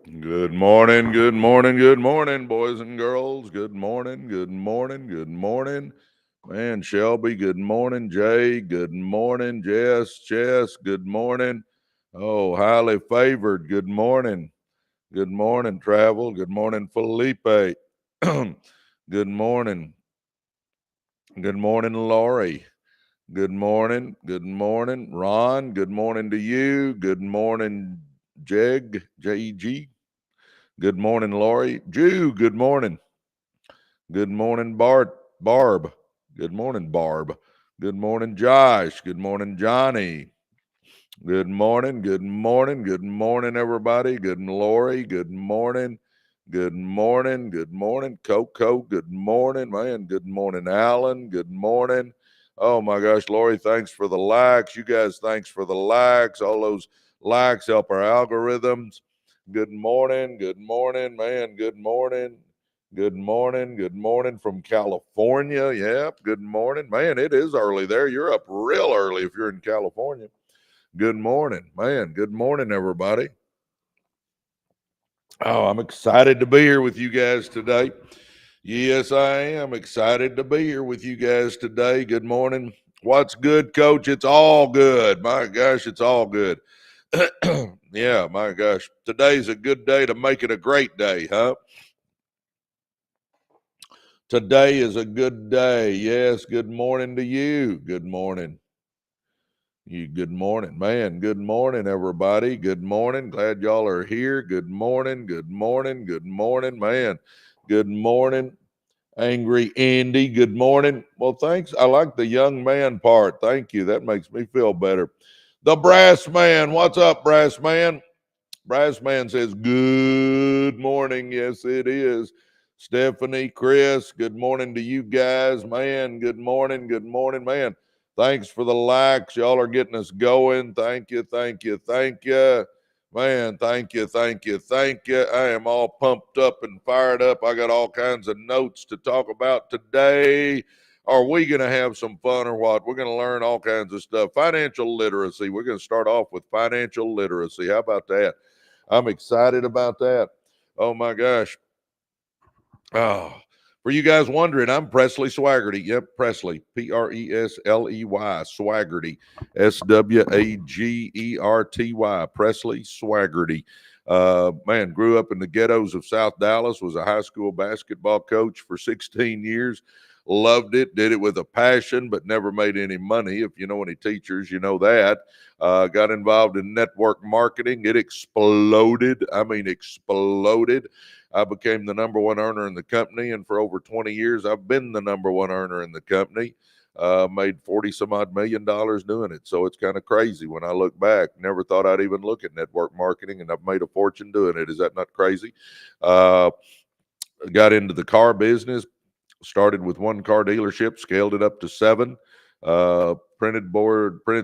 Good morning, good morning, good morning, boys and girls. Good morning, good morning, good morning. Man, Shelby, good morning. Jay, good morning. Jess, good morning. Oh, highly favored, good morning. Good morning, Travel. Good morning, Felipe. Good morning. Good morning, Lori. Good morning. Good morning, Ron. Good morning to you. Good morning, J-E-G. Good morning, Lori. Jew, good morning. Good morning, Barb. Good morning, Barb. Good morning, Josh. Good morning, Johnny. Good morning, good morning, good morning, everybody. Good Lori. Good morning. Good morning. Good morning, Coco. Good morning, man. Good morning, Alan. Good morning. Oh my gosh, Lori, thanks for the likes. You guys, thanks for the likes. All those likes help our algorithms. Good morning, man. Good morning. Good morning from California. Yep, good morning. Man, it is early there. You're up real early if you're in California. Good morning, man. Good morning, everybody. Oh, I'm excited to be here with you guys today. Yes, I am excited to be here with you guys today. Good morning. What's good, Coach? It's all good. My gosh, it's all good. Yeah, my gosh. Today's a good day to make it a great day, huh? Today is a good day. Yes, good morning to you. Good morning. Good morning, man. Good morning, everybody. Good morning. Glad y'all are here. Good morning. Good morning. Good morning, man. Good morning, Angry Andy. Good morning. Well, thanks. I like the young man part. Thank you. That makes me feel better. The Brass Man. What's up, Brass Man? Brass Man says, good morning. Yes, it is. Stephanie, Chris, good morning to you guys. Man, good morning. Good morning, man. Thanks for the likes. Y'all are getting us going. Thank you. Thank you. Thank you. Man, thank you. Thank you. Thank you. I am all pumped up and fired up. I got all kinds of notes to talk about today. Are we going to have some fun or what? We're going to learn all kinds of stuff. Financial literacy. We're going to start off with financial literacy. How about that? I'm excited about that. Oh my gosh. Oh, for you guys wondering, I'm Presley Swagerty. Yep, Presley, Presley, Swagerty, Swagerty, Presley Swagerty. Man, grew up in the ghettos of South Dallas, was a high school basketball coach for 16 years. Loved it, did it with a passion, but never made any money. If you know any teachers, you know that. Got involved in network marketing. It exploded. I mean, exploded. I became the number one earner in the company, and for over 20 years, I've been the number one earner in the company. Made 40 some odd $1 million doing it. So it's kind of crazy when I look back. Never thought I'd even look at network marketing, and I've made a fortune doing it. Is that not crazy? Uh, got into the car business, started with one car dealership, scaled it up to seven. Printed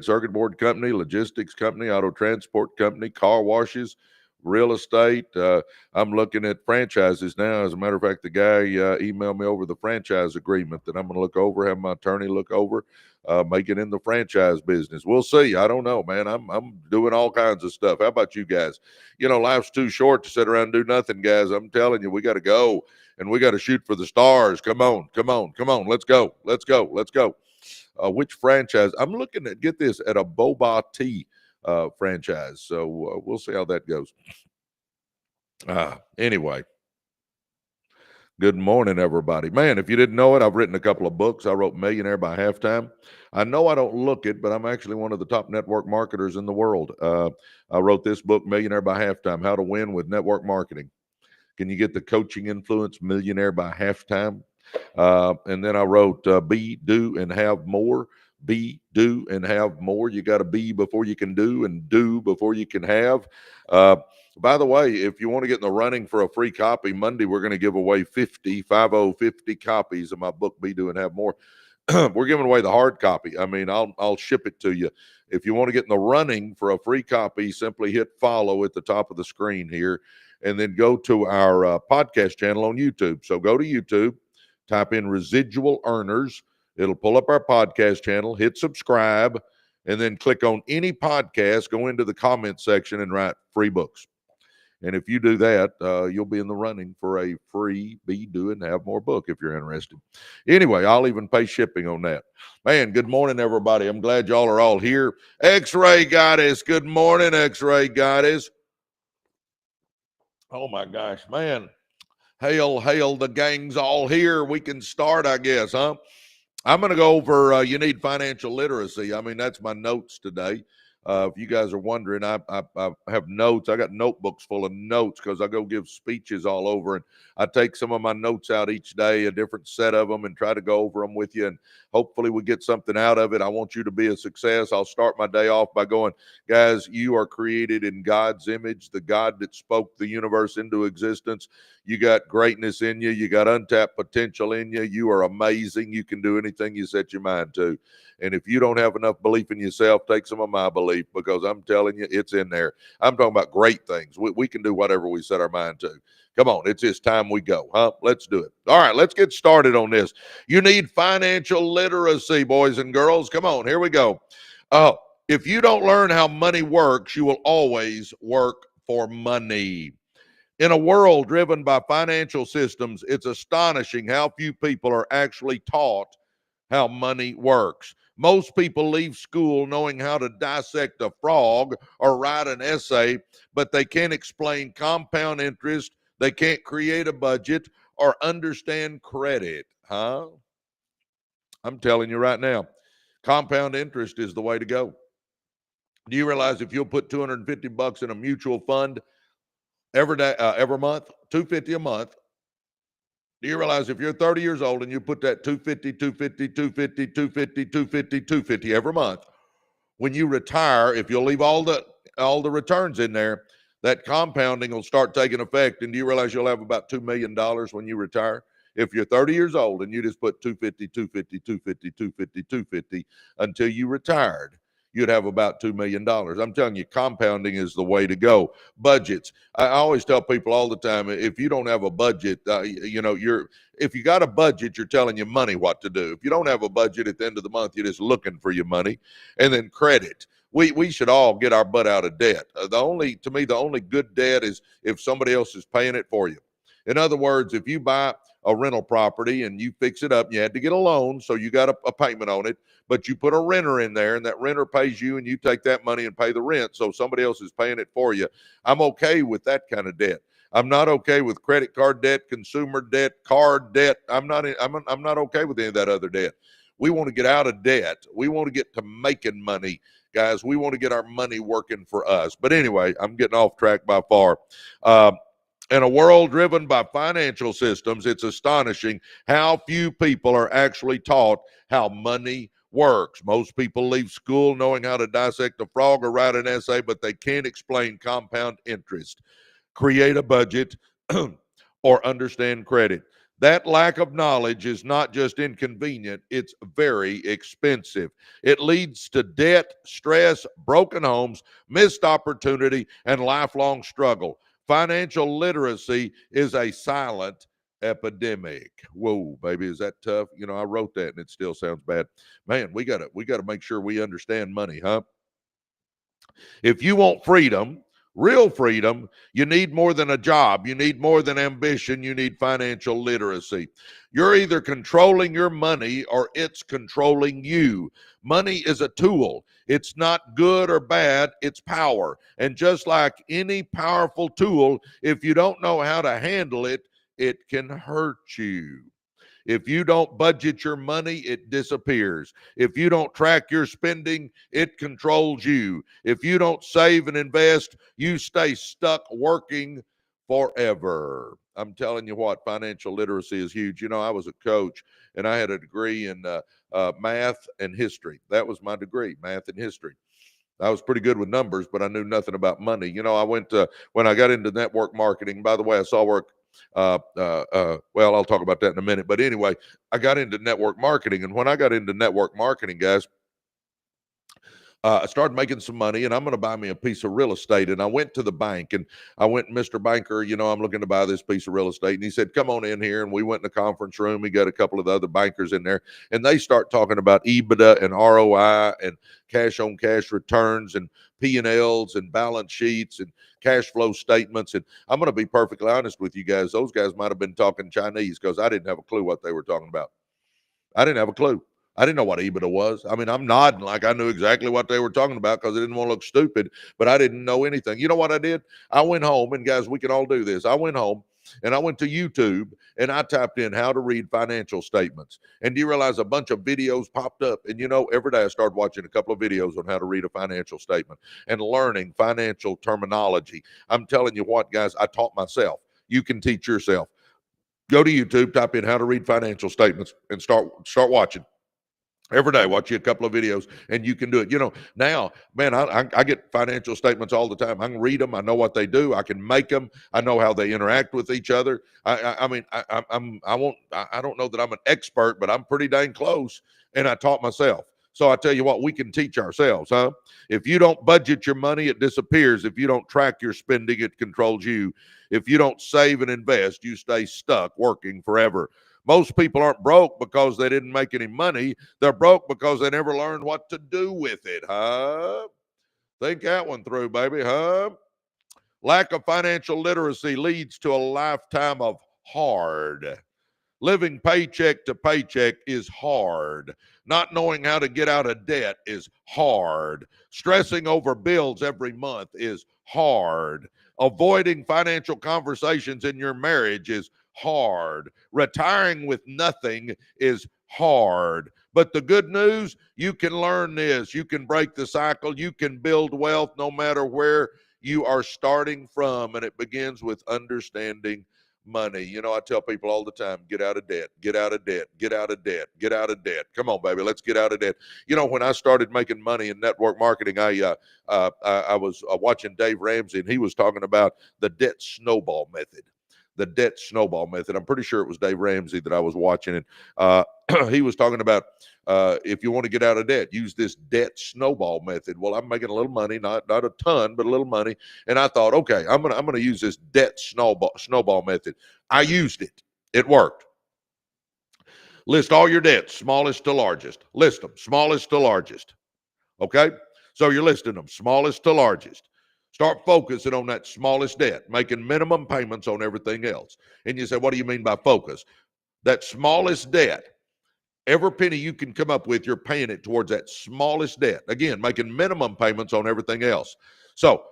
circuit board company, logistics company, auto transport company, car washes, real estate. I'm looking at franchises now. As a matter of fact, the guy emailed me over the franchise agreement that I'm going to look over, have my attorney look over, make it in the franchise business. We'll see. I don't know, man. I'm doing all kinds of stuff. How about you guys? You know, life's too short to sit around and do nothing, guys. I'm telling you, we got to go and we got to shoot for the stars. Come on, come on, come on. Let's go. Let's go. Let's go. Which franchise? I'm looking at, get this, at a boba tea franchise. So we'll see how that goes. Anyway, good morning, everybody. Man, if you didn't know it, I've written a couple of books. I wrote Millionaire by Halftime. I know I don't look it, but I'm actually one of the top network marketers in the world. I wrote this book, Millionaire by Halftime, How to Win with Network Marketing. Can you get the coaching influence, Millionaire by Halftime? And then I wrote Be, Do, and Have More. Be, do, and have more. You got to be before you can do, and do before you can have. Uh, by the way, if you want to get in the running for a free copy, Monday we're going to give away 50 copies of my book, Be, Do, and Have More. We're giving away the hard copy. I mean, I'll ship it to you. If you want to get in the running for a free copy, simply hit follow at the top of the screen here, and then go to our podcast channel on YouTube. So go to YouTube, type in Residual Earners. It'll pull up our podcast channel, hit subscribe, and then click on any podcast, go into the comment section and write free books. And if you do that, you'll be in the running for a free Be, Do, and Have More book if you're interested. Anyway, I'll even pay shipping on that. Man, good morning, everybody. I'm glad y'all are all here. X-Ray Goddess, good morning, X-Ray Goddess. Oh, my gosh, man. Hail, hail, the gang's all here. We can start, I guess, huh? I'm going to go over you need financial literacy. I mean, that's my notes today. If you guys are wondering, I have notes. I got notebooks full of notes because I go give speeches all over, and I take some of my notes out each day, a different set of them, and try to go over them with you, and hopefully we get something out of it. I want you to be a success. I'll start my day off by going, guys, you are created in God's image, the God that spoke the universe into existence. You got greatness in you. You got untapped potential in you. You are amazing. You can do anything you set your mind to. And if you don't have enough belief in yourself, take some of my belief, because I'm telling you, it's in there. I'm talking about great things. We can do whatever we set our mind to. Come on, it's just time we go, huh? Let's do it. All right, let's get started on this. You need financial literacy, boys and girls. Come on, here we go. If you don't learn how money works, you will always work for money. In a world driven by financial systems, it's astonishing how few people are actually taught how money works. Most people leave school knowing how to dissect a frog or write an essay, but they can't explain compound interest, they can't create a budget, or understand credit, huh? I'm telling you right now, compound interest is the way to go. Do you realize if you'll put $250 in a mutual fund every day, every month, $250 a month, do you realize if you're 30 years old and you put that 250, 250, 250, 250, 250, 250 every month, when you retire, if you'll leave all the returns in there, that compounding will start taking effect. And do you realize you'll have about $2 million when you retire? If you're 30 years old and you just put 250, 250, 250, 250, 250 until you retired, you'd have about $2 million. I'm telling you, compounding is the way to go. Budgets. I always tell people all the time, if you don't have a budget, if you got a budget, you're telling your money what to do. If you don't have a budget at the end of the month, you're just looking for your money. And then credit. We should all get our butt out of debt. The only good debt is if somebody else is paying it for you. In other words, if you buy a rental property and you fix it up, you had to get a loan, so you got a payment on it, but you put a renter in there and that renter pays you and you take that money and pay the rent, so somebody else is paying it for you. I'm okay with that kind of debt. I'm not okay with credit card debt, consumer debt, card debt. I'm not okay with any of that other debt. We want to get out of debt. We want to get to making money, guys. We want to get our money working for us. But anyway, I'm getting off track by far. In a world driven by financial systems, it's astonishing how few people are actually taught how money works. Most people leave school knowing how to dissect a frog or write an essay, but they can't explain compound interest, create a budget, or understand credit. That lack of knowledge is not just inconvenient, it's very expensive. It leads to debt, stress, broken homes, missed opportunity, and lifelong struggle. Financial literacy is a silent epidemic. Whoa, baby, is that tough? You know, I wrote that and it still sounds bad. Man, we gotta make sure we understand money, huh? If you want freedom, real freedom, you need more than a job. You need more than ambition. You need financial literacy. You're either controlling your money or it's controlling you. Money is a tool. It's not good or bad. It's power. And just like any powerful tool, if you don't know how to handle it, it can hurt you. If you don't budget your money, it disappears. If you don't track your spending, it controls you. If you don't save and invest, you stay stuck working forever. I'm telling you what, financial literacy is huge. You know, I was a coach and I had a degree in math and history. That was my degree, math and history. I was pretty good with numbers, but I knew nothing about money. You know, when I got into network marketing, by the way, I saw work. Well, I'll talk about that in a minute. But anyway, I got into network marketing. And when I got into network marketing, guys, I started making some money, and I'm going to buy me a piece of real estate. And I went to the bank, and I went, Mr. Banker, I'm looking to buy this piece of real estate. And he said, come on in here. And we went in the conference room. He got a couple of the other bankers in there, and they start talking about EBITDA and ROI and cash on cash returns and P&Ls and balance sheets and cash flow statements. And I'm going to be perfectly honest with you guys. Those guys might have been talking Chinese because I didn't have a clue what they were talking about. I didn't have a clue. I didn't know what EBITDA was. I mean, I'm nodding like I knew exactly what they were talking about because I didn't want to look stupid, but I didn't know anything. You know what I did? I went home, and guys, we can all do this. I went home and I went to YouTube and I typed in how to read financial statements. And do you realize a bunch of videos popped up? And every day I started watching a couple of videos on how to read a financial statement and learning financial terminology. I'm telling you what, guys, I taught myself. You can teach yourself. Go to YouTube, type in how to read financial statements, and start watching. Every day, watch you a couple of videos, and you can do it. Now, man, I get financial statements all the time. I can read them. I know what they do. I can make them. I know how they interact with each other. I don't know that I'm an expert, but I'm pretty dang close, and I taught myself. So I tell you what, we can teach ourselves, huh? If you don't budget your money, it disappears. If you don't track your spending, it controls you. If you don't save and invest, you stay stuck working forever. Most people aren't broke because they didn't make any money. They're broke because they never learned what to do with it, huh? Think that one through, baby, huh? Lack of financial literacy leads to a lifetime of hard. Living paycheck to paycheck is hard. Not knowing how to get out of debt is hard. Stressing over bills every month is hard. Avoiding financial conversations in your marriage is hard. Retiring with nothing is hard. But the good news, you can learn this. You can break the cycle. You can build wealth no matter where you are starting from. And it begins with understanding money. I tell people all the time, get out of debt, get out of debt, get out of debt, get out of debt. Come on, baby, let's get out of debt. When I started making money in network marketing, I was watching Dave Ramsey, and he was talking about the debt snowball method. The debt snowball method. I'm pretty sure it was Dave Ramsey that I was watching, and he was talking about if you want to get out of debt, use this debt snowball method. Well, I'm making a little money, not a ton, but a little money, and I thought, okay, I'm gonna use this debt snowball method. I used it. It worked. List all your debts, smallest to largest. List them, smallest to largest. Okay, so you're listing them, smallest to largest. Start focusing on that smallest debt, making minimum payments on everything else. And you say, what do you mean by focus? That smallest debt, every penny you can come up with, you're paying it towards that smallest debt. Again, making minimum payments on everything else. So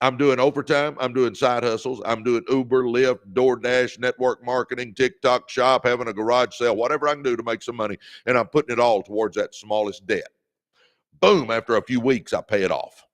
I'm doing overtime. I'm doing side hustles. I'm doing Uber, Lyft, DoorDash, network marketing, TikTok shop, having a garage sale, whatever I can do to make some money. And I'm putting it all towards that smallest debt. Boom, after a few weeks, I pay it off.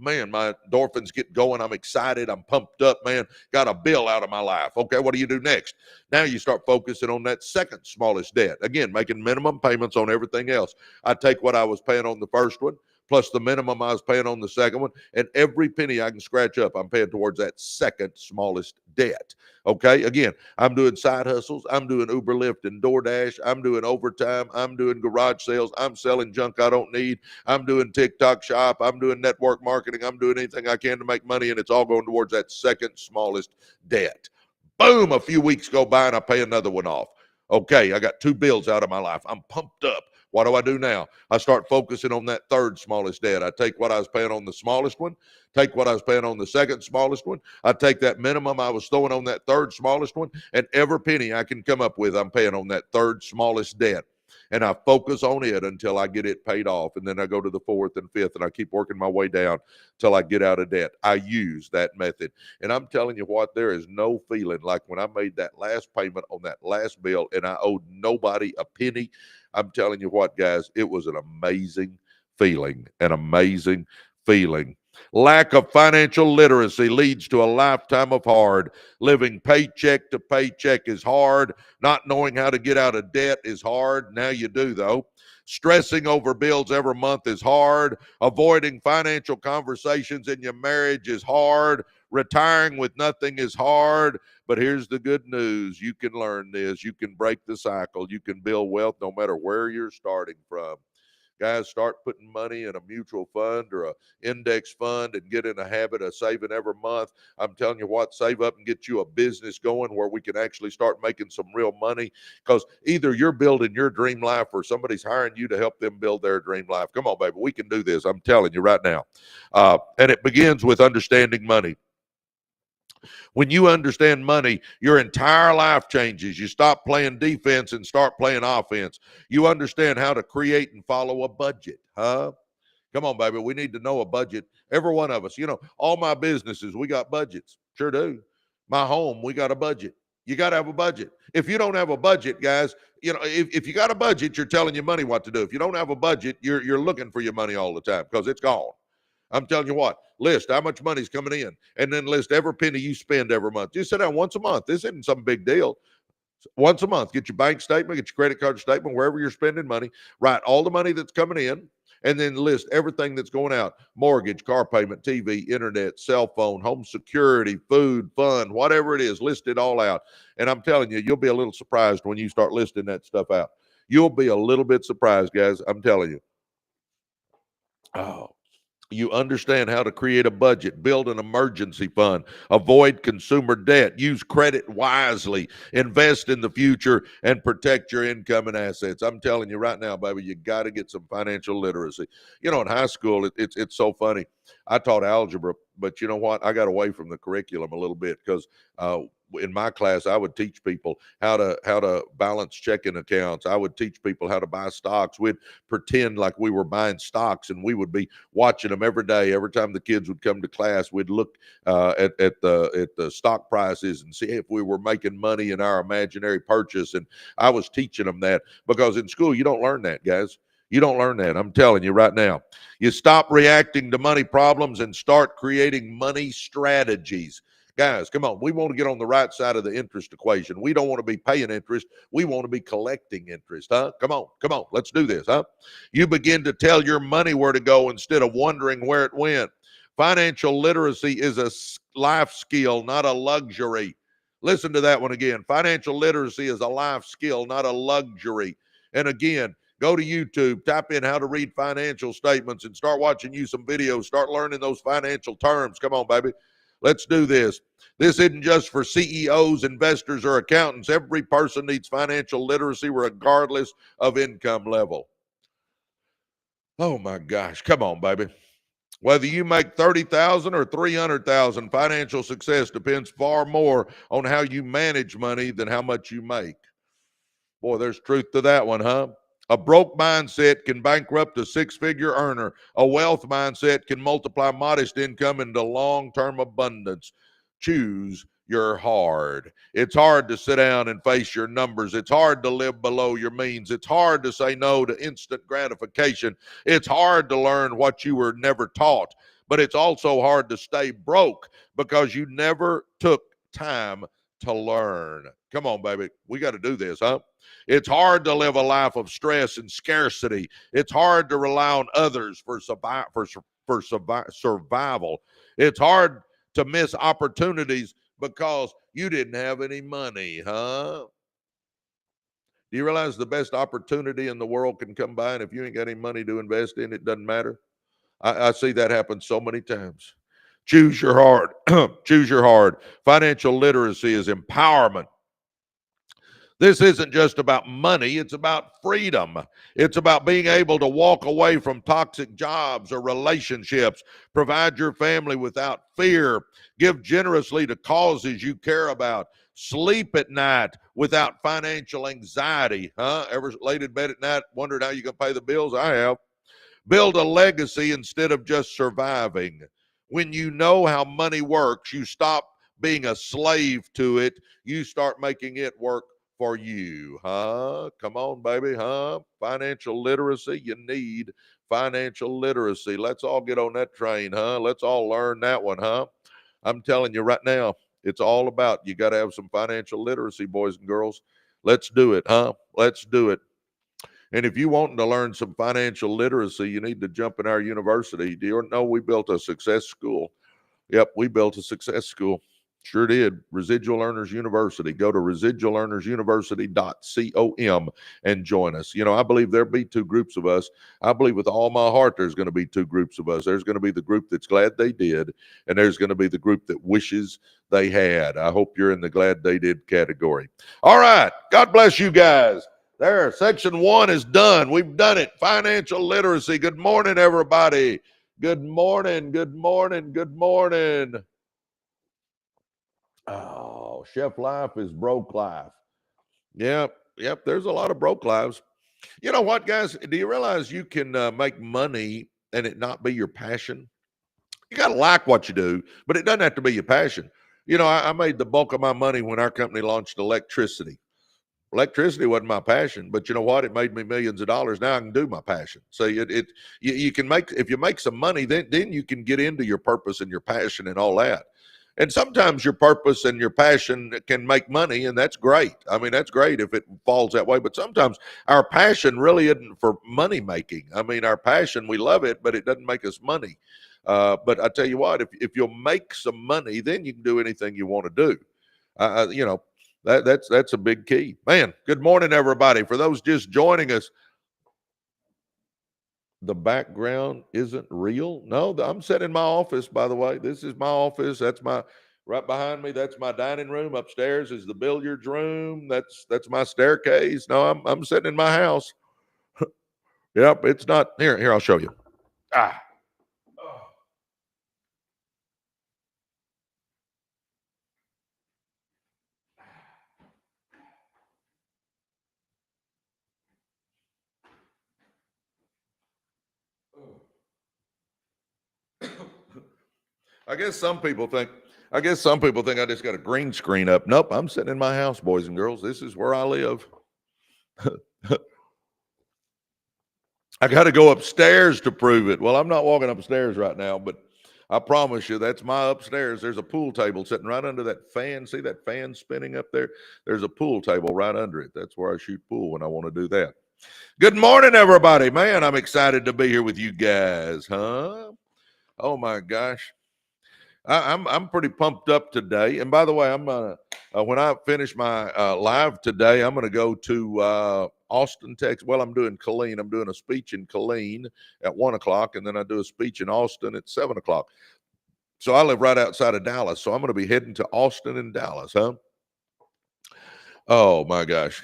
Man, my endorphins get going. I'm excited. I'm pumped up, man. Got a bill out of my life. Okay, what do you do next? Now you start focusing on that second smallest debt. Again, making minimum payments on everything else. I take what I was paying on the first one, plus the minimum I was paying on the second one, and every penny I can scratch up, I'm paying towards that second smallest debt. Okay, again, I'm doing side hustles. I'm doing Uber, Lyft, and DoorDash. I'm doing overtime. I'm doing garage sales. I'm selling junk I don't need. I'm doing TikTok shop. I'm doing network marketing. I'm doing anything I can to make money, and it's all going towards that second smallest debt. Boom, a few weeks go by, and I pay another one off. Okay, I got two bills out of my life. I'm pumped up. What do I do now? I start focusing on that third smallest debt. I take what I was paying on the smallest one, take what I was paying on the second smallest one. I take that minimum I was throwing on that third smallest one, and every penny I can come up with, I'm paying on that third smallest debt. And I focus on it until I get it paid off. And then I go to the fourth and fifth, and I keep working my way down till I get out of debt. I use that method. And I'm telling you what, there is no feeling like when I made that last payment on that last bill and I owed nobody a penny. I'm telling you what, guys, it was an amazing feeling, an amazing feeling. Lack of financial literacy leads to a lifetime of hard. Living paycheck to paycheck is hard. Not knowing how to get out of debt is hard. Now you do, though. Stressing over bills every month is hard. Avoiding financial conversations in your marriage is hard. Retiring with nothing is hard. But here's the good news. You can learn this. You can break the cycle. You can build wealth no matter where you're starting from. Guys, start putting money in a mutual fund or a index fund and get in a habit of saving every month. I'm telling you what, save up and get you a business going where we can actually start making some real money, because either you're building your dream life or somebody's hiring you to help them build their dream life. Come on, baby, we can do this. I'm telling you right now. And it begins with understanding money. When you understand money, your entire life changes. You stop playing defense and start playing offense. You understand how to create and follow a budget, huh? Come on, baby. We need to know a budget. Every one of us, all my businesses, we got budgets. Sure do. My home, we got a budget. You got to have a budget. If you don't have a budget, guys, if you got a budget, you're telling your money what to do. If you don't have a budget, you're looking for your money all the time because it's gone. I'm telling you what, list how much money's coming in and then list every penny you spend every month. Just sit down once a month. This isn't some big deal. Once a month, get your bank statement, get your credit card statement, wherever you're spending money, write all the money that's coming in, and then list everything that's going out: mortgage, car payment, TV, internet, cell phone, home security, food, fund, whatever it is, list it all out. And I'm telling you, you'll be a little surprised when you start listing that stuff out. You'll be a little bit surprised, guys. I'm telling you. Oh, you understand how to create a budget, build an emergency fund, avoid consumer debt, use credit wisely, invest in the future, and protect your income and assets. I'm telling you right now, baby, you got to get some financial literacy. In high school, it's so funny. I taught algebra, but you know what? I got away from the curriculum a little bit because in my class, I would teach people how to balance checking accounts. I would teach people how to buy stocks. We'd pretend like we were buying stocks, and we would be watching them every day. Every time the kids would come to class, we'd look at the stock prices and see if we were making money in our imaginary purchase. And I was teaching them that, because in school you don't learn that, guys. You don't learn that. I'm telling you right now. You stop reacting to money problems and start creating money strategies. Guys, come on. We want to get on the right side of the interest equation. We don't want to be paying interest. We want to be collecting interest, huh? Come on. Let's do this, huh? You begin to tell your money where to go instead of wondering where it went. Financial literacy is a life skill, not a luxury. Listen to that one again. Financial literacy is a life skill, not a luxury. And again, go to YouTube, type in how to read financial statements, and start watching you some videos. Start learning those financial terms. Come on, baby. Let's do this. This isn't just for CEOs, investors, or accountants. Every person needs financial literacy regardless of income level. Oh my gosh. Come on, baby. Whether you make $30,000 or $300,000, financial success depends far more on how you manage money than how much you make. Boy, there's truth to that one, huh? A broke mindset can bankrupt a six-figure earner. A wealth mindset can multiply modest income into long-term abundance. Choose your hard. It's hard to sit down and face your numbers. It's hard to live below your means. It's hard to say no to instant gratification. It's hard to learn what you were never taught. But it's also hard to stay broke because you never took time to learn. Come on, baby. We got to do this, huh? It's hard to live a life of stress and scarcity. It's hard to rely on others for survival. It's hard to miss opportunities because you didn't have any money, huh? Do you realize the best opportunity in the world can come by, and if you ain't got any money to invest in, it doesn't matter? I see that happen so many times. Choose your hard. Choose your hard. Financial literacy is empowerment. This isn't just about money. It's about freedom. It's about being able to walk away from toxic jobs or relationships, provide your family without fear, give generously to causes you care about, sleep at night without financial anxiety. Huh? Ever laid in bed at night wondered how you can pay the bills? I have. Build a legacy instead of just surviving. When you know how money works, you stop being a slave to it. You start making it work for you, huh? Come on, baby, huh? Financial literacy, you need financial literacy. Let's all get on that train, huh? Let's all learn that one, huh? I'm telling you right now, it's all about you got to have some financial literacy, boys and girls. Let's do it, huh? Let's do it. And if you want to learn some financial literacy, you need to jump in our university. Do you know we built a success school? Yep, we built a success school. Sure did. Residual Earners University. Go to residualearnersuniversity.com and join us. You know, I believe there'll be two groups of us. I believe with all my heart there's going to be two groups of us. There's going to be the group that's glad they did, and there's going to be the group that wishes they had. I hope you're in the glad they did category. All right. God bless you guys. There, section 1 is done. We've done it. Financial literacy. Good morning, everybody. Good morning. Good morning. Good morning. Oh, chef life is broke life. Yep. There's a lot of broke lives. You know what, guys? Do you realize you can make money and it not be your passion? You got to like what you do, but it doesn't have to be your passion. You know, I made the bulk of my money when our company launched electricity. Electricity wasn't my passion, but you know what? It made me millions of dollars. Now I can do my passion. So you can make, if you make some money, then you can get into your purpose and your passion and all that. And sometimes your purpose and your passion can make money, and that's great. I mean, that's great if it falls that way. But sometimes our passion really isn't for money making. I mean, our passion, we love it, but it doesn't make us money. But I tell you what, if you'll make some money, then you can do anything you want to do. You know, that's a big key. Man, good morning, everybody. For those just joining us, the background isn't real. No, I'm sitting in my office, by the way. This is my office. That's my right behind me. That's my dining room. Upstairs is the billiards room. That's my staircase. No, I'm sitting in my house. Yep, it's not here. I'll show you. Ah. I guess some people think I just got a green screen up. Nope, I'm sitting in my house, boys and girls. This is where I live. I got to go upstairs to prove it. Well, I'm not walking upstairs right now, but I promise you that's my upstairs. There's a pool table sitting right under that fan. See that fan spinning up there? There's a pool table right under it. That's where I shoot pool when I want to do that. Good morning, everybody. Man, I'm excited to be here with you guys, huh? Oh my gosh. I'm pretty pumped up today. And by the way, I'm when I finish my live today, I'm gonna go to Austin, Texas. Well, I'm doing Killeen. I'm doing a speech in Killeen at 1:00, and then I do a speech in Austin at 7:00. So I live right outside of Dallas. So I'm gonna be heading to Austin and Dallas, huh? Oh my gosh.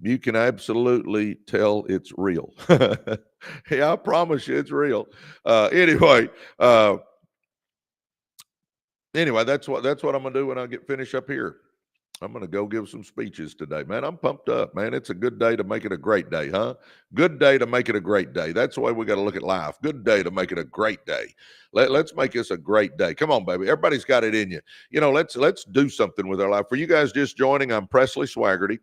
You can absolutely tell it's real. Yeah, I promise you it's real. Anyway, that's what I'm gonna do when I get finished up here. I'm gonna go give some speeches today, man. I'm pumped up, man. It's a good day to make it a great day, huh? Good day to make it a great day. That's the way we got to look at life. Good day to make it a great day. Let's make this a great day. Come on, baby. Everybody's got it in you. You know, let's do something with our life. For you guys just joining, I'm Presley Swagerty.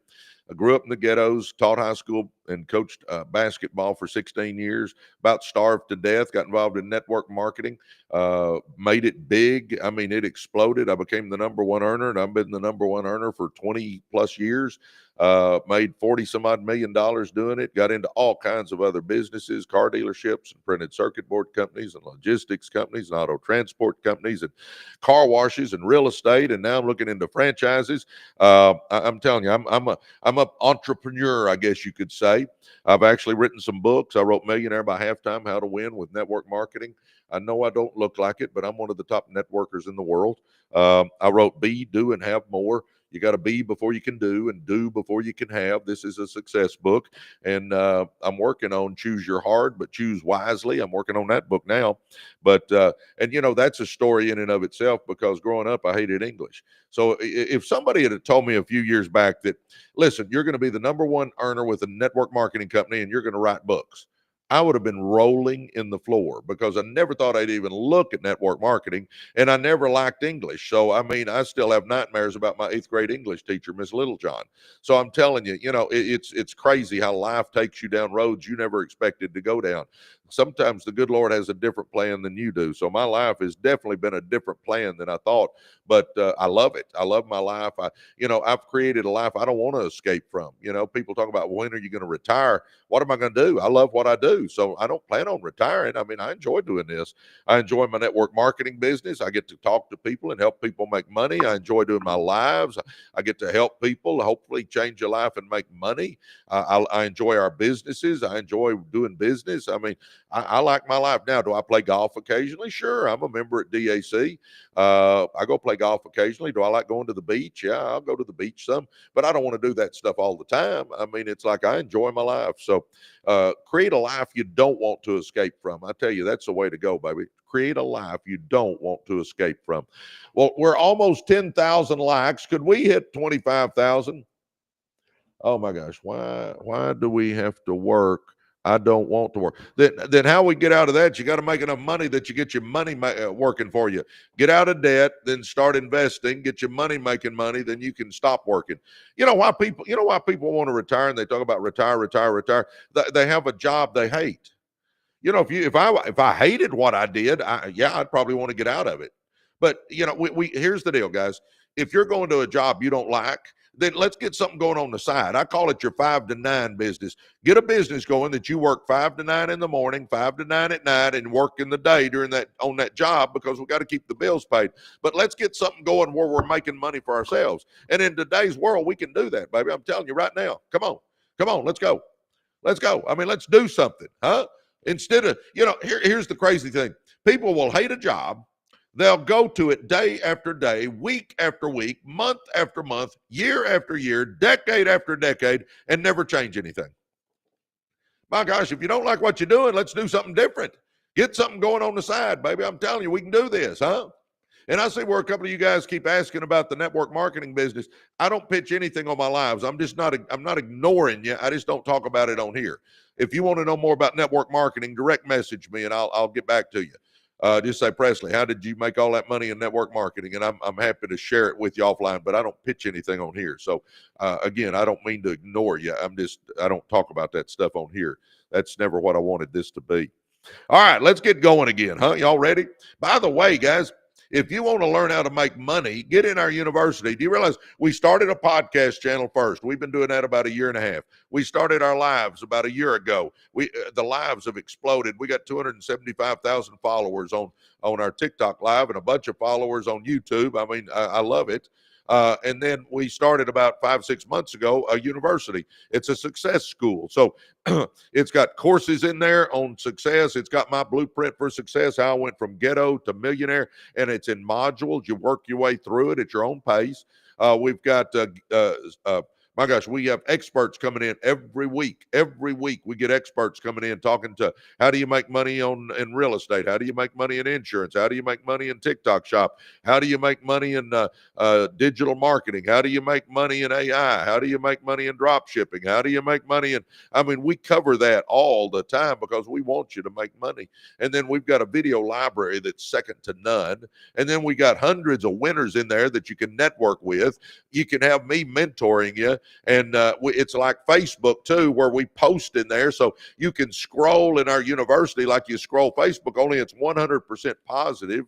I grew up in the ghettos, taught high school, and coached basketball for 16 years. About starved to death. Got involved in network marketing. Made it big. I mean, it exploded. I became the number one earner, and I've been the number one earner for 20 plus years. Made 40 some odd $1 million doing it. Got into all kinds of other businesses, car dealerships and printed circuit board companies and logistics companies and auto transport companies and car washes and real estate. And now I'm looking into franchises. I'm telling you, I'm an entrepreneur, I guess you could say. I've actually written some books. I wrote Millionaire by Halftime, How to Win with Network Marketing. I know I don't look like it, but I'm one of the top networkers in the world. I wrote Be, Do, and Have More. You got to be before you can do, and do before you can have. This is a success book, and I'm working on Choose Your Hard, but Choose Wisely. I'm working on that book now. But and you know, that's a story in and of itself, because growing up I hated English. So if somebody had told me a few years back that, listen, you're going to be the number one earner with a network marketing company and you're going to write books, I would have been rolling in the floor, because I never thought I'd even look at network marketing, and I never liked English. So, I mean, I still have nightmares about my 8th grade English teacher, Miss Littlejohn. So I'm telling you, you know, it's crazy how life takes you down roads you never expected to go down. Sometimes the good Lord has a different plan than you do. So my life has definitely been a different plan than I thought, but I love it. I love my life. I've created a life I don't want to escape from. You know, people talk about, when are you going to retire? What am I going to do? I love what I do. do. So I don't plan on retiring. I mean, I enjoy doing this. I enjoy my network marketing business. I get to talk to people and help people make money. I enjoy doing my lives. I get to help people, hopefully change your life and make money. I enjoy our businesses. I enjoy doing business. I mean, I like my life now. Do I play golf occasionally? Sure. I'm a member at DAC. I go play golf occasionally. Do I like going to the beach? Yeah, I'll go to the beach some, but I don't want to do that stuff all the time. I mean, it's like I enjoy my life. So create a life you don't want to escape from. I tell you, that's the way to go, baby. Create a life you don't want to escape from. Well, we're almost 10,000 likes. Could we hit 25,000? Oh my gosh, why do we have to work? I don't want to work. Then how we get out of that? You got to make enough money that you get your money working for you. Get out of debt, then start investing. Get your money making money, then you can stop working. You know why people want to retire and they talk about retire. They have a job they hate. You know, if I hated what I did, I'd probably want to get out of it. But you know, we here's the deal, guys. If you're going to a job you don't like, then let's get something going on the side. I call it your 5 to 9 business. Get a business going that you work 5 to 9 in the morning, 5 to 9 at night, and work in the day on that job, because we got to keep the bills paid. But let's get something going where we're making money for ourselves. And in today's world, we can do that, baby. I'm telling you right now. Come on, let's go. I mean, let's do something, huh? Instead of, here's the crazy thing. People will hate a job. They'll go to it day after day, week after week, month after month, year after year, decade after decade, and never change anything. My gosh, if you don't like what you're doing, let's do something different. Get something going on the side, baby. I'm telling you, we can do this, huh? And I see where a couple of you guys keep asking about the network marketing business. I don't pitch anything on my lives. I'm not ignoring you. I just don't talk about it on here. If you want to know more about network marketing, direct message me and I'll get back to you. Just say, Presley, how did you make all that money in network marketing? And I'm happy to share it with you offline, but I don't pitch anything on here. So again, I don't mean to ignore you. I don't talk about that stuff on here. That's never what I wanted this to be. All right, let's get going again, huh? Y'all ready? By the way, guys, if you want to learn how to make money, get in our university. Do you realize we started a podcast channel first? We've been doing that about a year and a half. We started our lives about a year ago. The lives have exploded. We got 275,000 followers on our TikTok live and a bunch of followers on YouTube. I mean, I love it. And then we started about 5-6 months ago a university. It's a success school. So it's got courses in there on success. It's got my blueprint for success, how I went from ghetto to millionaire, and it's in modules. You work your way through it at your own pace. We've got my gosh, we have experts coming in every week. Every week we get experts coming in talking to how do you make money in real estate? How do you make money in insurance? How do you make money in TikTok shop? How do you make money in digital marketing? How do you make money in AI? How do you make money in drop shipping? How do you make money in, I mean, we cover that all the time because we want you to make money. And then we've got a video library that's second to none. And then we got hundreds of winners in there that you can network with. You can have me mentoring you. And it's like Facebook too, where we post in there. So you can scroll in our university like you scroll Facebook, only it's 100% positive.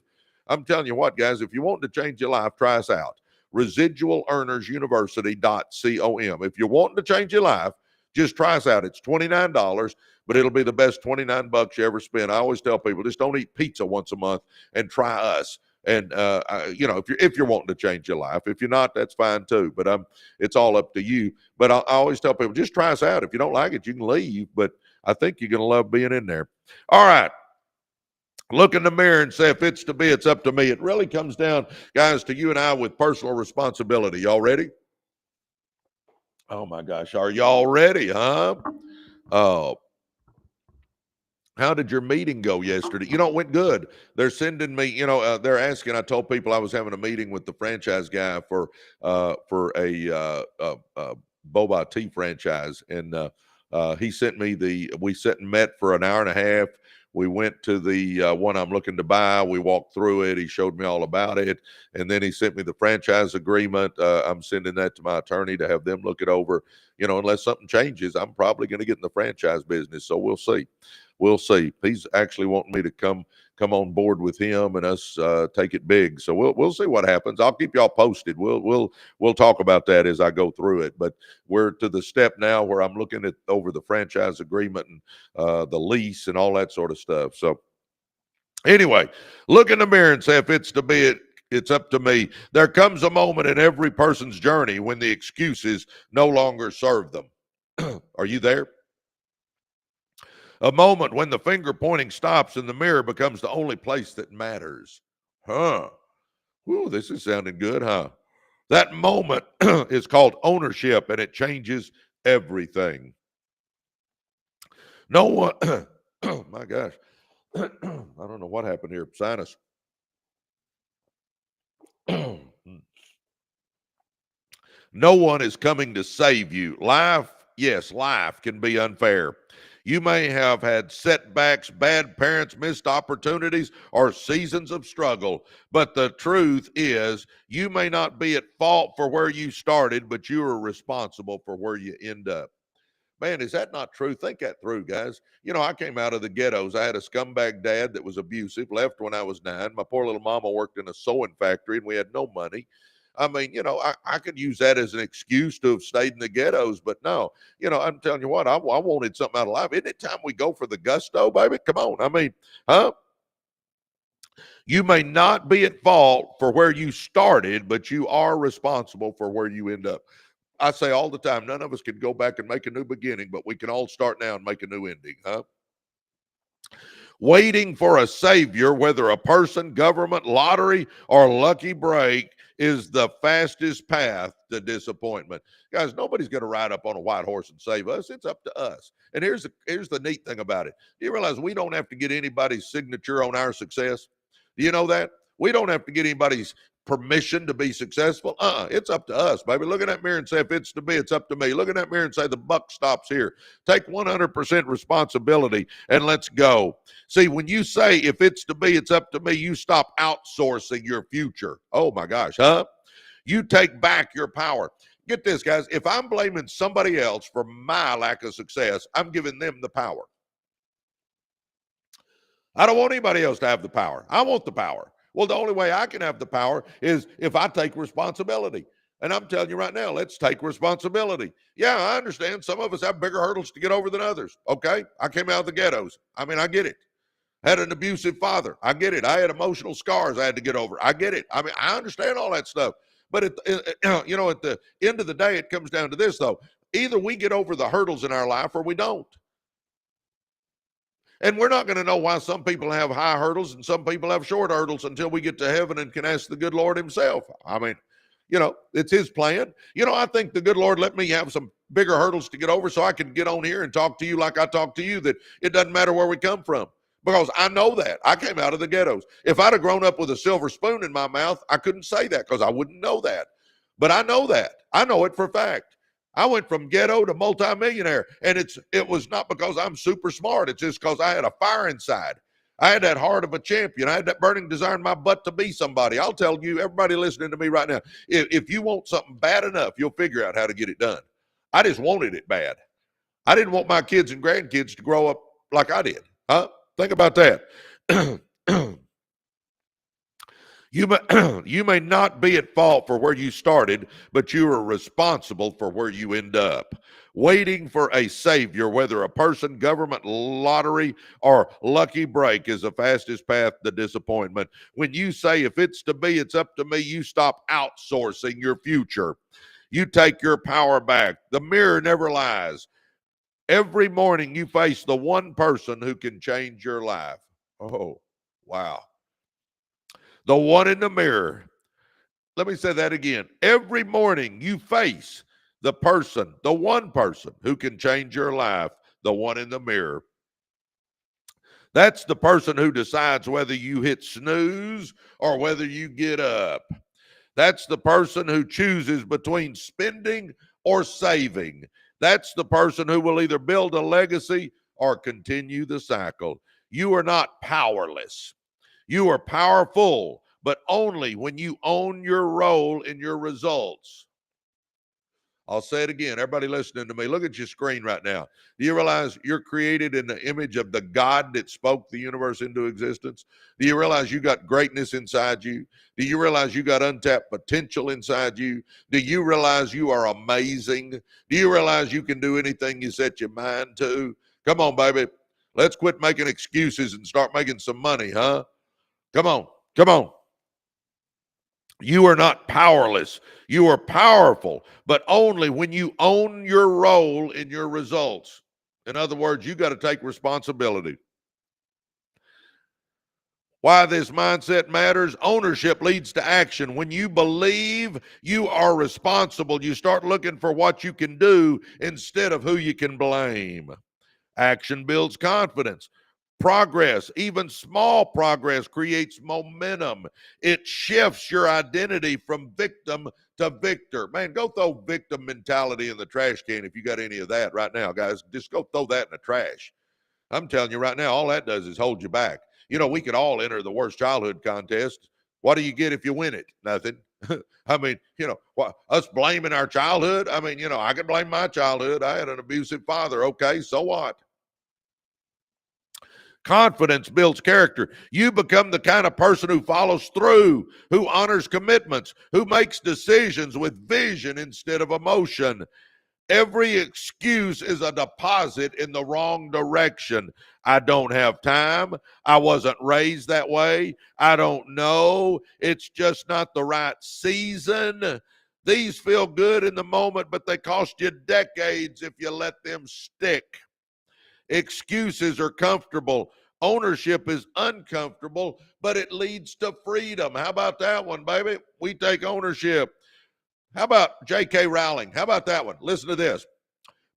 I'm telling you what, guys, if you want to change your life, try us out. ResidualEarnersUniversity.com. If you're wanting to change your life, just try us out. It's $29, but it'll be the best $29 you ever spend. I always tell people, just don't eat pizza once a month and try us. And if you're wanting to change your life, if you're not, that's fine too. But it's all up to you. But I always tell people, just try us out. If you don't like it, you can leave. But I think you're gonna love being in there. All right. Look in the mirror and say, if it's to be, it's up to me. It really comes down, guys, to you and I with personal responsibility. Y'all ready? Oh my gosh, are y'all ready, huh? How did your meeting go yesterday? It went good. They're sending me, they're asking. I told people I was having a meeting with the franchise guy for a boba tea franchise, and he sent me we sat and met for an hour and a half. We went to the one I'm looking to buy. We walked through it. He showed me all about it. And then he sent me the franchise agreement. I'm sending that to my attorney to have them look it over. Unless something changes, I'm probably going to get in the franchise business. So we'll see. we'll see. He's actually wanting me to come on board with him and us take it big. So we'll see what happens. I'll keep y'all posted. We'll talk about that as I go through it. But we're to the step now where I'm looking at over the franchise agreement and the lease and all that sort of stuff. So anyway, look in the mirror and say, if it's to be, it's up to me. There comes a moment in every person's journey when the excuses no longer serve them. Are you there? A moment when the finger pointing stops and the mirror becomes the only place that matters. Huh. Ooh, this is sounding good, huh? That moment is called ownership, and it changes everything. No one, oh my gosh, I don't know what happened here, sinus. No one is coming to save you. Life, yes, life can be unfair. You may have had setbacks, bad parents, missed opportunities, or seasons of struggle. But the truth is, you may not be at fault for where you started, but you are responsible for where you end up. Man, is that not true? Think that through, guys. You know, I came out of the ghettos. I had a scumbag dad that was abusive, left when I was 9. My poor little mama worked in a sewing factory and we had no money. I mean, you know, I could use that as an excuse to have stayed in the ghettos, but no, you know, I'm telling you what, I wanted something out of life. Isn't it time we go for the gusto, baby? Come on. I mean, huh? You may not be at fault for where you started, but you are responsible for where you end up. I say all the time, none of us can go back and make a new beginning, but we can all start now and make a new ending, huh? Waiting for a savior, whether a person, government, lottery, or lucky break, is the fastest path to disappointment. Guys, nobody's going to ride up on a white horse and save us. It's up to us. And here's the neat thing about it. Do you realize we don't have to get anybody's signature on our success? Do you know that? We don't have to get anybody's permission to be successful. It's up to us, baby. Look in that mirror and say, if it's to be, it's up to me. Look in that mirror and say, the buck stops here. Take 100% responsibility and let's go. See, when you say, if it's to be, it's up to me, you stop outsourcing your future. Oh my gosh, huh? You take back your power. Get this, guys. If I'm blaming somebody else for my lack of success, I'm giving them the power. I don't want anybody else to have the power. I want the power. Well, the only way I can have the power is if I take responsibility. And I'm telling you right now, let's take responsibility. Yeah, I understand. Some of us have bigger hurdles to get over than others. Okay. I came out of the ghettos. I mean, I get it. Had an abusive father. I get it. I had emotional scars I had to get over. I get it. I mean, I understand all that stuff. But at the end of the day, it comes down to this, though. Either we get over the hurdles in our life or we don't. And we're not going to know why some people have high hurdles and some people have short hurdles until we get to heaven and can ask the good Lord himself. I mean, you know, it's his plan. You know, I think the good Lord let me have some bigger hurdles to get over so I can get on here and talk to you like I talk to you, that it doesn't matter where we come from. Because I know that. I came out of the ghettos. If I'd have grown up with a silver spoon in my mouth, I couldn't say that because I wouldn't know that. But I know that. I know it for a fact. I went from ghetto to multimillionaire, and it was not because I'm super smart. It's just because I had a fire inside. I had that heart of a champion. I had that burning desire in my butt to be somebody. I'll tell you, everybody listening to me right now, if you want something bad enough, you'll figure out how to get it done. I just wanted it bad. I didn't want my kids and grandkids to grow up like I did. Huh? Think about that. You may not be at fault for where you started, but you are responsible for where you end up. Waiting for a savior, whether a person, government, lottery, or lucky break, is the fastest path to disappointment. When you say, if it's to be, it's up to me, you stop outsourcing your future. You take your power back. The mirror never lies. Every morning you face the one person who can change your life. Oh, wow. The one in the mirror. Let me say that again. Every morning you face the person, the one person who can change your life, the one in the mirror. That's the person who decides whether you hit snooze or whether you get up. That's the person who chooses between spending or saving. That's the person who will either build a legacy or continue the cycle. You are not powerless. You are powerful, but only when you own your role in your results. I'll say it again. Everybody listening to me, look at your screen right now. Do you realize you're created in the image of the God that spoke the universe into existence? Do you realize you got greatness inside you? Do you realize you got untapped potential inside you? Do you realize you are amazing? Do you realize you can do anything you set your mind to? Come on, baby. Let's quit making excuses and start making some money, huh? Come on. Come on. You are not powerless. You are powerful, but only when you own your role in your results. In other words, you got to take responsibility. Why this mindset matters? Ownership leads to action. When you believe you are responsible, you start looking for what you can do instead of who you can blame. Action builds confidence. Progress, even small progress, creates momentum. It shifts your identity from victim to victor. Man, go throw victim mentality in the trash can if you got any of that right now, guys. Just go throw that in the trash. I'm telling you right now, all that does is hold you back. You know, we could all enter the worst childhood contest. What do you get if you win it? Nothing. I mean, you know, us blaming our childhood? I mean, you know, I could blame my childhood. I had an abusive father. Okay, so what? Confidence builds character. You become the kind of person who follows through, who honors commitments, who makes decisions with vision instead of emotion. Every excuse is a deposit in the wrong direction. I don't have time. I wasn't raised that way. I don't know. It's just not the right season. These feel good in the moment, but they cost you decades if you let them stick. Excuses are comfortable. Ownership is uncomfortable, but it leads to freedom. How about that one, baby? We take ownership. How about J.K. Rowling? How about that one? Listen to this.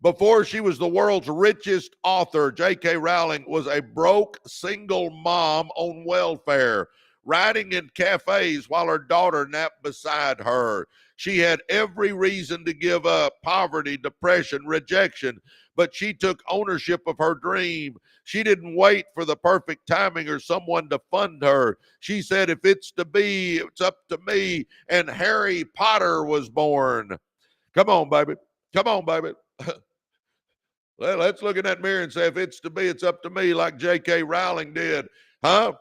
Before she was the world's richest author, J.K. Rowling was a broke single mom on welfare, writing in cafes while her daughter napped beside her. She had every reason to give up: poverty, depression, rejection, but she took ownership of her dream. She didn't wait for the perfect timing or someone to fund her. She said, if it's to be, it's up to me. And Harry Potter was born. Come on, baby. Come on, baby. Well, let's look in that mirror and say, if it's to be, it's up to me, like J.K. Rowling did. Huh?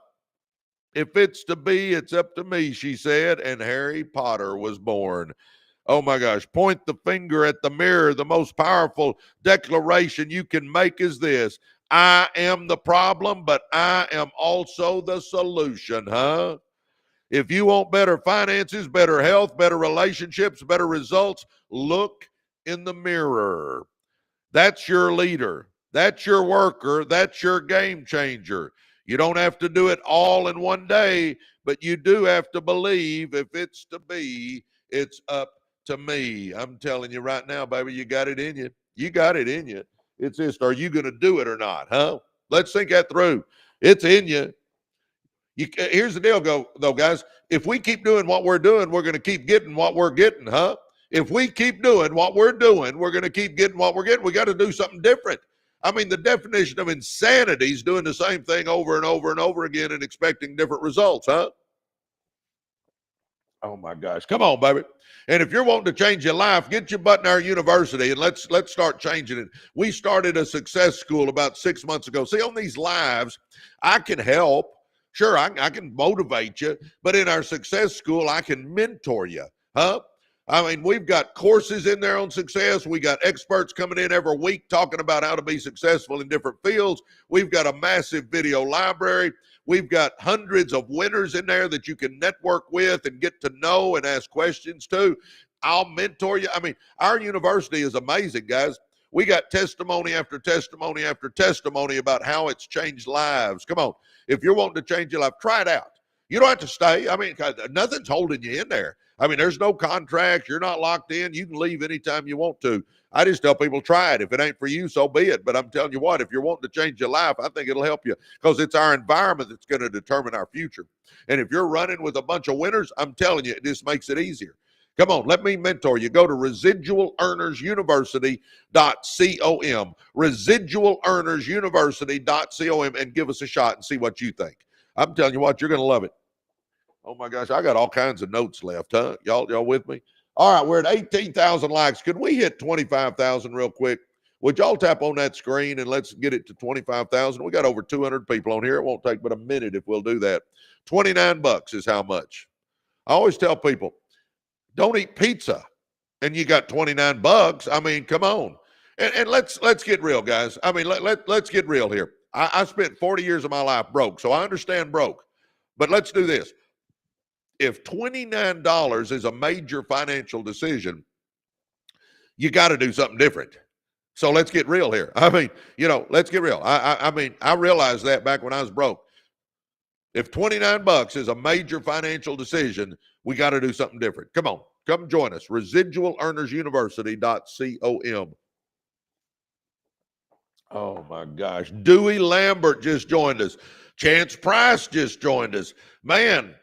If it's to be, it's up to me, she said, and Harry Potter was born. Oh my gosh, point the finger at the mirror. The most powerful declaration you can make is this: I am the problem, but I am also the solution, huh? If you want better finances, better health, better relationships, better results, look in the mirror. That's your leader. That's your worker. That's your game changer. You don't have to do it all in one day, but you do have to believe if it's to be, it's up to me. I'm telling you right now, baby, you got it in you. You got it in you. It's just, are you going to do it or not, huh? Let's think that through. It's in you. Here's the deal, though, guys. If we keep doing what we're doing, we're going to keep getting what we're getting, huh? If we keep doing what we're doing, we're going to keep getting what we're getting. We got to do something different. I mean, the definition of insanity is doing the same thing over and over and over again and expecting different results, huh? Oh my gosh. Come on, baby. And if you're wanting to change your life, get your butt in our university and let's start changing it. We started a success school about 6 months ago. See, on these lives, I can help. Sure, I can motivate you, but in our success school, I can mentor you, huh? I mean, we've got courses in there on success. We got experts coming in every week talking about how to be successful in different fields. We've got a massive video library. We've got hundreds of winners in there that you can network with and get to know and ask questions to. I'll mentor you. I mean, our university is amazing, guys. We got testimony after testimony after testimony about how it's changed lives. Come on. If you're wanting to change your life, try it out. You don't have to stay. I mean, nothing's holding you in there. I mean, there's no contract. You're not locked in. You can leave anytime you want to. I just tell people, try it. If it ain't for you, so be it. But I'm telling you what, if you're wanting to change your life, I think it'll help you because it's our environment that's going to determine our future. And if you're running with a bunch of winners, I'm telling you, this makes it easier. Come on, let me mentor you. Go to residualearnersuniversity.com, residualearnersuniversity.com, and give us a shot and see what you think. I'm telling you what, you're going to love it. Oh my gosh, I got all kinds of notes left, huh? Y'all with me? All right, we're at 18,000 likes. Could we hit 25,000 real quick? Would y'all tap on that screen and let's get it to 25,000? We got over 200 people on here. It won't take but a minute if we'll do that. $29 is how much. I always tell people, don't eat pizza and you got $29. I mean, come on. And let's get real, guys. I mean, let's get real here. I spent 40 years of my life broke, so I understand broke. But let's do this. If $29 is a major financial decision, you got to do something different. So let's get real here. I mean, let's get real. I mean, I realized that back when I was broke. If $29 is a major financial decision, we got to do something different. Come on, come join us. ResidualEarnersUniversity.com. Oh my gosh. Dewey Lambert just joined us. Chance Price just joined us. Man.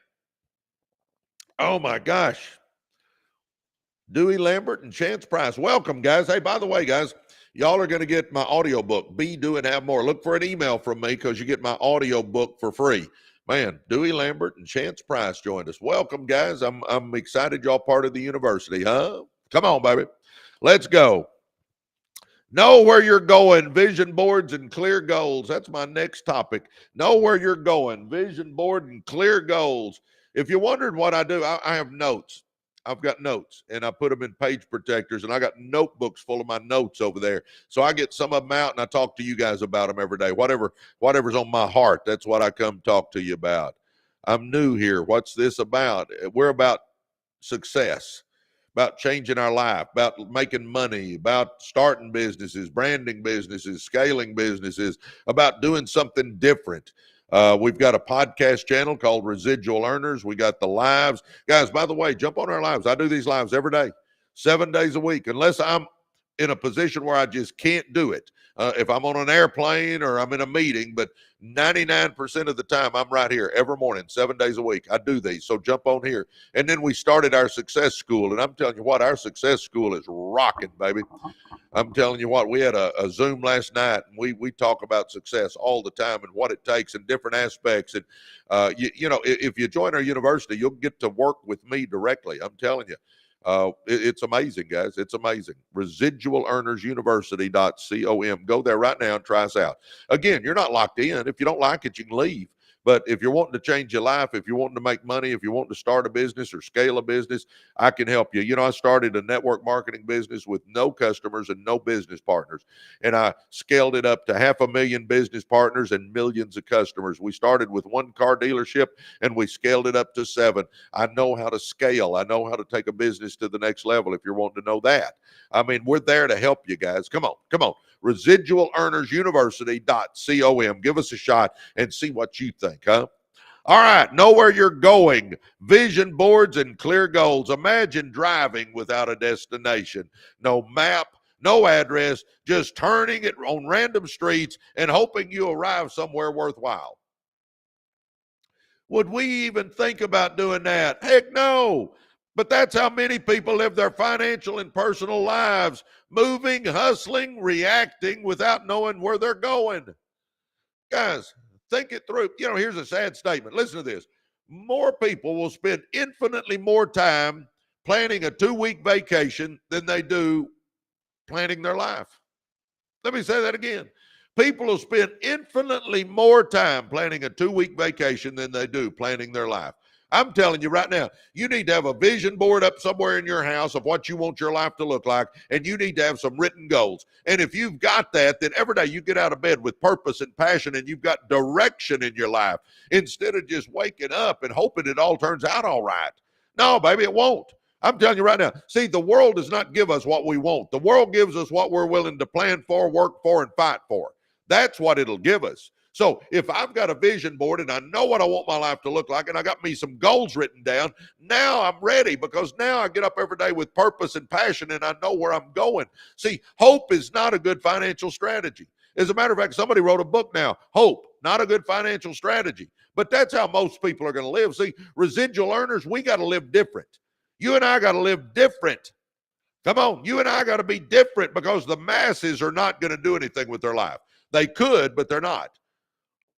Oh my gosh. Dewey Lambert and Chance Price. Welcome, guys. Hey, by the way, guys, y'all are going to get my audiobook, Be, Do, and Have More. Look for an email from me because you get my audiobook for free. Man, Dewey Lambert and Chance Price joined us. Welcome, guys. I'm excited y'all part of the university, huh? Come on, baby. Let's go. Know where you're going, vision boards and clear goals. That's my next topic. Know where you're going, vision board and clear goals. If you wondered what I do, I have notes. I've got notes, and I put them in page protectors, and I got notebooks full of my notes over there. So I get some of them out, and I talk to you guys about them every day. Whatever's on my heart, that's what I come talk to you about. I'm new here. What's this about? We're about success, about changing our life, about making money, about starting businesses, branding businesses, scaling businesses, about doing something different. We've got a podcast channel called Residual Earners. We got the lives. Guys, by the way, jump on our lives. I do these lives every day, 7 days a week, unless I'm in a position where I just can't do it. If I'm on an airplane or I'm in a meeting, but 99% of the time I'm right here every morning, 7 days a week. I do these. So jump on here. And then we started our success school. And I'm telling you what, our success school is rocking, baby. I'm telling you what, we had a Zoom last night, and we talk about success all the time and what it takes and different aspects. And, if you join our university, you'll get to work with me directly. I'm telling you. It's amazing, guys. It's amazing. ResidualEarnersUniversity.com. Go there right now and try us out. Again, you're not locked in. If you don't like it, you can leave. But if you're wanting to change your life, if you're wanting to make money, if you're wanting to start a business or scale a business, I can help you. I started a network marketing business with no customers and no business partners. And I scaled it up to 500,000 business partners and millions of customers. We started with one car dealership and we scaled it up to 7. I know how to scale. I know how to take a business to the next level if you're wanting to know that. I mean, we're there to help you guys. Come on. ResidualEarnersUniversity.com. Give us a shot and see what you think, huh? All right, know where you're going. Vision boards and clear goals. Imagine driving without a destination. No map, no address, just turning it on random streets and hoping you arrive somewhere worthwhile. Would we even think about doing that? Heck no. But that's how many people live their financial and personal lives, moving, hustling, reacting without knowing where they're going. Guys, think it through. Here's a sad statement. Listen to this. More people will spend infinitely more time planning a 2-week vacation than they do planning their life. Let me say that again. People will spend infinitely more time planning a 2-week vacation than they do planning their life. I'm telling you right now, you need to have a vision board up somewhere in your house of what you want your life to look like, and you need to have some written goals. And if you've got that, then every day you get out of bed with purpose and passion, and you've got direction in your life instead of just waking up and hoping it all turns out all right. No, baby, it won't. I'm telling you right now. See, the world does not give us what we want. The world gives us what we're willing to plan for, work for, and fight for. That's what it'll give us. So if I've got a vision board and I know what I want my life to look like and I got me some goals written down, now I'm ready because now I get up every day with purpose and passion and I know where I'm going. See, hope is not a good financial strategy. As a matter of fact, somebody wrote a book now, Hope, Not a Good Financial Strategy. But that's how most people are going to live. See, residual earners, we got to live different. You and I got to live different. Come on, you and I got to be different because the masses are not going to do anything with their life. They could, but they're not.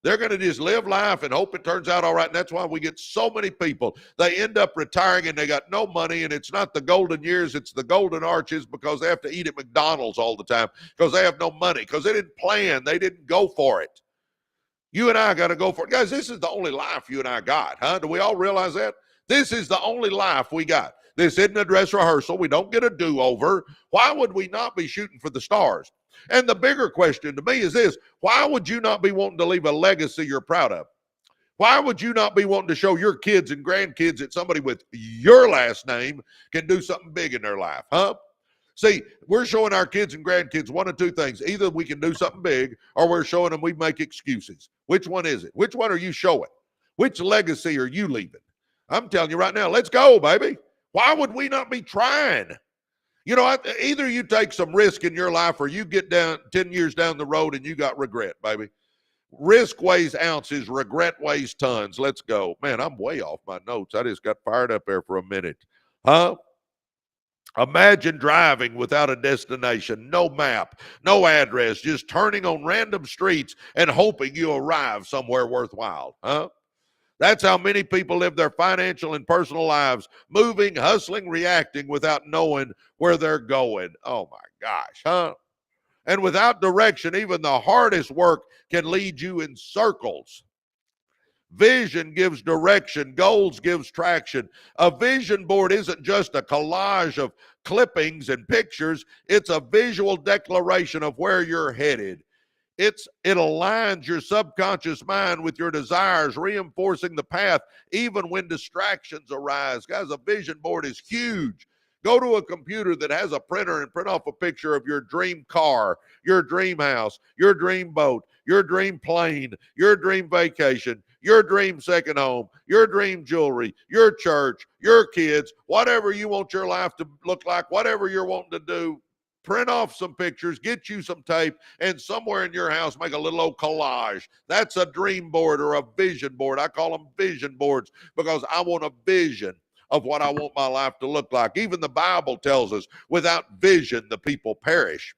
They're going to just live life and hope it turns out all right. And that's why we get so many people. They end up retiring and they got no money, and it's not the golden years, it's the golden arches, because they have to eat at McDonald's all the time because they have no money, because they didn't plan, they didn't go for it. You and I got to go for it. Guys, this is the only life you and I got, huh? Do we all realize that? This is the only life we got. This isn't a dress rehearsal. We don't get a do-over. Why would we not be shooting for the stars? And the bigger question to me is this: why would you not be wanting to leave a legacy you're proud of? Why would you not be wanting to show your kids and grandkids that somebody with your last name can do something big in their life, huh? See, we're showing our kids and grandkids one of two things. Either we can do something big, or we're showing them we make excuses. Which one is it? Which one are you showing? Which legacy are you leaving? I'm telling you right now, let's go, baby. Why would we not be trying? You know, either you take some risk in your life, or you get down 10 years down the road and you got regret, baby. Risk weighs ounces, regret weighs tons. Let's go. Man, I'm way off my notes. I just got fired up there for a minute. Huh? Imagine driving without a destination, no map, no address, just turning on random streets and hoping you arrive somewhere worthwhile, huh? That's how many people live their financial and personal lives, moving, hustling, reacting without knowing where they're going. Oh my gosh, huh? And without direction, even the hardest work can lead you in circles. Vision gives direction. Goals gives traction. A vision board isn't just a collage of clippings and pictures. It's a visual declaration of where you're headed. It aligns your subconscious mind with your desires, reinforcing the path even when distractions arise. Guys, a vision board is huge. Go to a computer that has a printer and print off a picture of your dream car, your dream house, your dream boat, your dream plane, your dream vacation, your dream second home, your dream jewelry, your church, your kids, whatever you want your life to look like, whatever you're wanting to do. Print off some pictures, get you some tape, and somewhere in your house make a little old collage. That's a dream board or a vision board. I call them vision boards because I want a vision of what I want my life to look like. Even the Bible tells us, without vision, the people perish.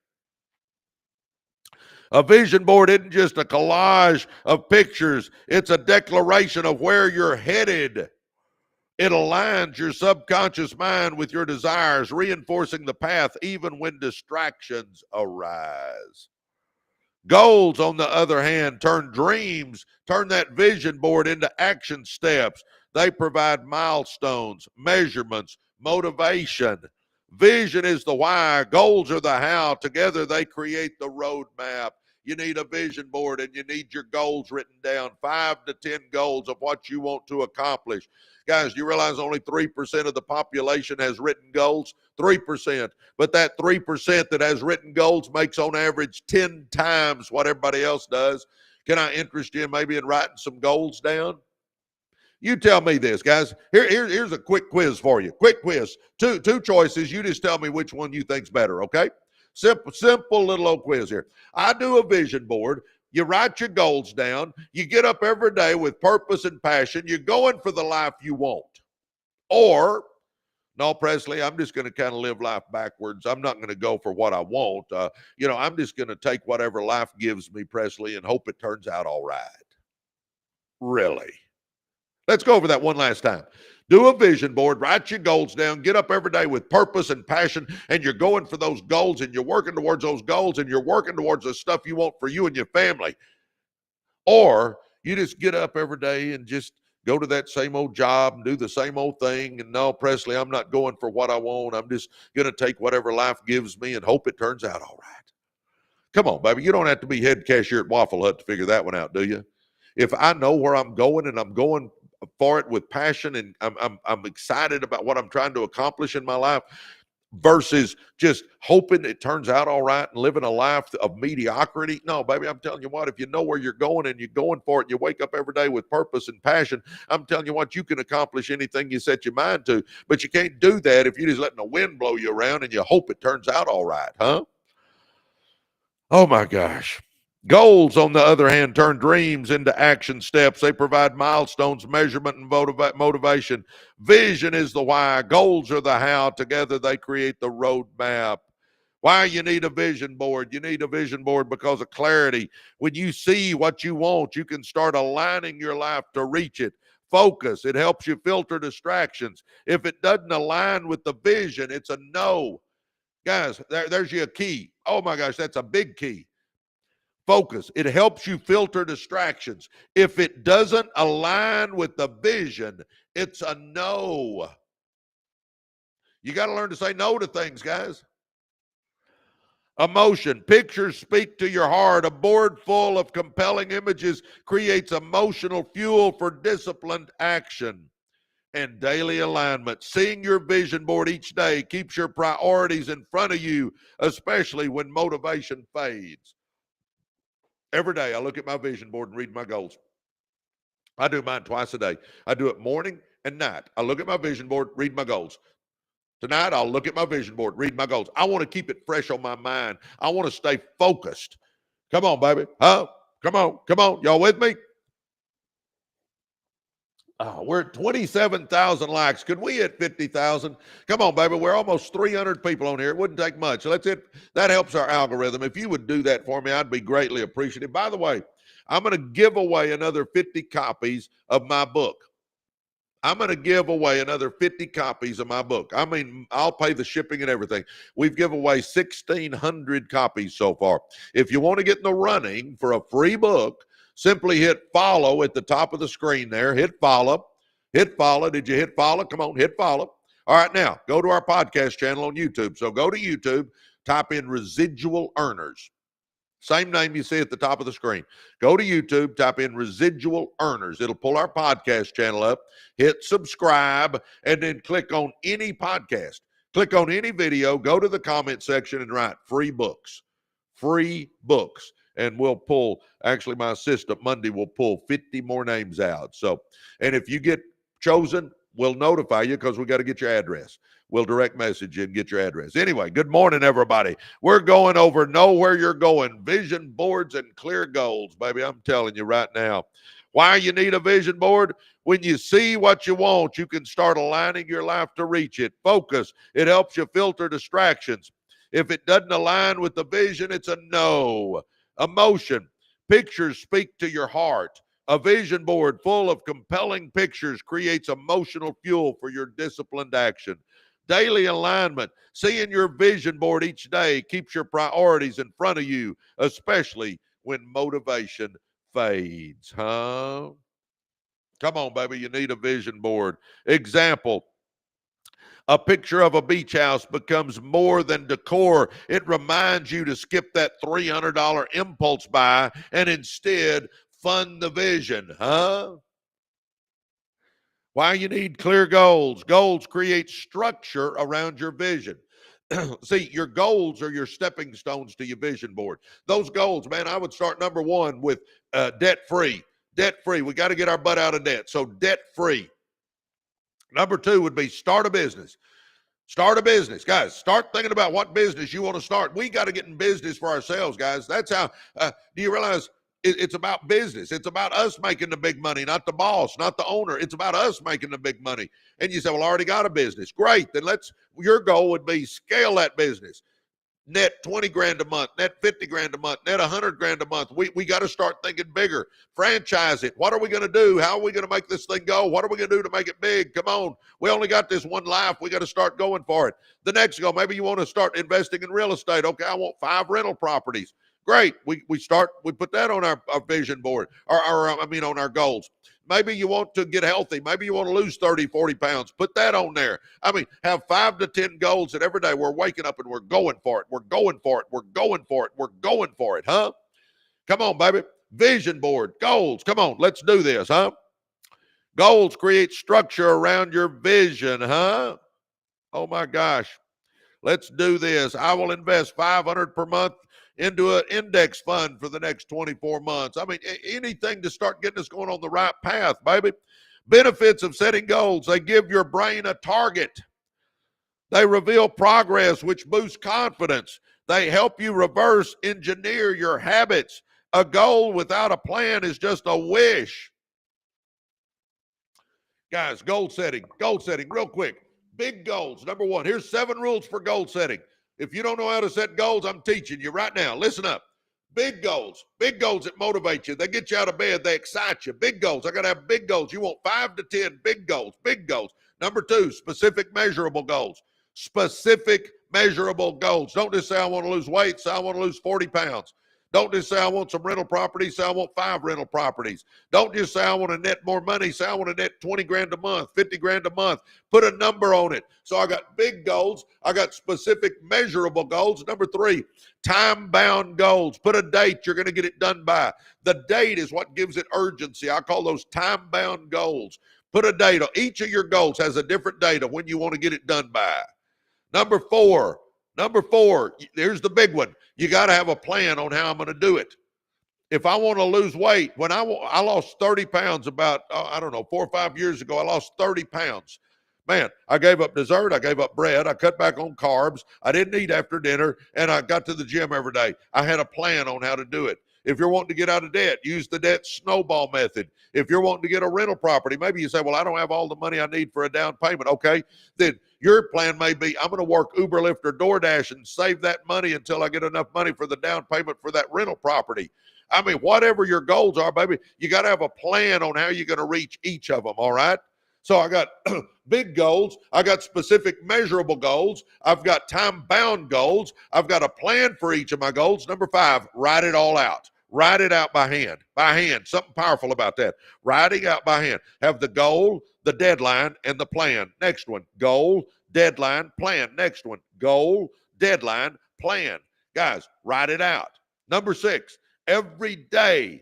A vision board isn't just a collage of pictures. It's a declaration of where you're headed. It aligns your subconscious mind with your desires, reinforcing the path even when distractions arise. Goals, on the other hand, turn that vision board into action steps. They provide milestones, measurements, motivation. Vision is the why. Goals are the how. Together they create the roadmap. You need a vision board and you need your goals written down, 5 to 10 goals of what you want to accomplish. Guys, you realize only 3% of the population has written goals? 3%. But that 3% that has written goals makes on average 10 times what everybody else does. Can I interest you maybe in writing some goals down? You tell me this, guys. Here's a quick quiz for you. Quick quiz. Two choices. You just tell me which one you think's better, okay? Simple little old quiz here. I do a vision board. You write your goals down. You get up every day with purpose and passion. You're going for the life you want. Or, no, Presley, I'm just going to kind of live life backwards. I'm not going to go for what I want. I'm just going to take whatever life gives me, Presley, and hope it turns out all right. Really? Let's go over that one last time. Do a vision board, write your goals down, get up every day with purpose and passion, and you're going for those goals, and you're working towards those goals, and you're working towards the stuff you want for you and your family. Or you just get up every day and just go to that same old job and do the same old thing. And no, Presley, I'm not going for what I want. I'm just going to take whatever life gives me and hope it turns out all right. Come on, baby. You don't have to be head cashier at Waffle Hut to figure that one out, do you? If I know where I'm going and I'm going for it with passion and I'm excited about what I'm trying to accomplish in my life versus just hoping it turns out all right and living a life of mediocrity. No, baby, I'm telling you what, if you know where you're going and you're going for it and you wake up every day with purpose and passion, I'm telling you what, you can accomplish anything you set your mind to. But you can't do that if you're just letting the wind blow you around and you hope it turns out all right, huh? Oh my gosh. Goals, on the other hand, turn dreams into action steps. They provide milestones, measurement, and motivation. Vision is the why. Goals are the how. Together, they create the roadmap. Why you need a vision board? You need a vision board because of clarity. When you see what you want, you can start aligning your life to reach it. Focus. It helps you filter distractions. If it doesn't align with the vision, it's a no. Guys, there's your key. Oh my gosh, that's a big key. Focus. It helps you filter distractions. If it doesn't align with the vision, it's a no. You got to learn to say no to things, guys. Emotion. Pictures speak to your heart. A board full of compelling images creates emotional fuel for disciplined action. And daily alignment. Seeing your vision board each day keeps your priorities in front of you, especially when motivation fades. Every day I look at my vision board and read my goals. I do mine twice a day. I do it morning and night. I look at my vision board, read my goals. Tonight, I'll look at my vision board, read my goals. I want to keep it fresh on my mind. I want to stay focused. Come on, baby. Huh? Come on. Come on. Y'all with me? Oh, we're at 27,000 likes. Could we hit 50,000? Come on, baby. We're almost 300 people on here. It wouldn't take much. So that helps our algorithm. If you would do that for me, I'd be greatly appreciative. By the way, I'm going to give away another 50 copies of my book. I'm going to give away another 50 copies of my book. I mean, I'll pay the shipping and everything. We've given away 1,600 copies so far. If you want to get in the running for a free book, simply hit follow at the top of the screen there. Hit follow. Hit follow. Did you hit follow? Come on, hit follow. All right, now, go to our podcast channel on YouTube. So go to YouTube, type in Residual Earners. Same name you see at the top of the screen. Go to YouTube, type in Residual Earners. It'll pull our podcast channel up, hit subscribe, and then click on any podcast. Click on any video, go to the comment section and write free books. Free books. And we'll pull, actually my assistant Monday will pull 50 more names out. So, and if you get chosen, we'll notify you because we got to get your address. We'll direct message you and get your address. Anyway, good morning, everybody. We're going over Know Where You're Going, vision boards and clear goals, baby. I'm telling you right now. Why you need a vision board? When you see what you want, you can start aligning your life to reach it. Focus. It helps you filter distractions. If it doesn't align with the vision, it's a no. Emotion. Pictures speak to your heart. A vision board full of compelling pictures creates emotional fuel for your disciplined action. Daily alignment. Seeing your vision board each day keeps your priorities in front of you, especially when motivation fades. Huh? Come on, baby. You need a vision board. Example. A picture of a beach house becomes more than decor. It reminds you to skip that $300 impulse buy and instead fund the vision. Huh? Why you need clear goals. Goals create structure around your vision. See, your goals are your stepping stones to your vision board. Those goals, man, I would start number one with debt-free. Debt-free. We got to get our butt out of debt. So debt-free. Number two would be start a business. Start a business. Guys, start thinking about what business you want to start. We got to get in business for ourselves, guys. That's how, do you realize it's about business? It's about us making the big money, not the boss, not the owner. It's about us making the big money. And you say, well, I already got a business. Great. Then your goal would be scale that business. Net 20 grand a month, net 50 grand a month, net 100 grand a month. We got to start thinking bigger. Franchise it. What are we going to do? How are we going to make this thing go? What are we going to do to make it big? Come on. We only got this one life. We got to start going for it. The next goal, maybe you want to start investing in real estate. Okay, I want 5 rental properties. Great. We put that on our vision board on our goals. Maybe you want to get healthy. Maybe you want to lose 30, 40 pounds. Put that on there. I mean, have 5 to 10 goals that every day we're waking up and we're going for it. We're going for it. We're going for it. We're going for it. Huh? Come on, baby. Vision board, goals. Come on. Let's do this. Huh? Goals create structure around your vision. Huh? Oh my gosh. Let's do this. I will invest $500 per month into an index fund for the next 24 months. I mean, anything to start getting us going on the right path, baby. Benefits of setting goals. They give your brain a target. They reveal progress, which boosts confidence. They help you reverse engineer your habits. A goal without a plan is just a wish. Guys, goal setting, real quick. Big goals. Number one, here's 7 rules for goal setting. If you don't know how to set goals, I'm teaching you right now. Listen up. Big goals that motivate you. They get you out of bed. They excite you. Big goals. I got to have big goals. You want 5 to 10 big goals. Number 2, specific measurable goals. Specific measurable goals. Don't just say I want to lose weight. Say I want to lose 40 pounds. Don't just say I want some rental properties. Say I want 5 rental properties. Don't just say I want to net more money. Say I want to net 20 grand a month, 50 grand a month. Put a number on it. So I got big goals. I got specific measurable goals. Number 3, time-bound goals. Put a date you're going to get it done by. The date is what gives it urgency. I call those time-bound goals. Put a date. Each of your goals has a different date of when you want to get it done by. Number four, here's the big one. You got to have a plan on how I'm going to do it. If I want to lose weight, when I lost 30 pounds about, 4 or 5 years ago, I lost 30 pounds. Man, I gave up dessert. I gave up bread. I cut back on carbs. I didn't eat after dinner, and I got to the gym every day. I had a plan on how to do it. If you're wanting to get out of debt, use the debt snowball method. If you're wanting to get a rental property, maybe you say, well, I don't have all the money I need for a down payment. Okay, then your plan may be, I'm going to work Uber, Lyft, or DoorDash and save that money until I get enough money for the down payment for that rental property. I mean, whatever your goals are, baby, you got to have a plan on how you're going to reach each of them, all right? So I got big goals. I got specific measurable goals. I've got time-bound goals. I've got a plan for each of my goals. Number 5, write it all out. Write it out by hand. Something powerful about that. Writing out by hand. Have the goal, the deadline, and the plan. Next one, goal, deadline, plan. Next one, goal, deadline, plan. Guys, write it out. Number 6, every day,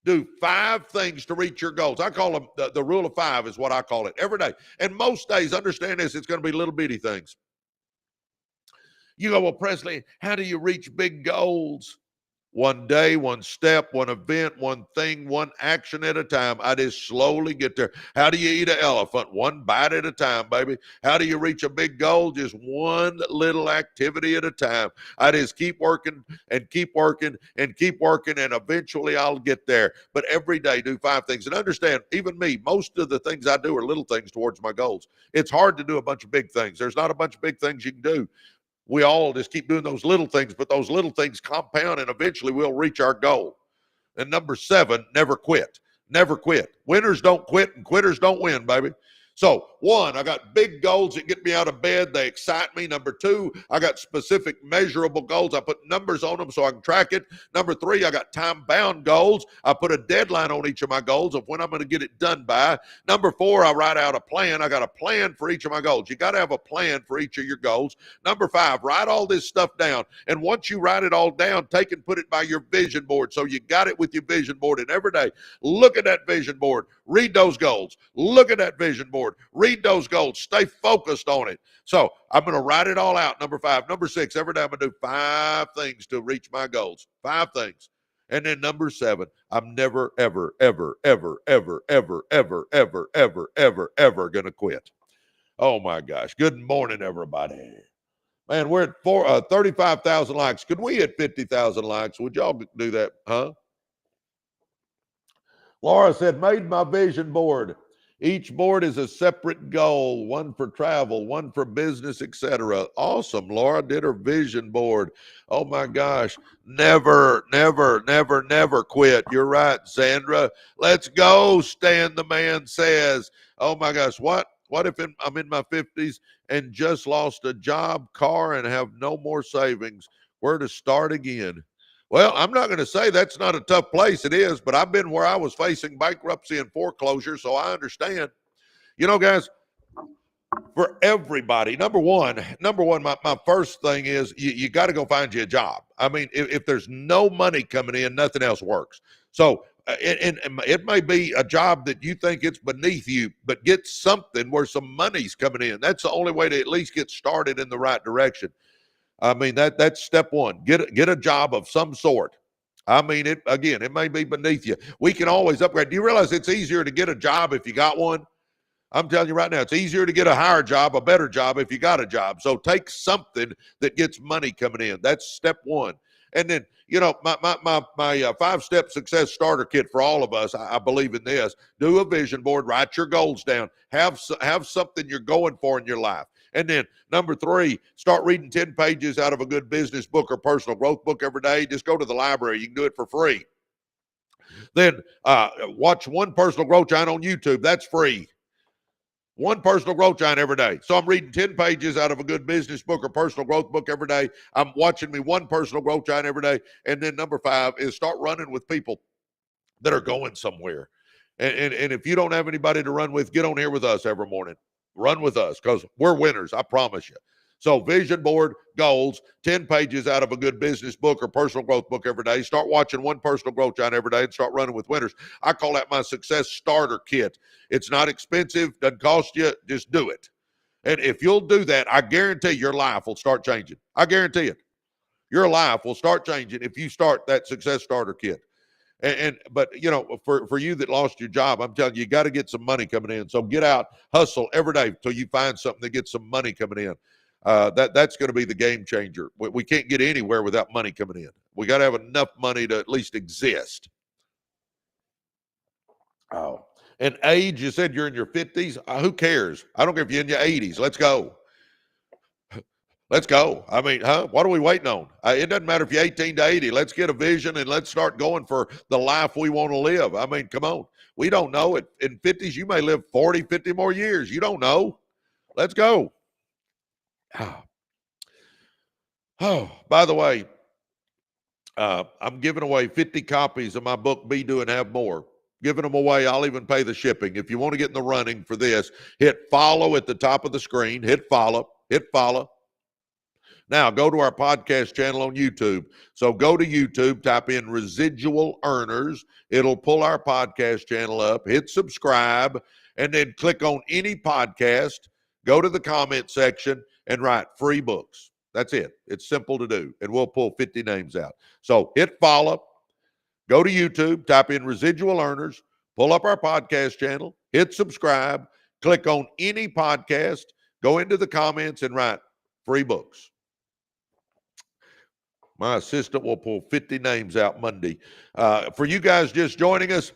do 5 things to reach your goals. I call them the rule of 5 is what I call it every day. And most days, understand this, it's going to be little bitty things. You go, well, Presley, how do you reach big goals? One day, one step, one event, one thing, one action at a time. I just slowly get there. How do you eat an elephant? One bite at a time, baby. How do you reach a big goal? Just one little activity at a time. I just keep working and keep working and keep working, and eventually I'll get there. But every day, do 5 things. And understand, even me, most of the things I do are little things towards my goals. It's hard to do a bunch of big things. There's not a bunch of big things you can do. We all just keep doing those little things, but those little things compound, and eventually we'll reach our goal. And number 7, never quit. Never quit. Winners don't quit, and quitters don't win, baby. So 1, I got big goals that get me out of bed. They excite me. Number 2, I got specific measurable goals. I put numbers on them so I can track it. Number 3, I got time-bound goals. I put a deadline on each of my goals of when I'm going to get it done by. Number 4, I write out a plan. I got a plan for each of my goals. You got to have a plan for each of your goals. Number 5, write all this stuff down. And once you write it all down, take and put it by your vision board. So you got it with your vision board. And every day, look at that vision board. Read those goals. Look at that vision board. Read those goals. Stay focused on it. So I'm going to write it all out. Number 5. Number 6, every day I'm going to do 5 things to reach my goals. 5 things. And then number 7, I'm never, ever, ever, ever, ever, ever, ever, ever, ever, ever, ever going to quit. Oh my gosh. Good morning, everybody. Man, we're at 35,000 likes. Could we hit 50,000 likes? Would y'all do that? Huh? Laura said, made my vision board. Each board is a separate goal, one for travel, one for business, etc. Awesome. Laura did her vision board. Oh my gosh. Never, never, never, never quit. You're right, Sandra. Let's go, Stan the man says. Oh my gosh. What if I'm in my 50s and just lost a job, car, and have no more savings? Where to start again? Well, I'm not going to say that's not a tough place. It is, but I've been where I was facing bankruptcy and foreclosure, so I understand. You know, guys, for everybody, number one, my first thing is you got to go find you a job. I mean, if there's no money coming in, nothing else works. So it may be a job that you think it's beneath you, but get something where some money's coming in. That's the only way to at least get started in the right direction. I mean, that's step 1. Get a job of some sort. I mean, it may be beneath you. We can always upgrade. Do you realize it's easier to get a job if you got one? I'm telling you right now, it's easier to get a higher job, a better job if you got a job. So take something that gets money coming in. That's step 1. And then you know, my 5-step success starter kit for all of us. I believe in this. Do a vision board, write your goals down, have something you're going for in your life. And then number 3, start reading 10 pages out of a good business book or personal growth book every day. Just go to the library. You can do it for free. Then watch one personal growth giant on YouTube. That's free. One personal growth giant every day. So I'm reading 10 pages out of a good business book or personal growth book every day. I'm watching me one personal growth giant every day. And then number 5 is start running with people that are going somewhere. And if you don't have anybody to run with, get on here with us every morning. Run with us because we're winners, I promise you. So vision board, goals, 10 pages out of a good business book or personal growth book every day. Start watching one personal growth giant every day and start running with winners. I call that my success starter kit. It's not expensive, doesn't cost you, just do it. And if you'll do that, I guarantee your life will start changing. I guarantee it. Your life will start changing if you start that success starter kit. But you know, for you that lost your job, I'm telling you, you got to get some money coming in. So get out, hustle every day till you find something that gets some money coming in. That's going to be the game changer. We can't get anywhere without money coming in. We got to have enough money to at least exist. Oh, and age, you said you're in your 50s. Who cares? I don't care if you're in your 80s. Let's go. Let's go. I mean, what are we waiting on? It doesn't matter if you're 18 to 80. Let's get a vision and let's start going for the life we want to live. I mean, come on. We don't know. In 50s, you may live 40, 50 more years. You don't know. Let's go. Oh, by the way, I'm giving away 50 copies of my book, Be, Do, and Have More. Giving them away. I'll even pay the shipping. If you want to get in the running for this, hit follow at the top of the screen. Hit follow. Hit follow. Now, go to our podcast channel on YouTube. So go to YouTube, type in Residual Earners. It'll pull our podcast channel up. Hit subscribe, and then click on any podcast. Go to the comment section and write free books. That's it. It's simple to do, and we'll pull 50 names out. So hit follow. Go to YouTube, type in Residual Earners, pull up our podcast channel, hit subscribe, click on any podcast, go into the comments and write free books. My assistant will pull 50 names out Monday. For you guys just joining us,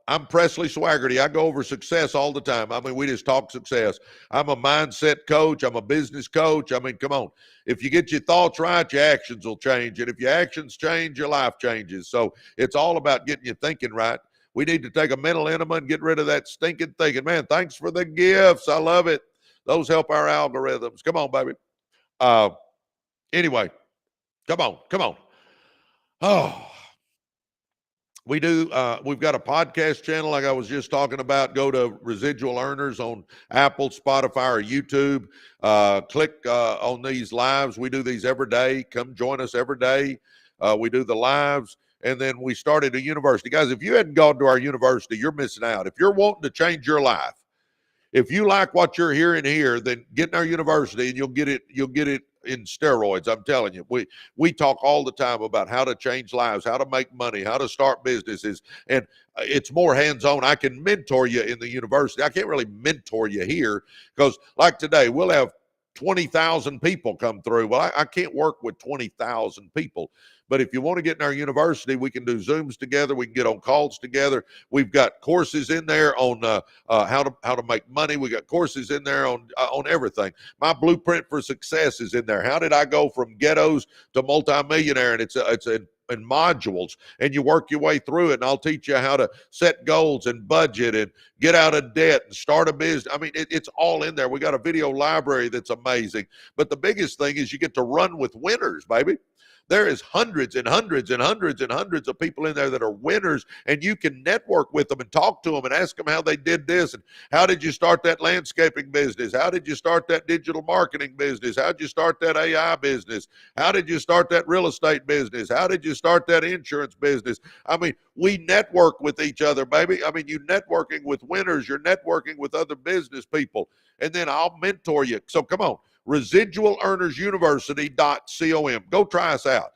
I'm Presley Swagerty. I go over success all the time. I mean, we just talk success. I'm a mindset coach. I'm a business coach. I mean, come on. If you get your thoughts right, your actions will change. And if your actions change, your life changes. So it's all about getting your thinking right. We need to take a mental enema and get rid of that stinking thinking. Man, thanks for the gifts. I love it. Those help our algorithms. Come on, baby. Anyway, come on. Oh. We've got a podcast channel like I was just talking about. Go to Residual Earners on Apple, Spotify, or YouTube. Click on these lives. We do these every day. Come join us every day. We do the lives. And then we started a university. Guys, if you hadn't gone to our university, you're missing out. If you're wanting to change your life, if you like what you're hearing here, then get in our university and you'll get it in steroids. I'm telling you, we talk all the time about how to change lives, how to make money, how to start businesses, and it's more hands-on. I can mentor you in the university. I can't really mentor you here because like today, we'll have 20,000 people come through. Well, I can't work with 20,000 people. But if you want to get in our university, we can do Zooms together. We can get on calls together. We've got courses in there on how to make money. We got courses in there on everything. My blueprint for success is in there. How did I go from ghettos to multimillionaire? And it's in modules, and you work your way through it. And I'll teach you how to set goals and budget and get out of debt and start a business. I mean, it's all in there. We got a video library that's amazing. But the biggest thing is you get to run with winners, baby. There is hundreds and hundreds and hundreds and hundreds of people in there that are winners, and you can network with them and talk to them and ask them how they did this and how did you start that landscaping business? How did you start that digital marketing business? How did you start that AI business? How did you start that real estate business? How did you start that insurance business? I mean, we network with each other, baby. I mean, you're networking with winners. You're networking with other business people, and then I'll mentor you. So come on. ResidualEarnersUniversity.com. Go try us out.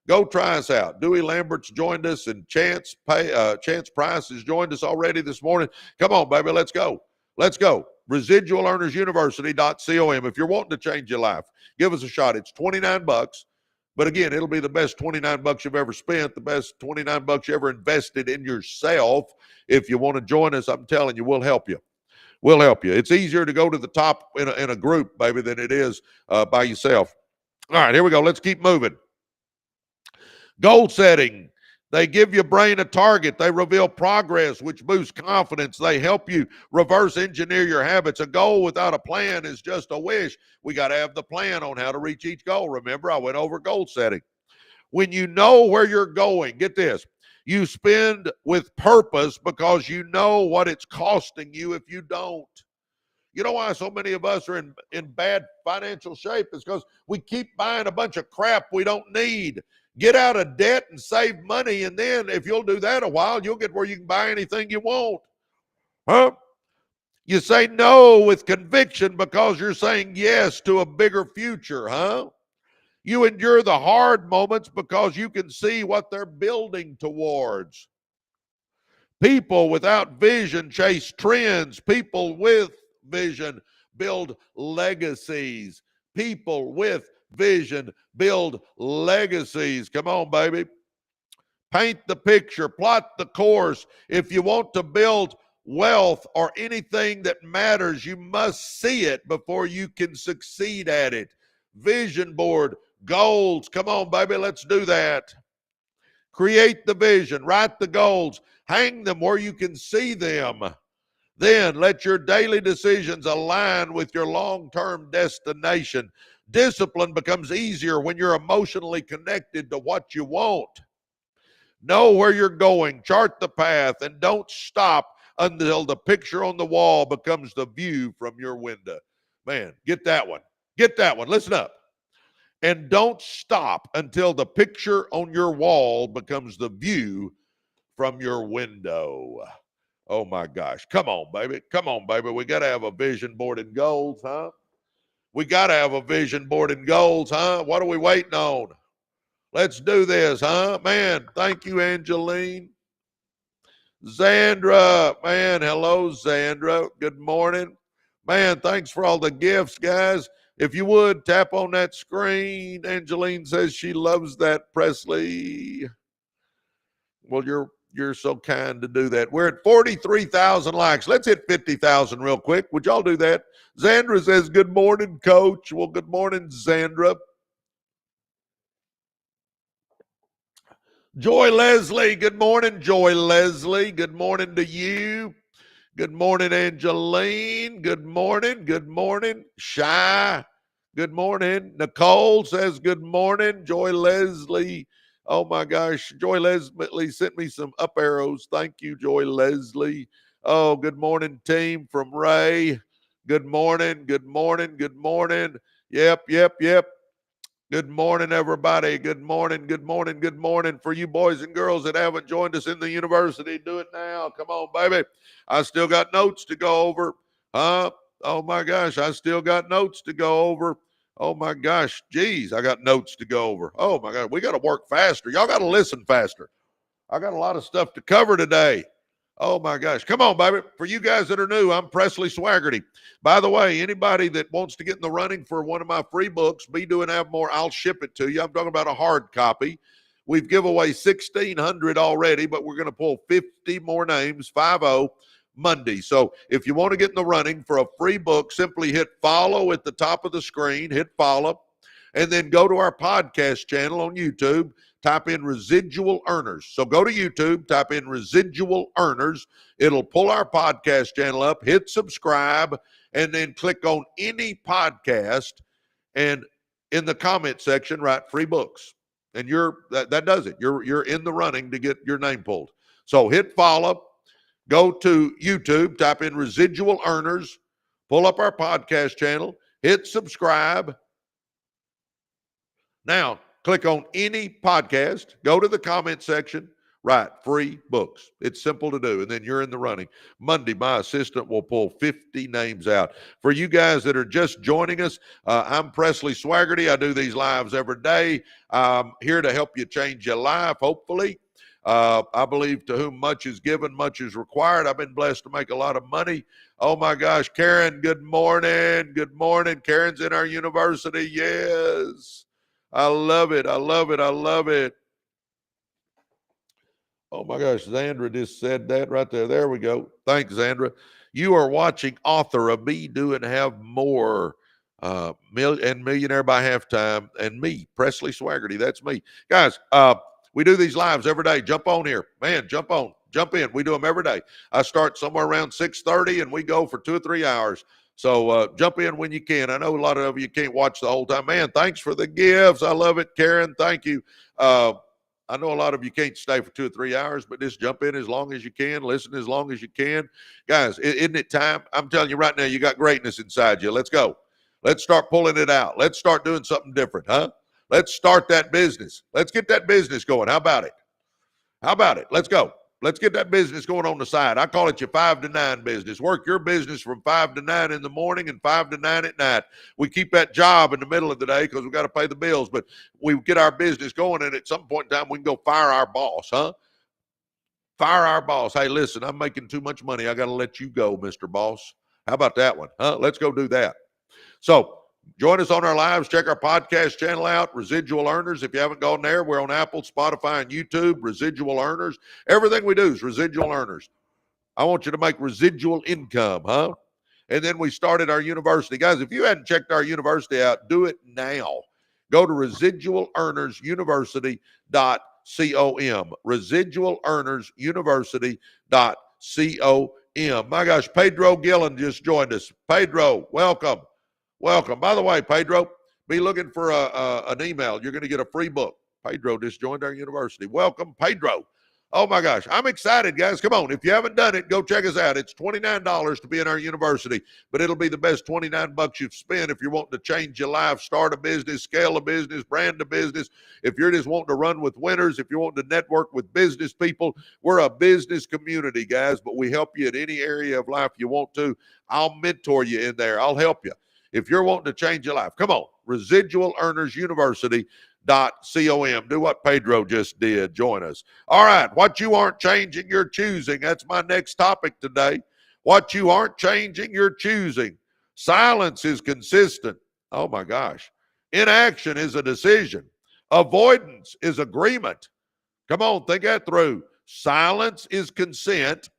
Go try us out. Dewey Lambert's joined us, and Chance Price has joined us already this morning. Come on, baby. Let's go. Let's go. ResidualEarnersUniversity.com. If you're wanting to change your life, give us a shot. It's $29. But again, it'll be the best 29 bucks you've ever spent, the best 29 bucks you ever invested in yourself. If you want to join us, I'm telling you, we'll help you. We'll help you. It's easier to go to the top in a group, baby, than it is by yourself. All right, here we go. Let's keep moving. Goal setting. They give your brain a target. They reveal progress, which boosts confidence. They help you reverse engineer your habits. A goal without a plan is just a wish. We got to have the plan on how to reach each goal. Remember, I went over goal setting. When you know where you're going, get this, you spend with purpose because you know what it's costing you if you don't. You know why so many of us are in bad financial shape? Is because we keep buying a bunch of crap we don't need. Get out of debt and save money, and then if you'll do that a while, you'll get where you can buy anything you want. Huh? You say no with conviction because you're saying yes to a bigger future, huh? You endure the hard moments because you can see what they're building towards. People without vision chase trends. People with vision build legacies. People with vision build legacies. Come on, baby. Paint the picture, plot the course. If you want to build wealth or anything that matters, you must see it before you can succeed at it. Vision board, goals. Come on, baby, let's do that. Create the vision, write the goals, hang them where you can see them. Then let your daily decisions align with your long-term destination. Discipline becomes easier when you're emotionally connected to what you want. Know where you're going, chart the path, and don't stop until the picture on the wall becomes the view from your window. Man, get that one. Get that one. Listen up. And don't stop until the picture on your wall becomes the view from your window. Oh, my gosh. Come on, baby. Come on, baby. We got to have a vision board and goals, huh? We got to have a vision board and goals, huh? What are we waiting on? Let's do this, huh? Man, thank you, Angeline. Zandra, man, hello, Zandra. Good morning. Man, thanks for all the gifts, guys. If you would, tap on that screen. Angeline says she loves that, Presley. Well, you're so kind to do that. We're at 43,000 likes. Let's hit 50,000 real quick. Would y'all do that? Zandra says, good morning, Coach. Well, good morning, Zandra. Joy Leslie, good morning, Joy Leslie. Good morning to you. Good morning, Angeline. Good morning. Good morning, Shy. Good morning. Nicole says good morning. Joy Leslie. Oh, my gosh. Joy Leslie sent me some up arrows. Thank you, Joy Leslie. Oh, good morning, team from Ray. Good morning. Good morning. Good morning. Yep. Good morning, everybody. Good morning, good morning, good morning. For you boys and girls that haven't joined us in the university, do it now. Come on, baby. I still got notes to go over. Oh, my gosh. I still got notes to go over. Oh, my gosh. Geez, I got notes to go over. Oh, my God. We got to work faster. Y'all got to listen faster. I got a lot of stuff to cover today. Oh, my gosh. Come on, baby. For you guys that are new, I'm Presley Swagerty. By the way, anybody that wants to get in the running for one of my free books, Be Do and Have More, I'll ship it to you. I'm talking about a hard copy. We've given away 1,600 already, but we're going to pull 50 more names, 50, Monday. So if you want to get in the running for a free book, simply hit follow at the top of the screen, hit follow, and then go to our podcast channel on YouTube. Type in Residual Earners. So go to YouTube, type in Residual Earners. It'll pull our podcast channel up, hit subscribe, and then click on any podcast. And in the comment section, write free books. And that does it. You're in the running to get your name pulled. So hit follow, go to YouTube, type in Residual Earners, pull up our podcast channel, hit subscribe. Now, click on any podcast, go to the comment section, write free books. It's simple to do, and then you're in the running. Monday, my assistant will pull 50 names out. For you guys that are just joining us, I'm Presley Swagerty. I do these lives every day. I'm here to help you change your life, hopefully. I believe to whom much is given, much is required. I've been blessed to make a lot of money. Oh, my gosh. Karen, good morning. Good morning. Karen's in our university. Yes. I love it. I love it. I love it. Oh my gosh, Xandra just said that right there. There we go. Thanks, Xandra. You are watching Author of Me Do and Have More, Millionaire by Halftime, and me, Presley Swagerty. That's me. Guys, we do these lives every day. Jump on here. Man, jump on. Jump in. We do them every day. I start somewhere around 6:30, and we go for 2 or 3 hours. So jump in when you can. I know a lot of you can't watch the whole time. Man, thanks for the gifts. I love it, Karen. Thank you. I know a lot of you can't stay for 2 or 3 hours, but just jump in as long as you can, listen as long as you can. Guys, isn't it time? I'm telling you right now, you got greatness inside you. Let's go. Let's start pulling it out. Let's start doing something different, huh? Let's start that business. Let's get that business going. How about it? How about it? Let's go. Let's get that business going on the side. I call it your 5 to 9 business. Work your business from 5 to 9 in the morning and 5 to 9 at night. We keep that job in the middle of the day because we got to pay the bills, but we get our business going, and at some point in time, we can go fire our boss, huh? Fire our boss. Hey, listen, I'm making too much money. I got to let you go, Mr. Boss. How about that one, huh? Let's go do that. So join us on our lives. Check our podcast channel out, Residual Earners. If you haven't gone there, we're on Apple, Spotify, and YouTube, Residual Earners. Everything we do is Residual Earners. I want you to make residual income, huh? And then we started our university. Guys, if you hadn't checked our university out, do it now. Go to residualearnersuniversity.com. Residualearnersuniversity.com. My gosh, Pedro Gillen just joined us. Pedro, welcome. Welcome. By the way, Pedro, be looking for an email. You're going to get a free book. Pedro just joined our university. Welcome, Pedro. Oh, my gosh. I'm excited, guys. Come on. If you haven't done it, go check us out. It's $29 to be in our university, but it'll be the best $29 you've spent if you're wanting to change your life, start a business, scale a business, brand a business. If you're just wanting to run with winners, if you're wanting to network with business people, we're a business community, guys, but we help you in any area of life you want to. I'll mentor you in there. I'll help you. If you're wanting to change your life, come on, residualearnersuniversity.com. Do what Pedro just did. Join us. All right, what you aren't changing, you're choosing. That's my next topic today. What you aren't changing, you're choosing. Silence is consistent. Oh, my gosh. Inaction is a decision. Avoidance is agreement. Come on, think that through. Silence is consent.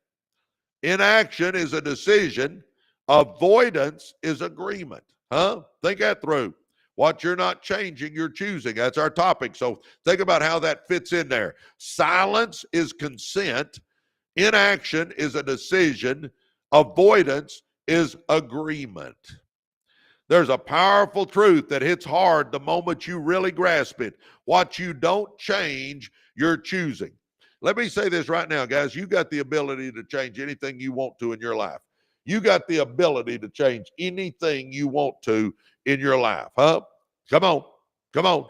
Inaction is a decision. Avoidance is agreement. Huh? Think that through. What you're not changing, you're choosing. That's our topic. So think about how that fits in there. Silence is consent. Inaction is a decision. Avoidance is agreement. There's a powerful truth that hits hard the moment you really grasp it. What you don't change, you're choosing. Let me say this right now, guys. You got the ability to change anything you want to in your life. You got the ability to change anything you want to in your life, huh? Come on. Come on.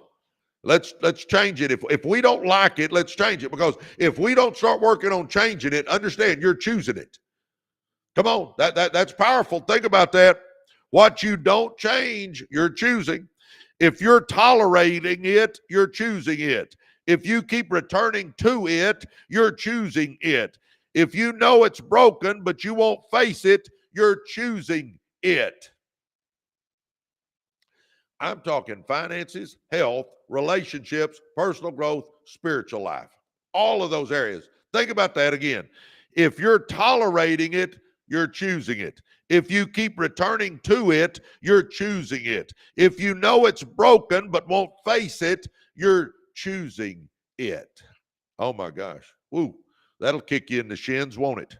Let's change it. If we don't like it, let's change it. Because if we don't start working on changing it, understand you're choosing it. Come on. That's powerful. Think about that. What you don't change, you're choosing. If you're tolerating it, you're choosing it. If you keep returning to it, you're choosing it. If you know it's broken, but you won't face it, you're choosing it. I'm talking finances, health, relationships, personal growth, spiritual life. All of those areas. Think about that again. If you're tolerating it, you're choosing it. If you keep returning to it, you're choosing it. If you know it's broken but won't face it, you're choosing it. Oh my gosh. Woo. That'll kick you in the shins, won't it?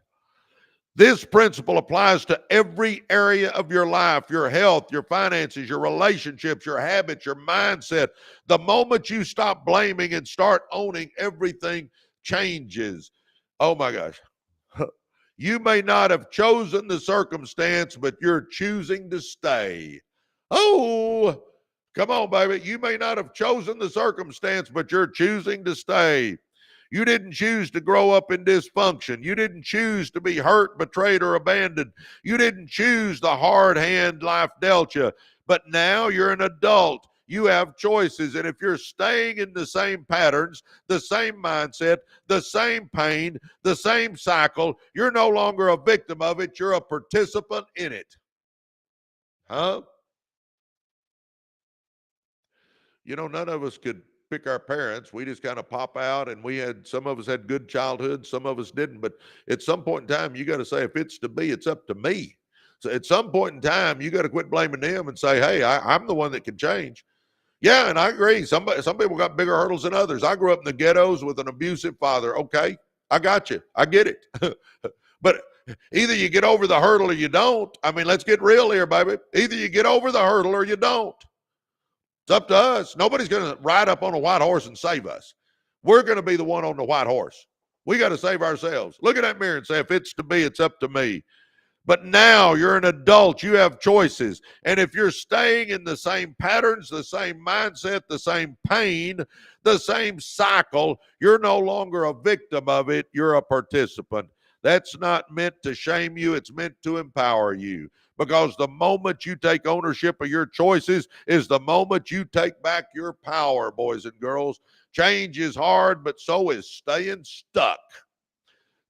This principle applies to every area of your life, your health, your finances, your relationships, your habits, your mindset. The moment you stop blaming and start owning, everything changes. Oh my gosh. You may not have chosen the circumstance, but you're choosing to stay. Oh, come on, baby. You may not have chosen the circumstance, but you're choosing to stay. You didn't choose to grow up in dysfunction. You didn't choose to be hurt, betrayed, or abandoned. You didn't choose the hard hand life dealt you. But now you're an adult. You have choices. And if you're staying in the same patterns, the same mindset, the same pain, the same cycle, you're no longer a victim of it. You're a participant in it. Huh? None of us could pick our parents. We just kind of pop out, and some of us had good childhoods, some of us didn't. But at some point in time, you got to say, if it's to be, it's up to me. So at some point in time, you got to quit blaming them and say, hey, I'm the one that can change. Yeah, and I agree. Some people got bigger hurdles than others. I grew up in the ghettos with an abusive father. Okay, I got you. I get it. But either you get over the hurdle or you don't. I mean, let's get real here, baby. Either you get over the hurdle or you don't. It's up to us. Nobody's going to ride up on a white horse and save us. We're going to be the one on the white horse. We got to save ourselves. Look in that mirror and say, if it's to be, it's up to me. But now you're an adult. You have choices. And if you're staying in the same patterns, the same mindset, the same pain, the same cycle, you're no longer a victim of it. You're a participant. That's not meant to shame you. It's meant to empower you. Because the moment you take ownership of your choices is the moment you take back your power, boys and girls. Change is hard, but so is staying stuck.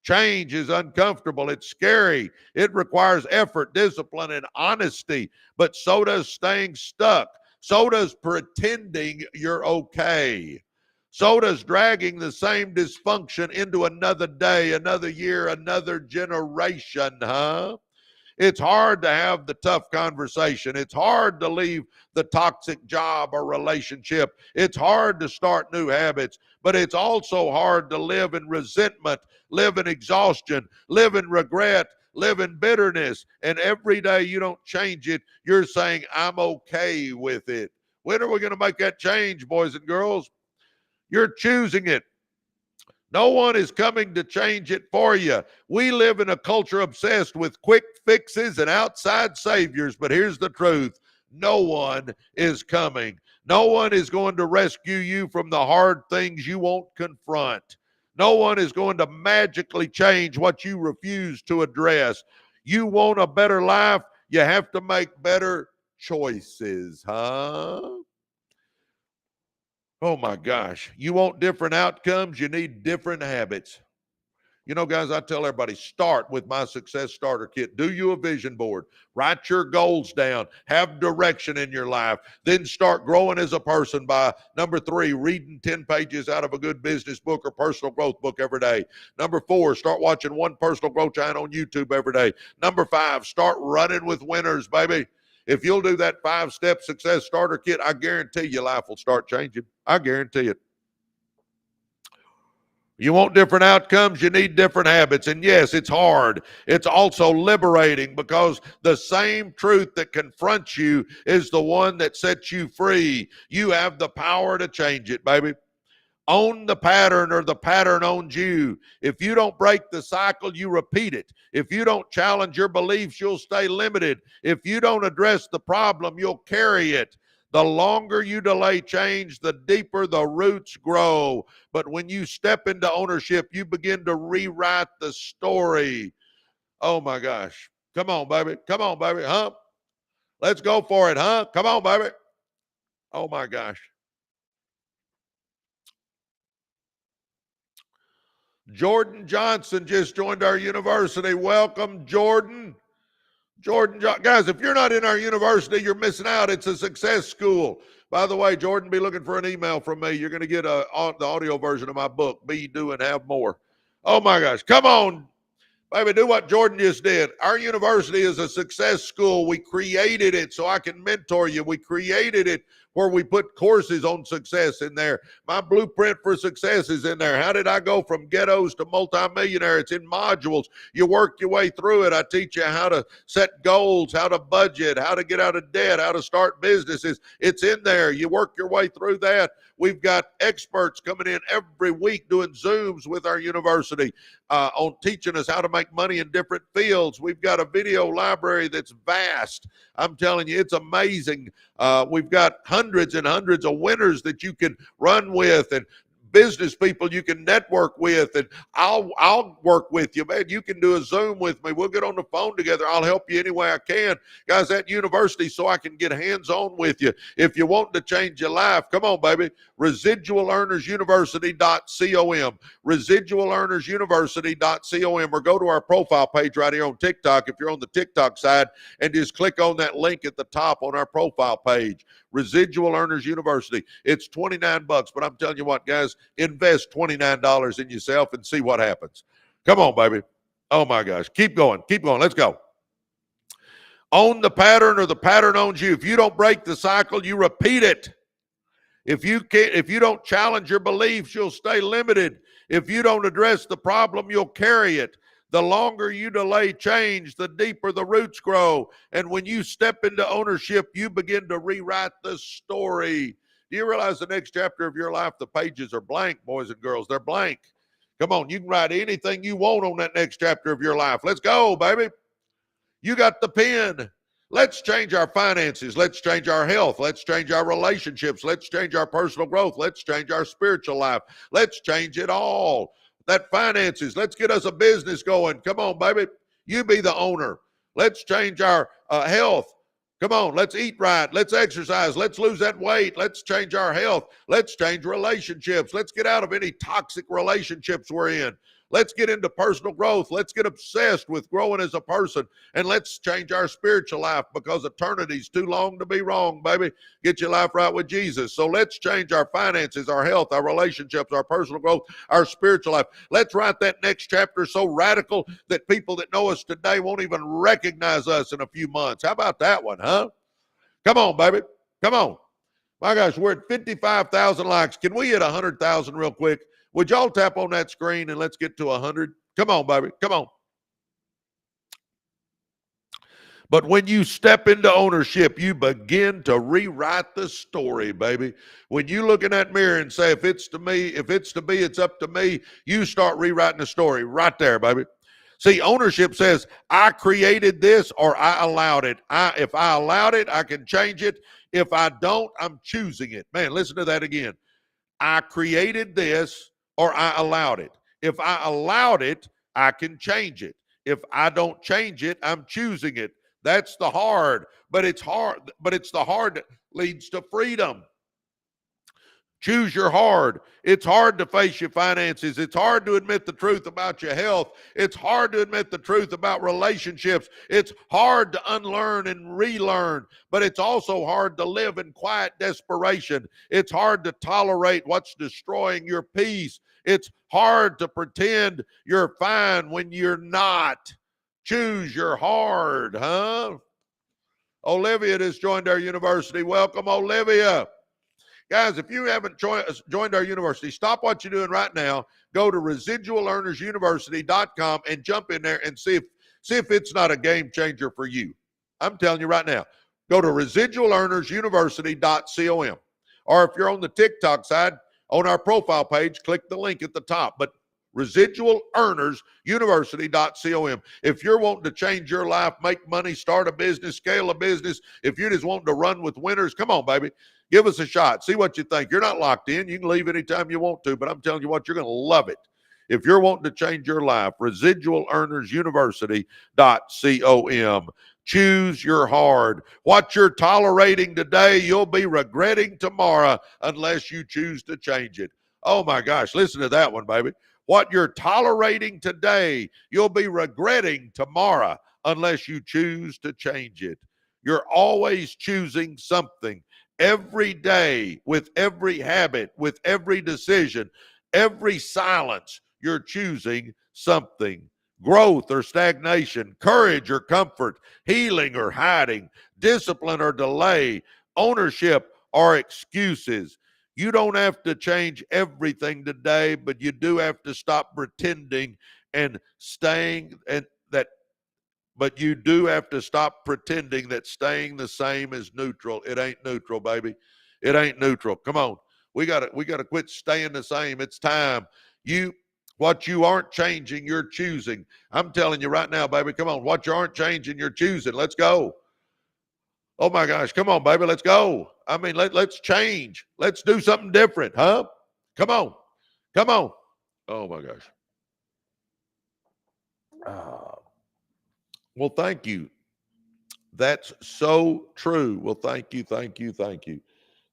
Change is uncomfortable. It's scary. It requires effort, discipline, and honesty. But so does staying stuck. So does pretending you're okay. So does dragging the same dysfunction into another day, another year, another generation, huh? It's hard to have the tough conversation. It's hard to leave the toxic job or relationship. It's hard to start new habits, but it's also hard to live in resentment, live in exhaustion, live in regret, live in bitterness. And every day you don't change it, you're saying, I'm okay with it. When are we going to make that change, boys and girls? You're choosing it. No one is coming to change it for you. We live in a culture obsessed with quick fixes and outside saviors, but here's the truth. No one is coming. No one is going to rescue you from the hard things you won't confront. No one is going to magically change what you refuse to address. You want a better life, you have to make better choices, huh? Oh my gosh. You want different outcomes, you need different habits. Guys, I tell everybody, start with my Success Starter Kit. Do you a vision board. Write your goals down. Have direction in your life. Then start growing as a person by, number 3, reading 10 pages out of a good business book or personal growth book every day. Number 4, start watching one personal growth channel on YouTube every day. Number 5, start running with winners, baby. If you'll do that 5-step Success Starter Kit, I guarantee you life will start changing. I guarantee it. You want different outcomes, you need different habits. And yes, it's hard. It's also liberating because the same truth that confronts you is the one that sets you free. You have the power to change it, baby. Own the pattern or the pattern owns you. If you don't break the cycle, you repeat it. If you don't challenge your beliefs, you'll stay limited. If you don't address the problem, you'll carry it. The longer you delay change, the deeper the roots grow. But when you step into ownership, you begin to rewrite the story. Oh my gosh. Come on, baby. Come on, baby. Huh? Let's go for it, huh? Come on, baby. Oh my gosh. Jordan Johnson just joined our university. Welcome, Jordan. Guys, if you're not in our university, you're missing out. It's a success school. By the way, Jordan, be looking for an email from me. You're going to get the audio version of my book, Be, Do, and Have More. Oh, my gosh. Come on, baby, do what Jordan just did. Our university is a success school. We created it so I can mentor you. We created it where we put courses on success in there. My blueprint for success is in there. How did I go from ghettos to multimillionaire? It's in modules. You work your way through it. I teach you how to set goals, how to budget, how to get out of debt, how to start businesses. It's in there. You work your way through that. We've got experts coming in every week doing Zooms with our university on teaching us how to make money in different fields. We've got a video library that's vast. I'm telling you, it's amazing. We've got hundreds and hundreds of winners that you can run with, and business people you can network with, and I'll work with you, man. You can do a Zoom with me. We'll get on the phone together. I'll help you any way I can. Guys, at university, so I can get hands-on with you. If you want to change your life, come on, baby. ResidualEarnersUniversity.com. ResidualEarnersUniversity.com, or go to our profile page right here on TikTok if you're on the TikTok side, and just click on that link at the top on our profile page. Residual Earners University. It's $29, but I'm telling you what, guys, invest $29 in yourself and see what happens. Come on, baby. Oh my gosh. Keep going. Keep going. Let's go. Own the pattern or the pattern owns you. If you don't break the cycle, you repeat it. If you don't challenge your beliefs, you'll stay limited. If you don't address the problem, you'll carry it. The longer you delay change, the deeper the roots grow. And when you step into ownership, you begin to rewrite the story. Do you realize the next chapter of your life, the pages are blank, boys and girls? They're blank. Come on, you can write anything you want on that next chapter of your life. Let's go, baby. You got the pen. Let's change our finances. Let's change our health. Let's change our relationships. Let's change our personal growth. Let's change our spiritual life. Let's change it all. That finances. Let's get us a business going. Come on, baby. You be the owner. Let's change our health. Come on, let's eat right. Let's exercise. Let's lose that weight. Let's change our health. Let's change relationships. Let's get out of any toxic relationships we're in. Let's get into personal growth. Let's get obsessed with growing as a person. And let's change our spiritual life because eternity's too long to be wrong, baby. Get your life right with Jesus. So let's change our finances, our health, our relationships, our personal growth, our spiritual life. Let's write that next chapter so radical that people that know us today won't even recognize us in a few months. How about that one, huh? Come on, baby. Come on. My gosh, we're at 55,000 likes. Can we hit 100,000 real quick? Would y'all tap on that screen and let's get to 100? Come on, baby. Come on. But when you step into ownership, you begin to rewrite the story, baby. When you look in that mirror and say, if it's to me, if it's to be, it's up to me, you start rewriting the story right there, baby. See, ownership says, I created this or I allowed it. If I allowed it, I can change it. If I don't, I'm choosing it. Man, listen to that again. I created this or I allowed it. If I allowed it, I can change it. If I don't change it, I'm choosing it. That's the hard, but it's the hard that leads to freedom. Choose your hard. It's hard to face your finances. It's hard to admit the truth about your health. It's hard to admit the truth about relationships. It's hard to unlearn and relearn, but it's also hard to live in quiet desperation. It's hard to tolerate what's destroying your peace. It's hard to pretend you're fine when you're not. Choose your hard, huh? Olivia has joined our university. Welcome, Olivia. Guys, if you haven't joined our university, stop what you're doing right now. Go to residualearnersuniversity.com and jump in there and see if it's not a game changer for you. I'm telling you right now. Go to residualearnersuniversity.com. Or if you're on the TikTok side, on our profile page, click the link at the top. But residualearnersuniversity.com. If you're wanting to change your life, make money, start a business, scale a business, if you're just wanting to run with winners, come on, baby. Give us a shot. See what you think. You're not locked in. You can leave anytime you want to, but I'm telling you what, you're going to love it. If you're wanting to change your life, residualearnersuniversity.com. Choose your hard. What you're tolerating today, you'll be regretting tomorrow unless you choose to change it. Oh my gosh, listen to that one, baby. What you're tolerating today, you'll be regretting tomorrow unless you choose to change it. You're always choosing something. Every day, with every habit, with every decision, every silence, you're choosing something. Growth or stagnation, courage or comfort, healing or hiding, discipline or delay, ownership or excuses. You don't have to change everything today, but you do have to stop pretending and staying but you do have to stop pretending that staying the same is neutral. It ain't neutral, baby. It ain't neutral. Come on. We gotta quit staying the same. It's time. What you aren't changing, you're choosing. I'm telling you right now, baby, come on. What you aren't changing, you're choosing. Let's go. Oh my gosh, come on, baby, let's go. I mean, let's change. Let's do something different, huh? Come on. Come on. Oh my gosh. Well, thank you. That's so true. Well, thank you, thank you, thank you.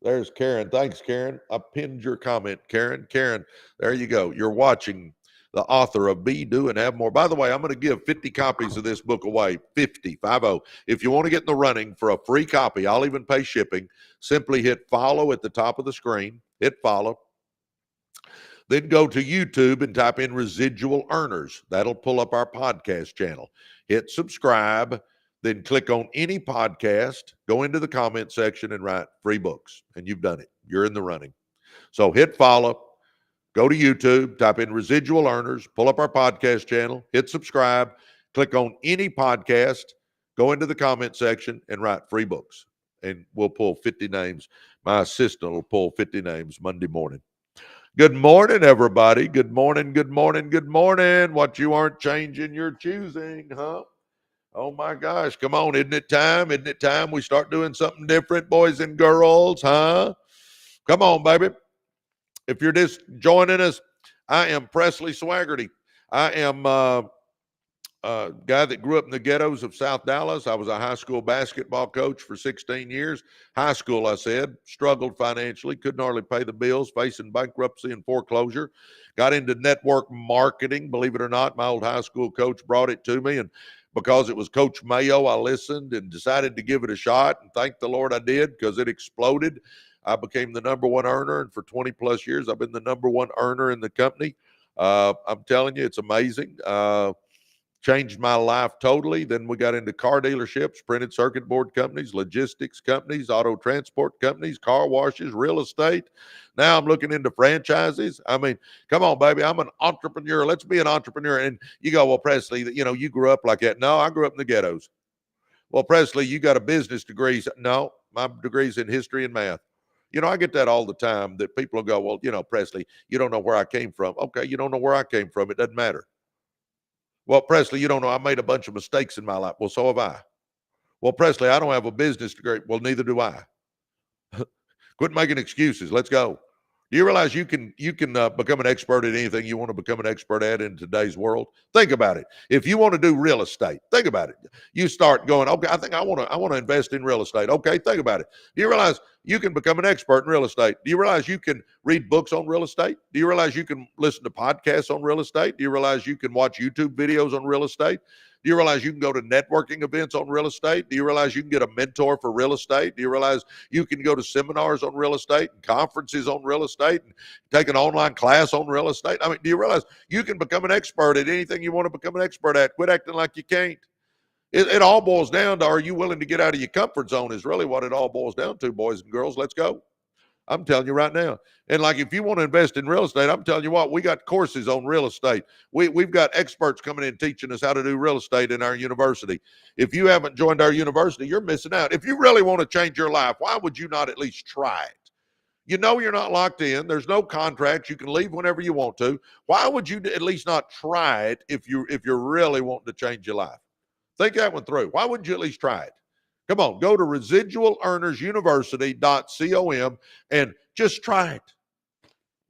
There's Karen. Thanks, Karen. I pinned your comment, Karen. Karen, there you go. You're watching the author of Be, Do, and Have More. By the way, I'm going to give 50 copies of this book away, 50. If you want to get in the running for a free copy, I'll even pay shipping. Simply hit follow at the top of the screen. Hit follow. Then go to YouTube and type in Residual Earners. That'll pull up our podcast channel. Hit subscribe, then click on any podcast, go into the comment section and write free books. And you've done it. You're in the running. So hit follow, go to YouTube, type in Residual Earners, pull up our podcast channel, hit subscribe, click on any podcast, go into the comment section and write free books. And we'll pull 50 names. My assistant will pull 50 names Monday morning. Good morning, everybody. Good morning, good morning, good morning. What you aren't changing, you're choosing, huh? Oh, my gosh. Come on. Isn't it time? Isn't it time we start doing something different, boys and girls, huh? Come on, baby. If you're just joining us, I am Presley Swagerty. I am a guy that grew up in the ghettos of South Dallas. I was a high school basketball coach for 16 years. High school, I said, struggled financially, couldn't hardly pay the bills, facing bankruptcy and foreclosure. Got into network marketing. Believe it or not, my old high school coach brought it to me. And because it was Coach Mayo, I listened and decided to give it a shot. And thank the Lord I did, because it exploded. I became the number one earner. And for 20 plus years, I've been the number one earner in the company. I'm telling you, it's amazing. Changed my life totally. Then we got into car dealerships, printed circuit board companies, logistics companies, auto transport companies, car washes, real estate. Now I'm looking into franchises. I mean, come on, baby. I'm an entrepreneur. Let's be an entrepreneur. And you go, well, Presley, you grew up like that. No, I grew up in the ghettos. Well, Presley, you got a business degree. No, my degree's in history and math. I get that all the time, that people go, well, Presley, you don't know where I came from. Okay, you don't know where I came from. It doesn't matter. Well, Presley, you don't know I made a bunch of mistakes in my life. Well, so have I. Well, Presley, I don't have a business degree. Well, neither do I. Quit making excuses. Let's go. Do you realize you can become an expert at anything you want to become an expert at in today's world? Think about it. If you want to do real estate, think about it. You start going, okay, I think I want to invest in real estate. Okay, think about it. Do you realize you can become an expert in real estate? Do you realize you can read books on real estate? Do you realize you can listen to podcasts on real estate? Do you realize you can watch YouTube videos on real estate? Do you realize you can go to networking events on real estate? Do you realize you can get a mentor for real estate? Do you realize you can go to seminars on real estate and conferences on real estate and take an online class on real estate? I mean, do you realize you can become an expert at anything you want to become an expert at? Quit acting like you can't. It all boils down to, are you willing to get out of your comfort zone, is really what it all boils down to, boys and girls. Let's go. I'm telling you right now. And like, if you want to invest in real estate, I'm telling you what, we got courses on real estate. We've got experts coming in teaching us how to do real estate in our university. If you haven't joined our university, you're missing out. If you really want to change your life, why would you not at least try it? You're not locked in. There's no contracts. You can leave whenever you want to. Why would you at least not try it if you're really wanting to change your life? Think that one through. Why wouldn't you at least try it? Come on, go to residualearnersuniversity.com and just try it.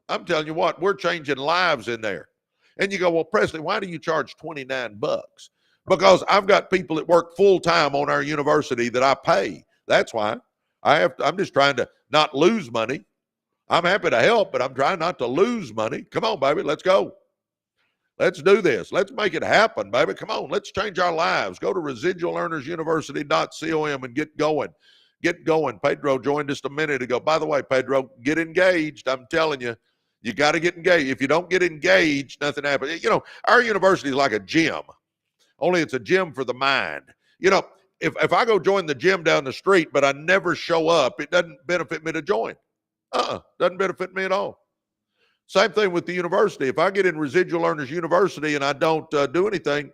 I'm telling you what, we're changing lives in there. And you go, well, Presley, why do you charge $29? Because I've got people that work full time on our university that I pay. That's why. I'm just trying to not lose money. I'm happy to help, but I'm trying not to lose money. Come on, baby, let's go. Let's do this. Let's make it happen, baby. Come on, let's change our lives. Go to residualearnersuniversity.com and get going. Get going. Pedro joined us a minute ago. By the way, Pedro, get engaged. I'm telling you, you got to get engaged. If you don't get engaged, nothing happens. Our university is like a gym, only it's a gym for the mind. If I go join the gym down the street, but I never show up, it doesn't benefit me to join. Doesn't benefit me at all. Same thing with the university. If I get in Residual Earners University and I don't do anything,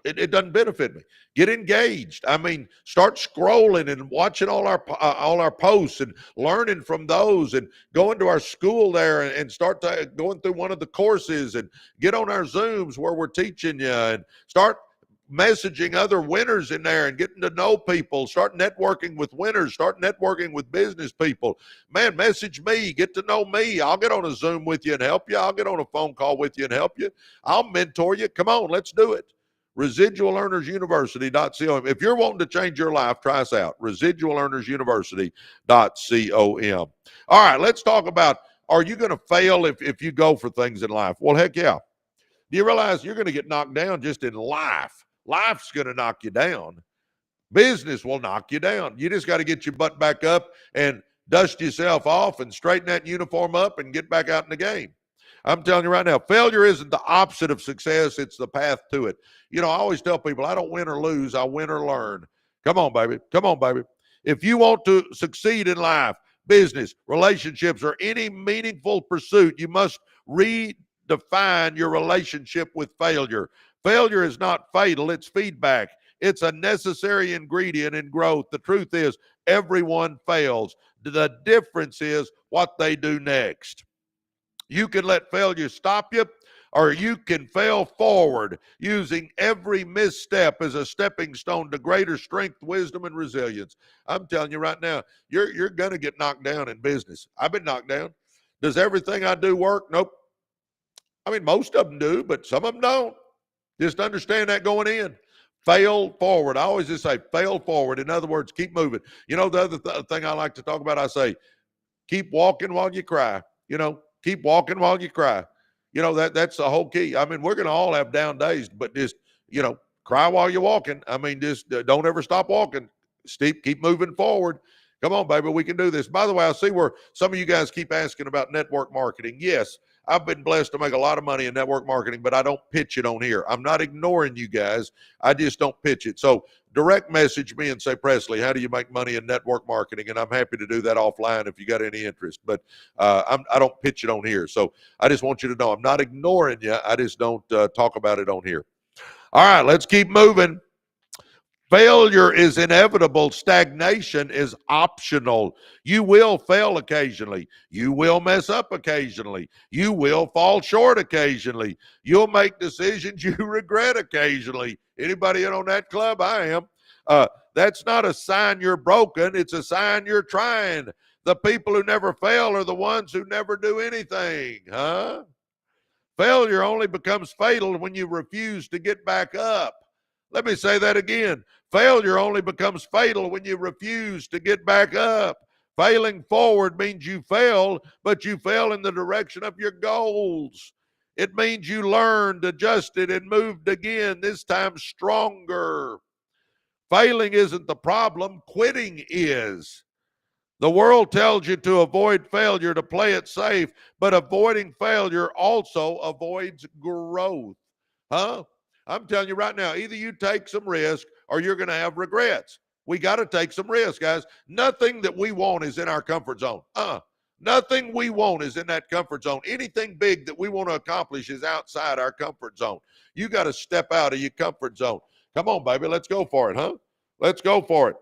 it doesn't benefit me. Get engaged. I mean, start scrolling and watching all our posts and learning from those, and going to our school there and start going through one of the courses, and get on our Zooms where we're teaching you, and start messaging other winners in there and getting to know people. Start networking with winners. Start networking with business people. Man, message me. Get to know me. I'll get on a Zoom with you and help you. I'll get on a phone call with you and help you. I'll mentor you. Come on, let's do it. residualearnersuniversity.com. If you're wanting to change your life, try us out. residualearnersuniversity.com. All right, let's talk about, are you going to fail if you go for things in life? Well, heck yeah. Do you realize you're going to get knocked down just in life? Life's going to knock you down. Business will knock you down. You just got to get your butt back up and dust yourself off and straighten that uniform up and get back out in the game. I'm telling you right now, failure isn't the opposite of success. It's the path to it. You know, I always tell people, I don't win or lose. I win or learn. Come on, baby. Come on, baby. If you want to succeed in life, business, relationships, or any meaningful pursuit, you must redefine your relationship with failure. Failure is not fatal. It's feedback. It's a necessary ingredient in growth. The truth is, everyone fails. The difference is what they do next. You can let failure stop you, or you can fail forward using every misstep as a stepping stone to greater strength, wisdom, and resilience. I'm telling you right now, you're going to get knocked down in business. I've been knocked down. Does everything I do work? Nope. I mean, most of them do, but some of them don't. Just understand that going in. Fail forward. I always just say fail forward. In other words, keep moving. You know, the other thing I like to talk about, I say, keep walking while you cry. You know, keep walking while you cry. You know, that's the whole key. I mean, we're going to all have down days, but just, you know, cry while you're walking. I mean, just don't ever stop walking. Keep moving forward. Come on, baby, we can do this. By the way, I see where some of you guys keep asking about network marketing. Yes, I've been blessed to make a lot of money in network marketing, but I don't pitch it on here. I'm not ignoring you guys. I just don't pitch it. So direct message me and say, Presley, how do you make money in network marketing? And I'm happy to do that offline if you got any interest. But I don't pitch it on here. So I just want you to know I'm not ignoring you. I just don't talk about it on here. All right, let's keep moving. Failure is inevitable. Stagnation is optional. You will fail occasionally. You will mess up occasionally. You will fall short occasionally. You'll make decisions you regret occasionally. Anybody in on that club? I am. That's not a sign you're broken. It's a sign you're trying. The people who never fail are the ones who never do anything. Huh? Failure only becomes fatal when you refuse to get back up. Let me say that again. Failure only becomes fatal when you refuse to get back up. Failing forward means you failed, but you fell in the direction of your goals. It means you learned, adjusted, and moved again, this time stronger. Failing isn't the problem. Quitting is. The world tells you to avoid failure, to play it safe, but avoiding failure also avoids growth. Huh? I'm telling you right now, either you take some risk or you're going to have regrets. We got to take some risk, guys. Nothing that we want is in our comfort zone. Nothing we want is in that comfort zone. Anything big that we want to accomplish is outside our comfort zone. You got to step out of your comfort zone. Come on, baby. Let's go for it, huh? Let's go for it.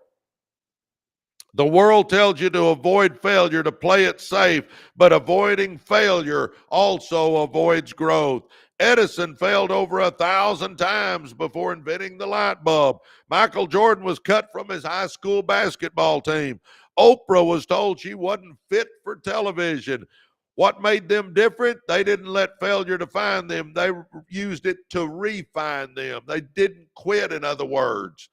The world tells you to avoid failure, to play it safe, but avoiding failure also avoids growth. Edison failed over 1,000 times before inventing the light bulb. Michael Jordan was cut from his high school basketball team. Oprah was told she wasn't fit for television. What made them different? They didn't let failure define them. They used it to refine them. They didn't quit, in other words.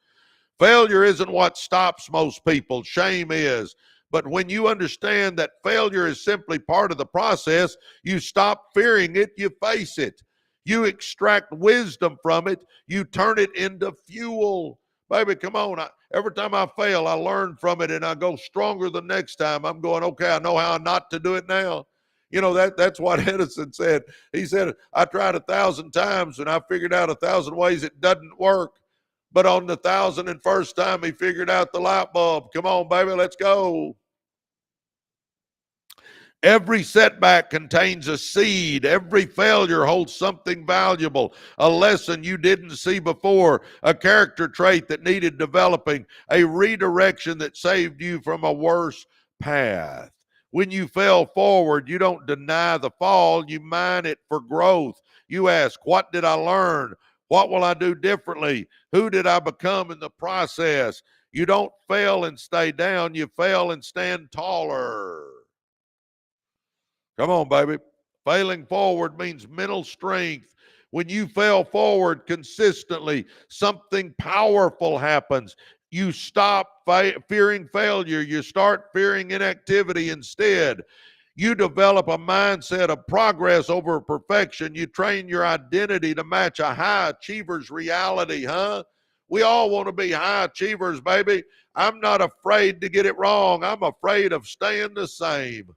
Failure isn't what stops most people. Shame is. But when you understand that failure is simply part of the process, you stop fearing it, you face it. You extract wisdom from it, you turn it into fuel. Baby, come on. Every time I fail, I learn from it and I go stronger the next time. I'm going, okay, I know how not to do it now. You know, that's what Edison said. He said, I tried 1,000 times and I figured out 1,000 ways it doesn't work. But on the 1,001st time, he figured out the light bulb. Come on, baby, let's go. Every setback contains a seed. Every failure holds something valuable, a lesson you didn't see before, a character trait that needed developing, a redirection that saved you from a worse path. When you fail forward, you don't deny the fall, you mine it for growth. You ask, what did I learn? What will I do differently? Who did I become in the process? You don't fail and stay down. You fail and stand taller. Come on, baby. Failing forward means mental strength. When you fail forward consistently, something powerful happens. You stop fearing failure. You start fearing inactivity instead. You develop a mindset of progress over perfection. You train your identity to match a high achiever's reality, huh? We all want to be high achievers, baby. I'm not afraid to get it wrong. I'm afraid of staying the same.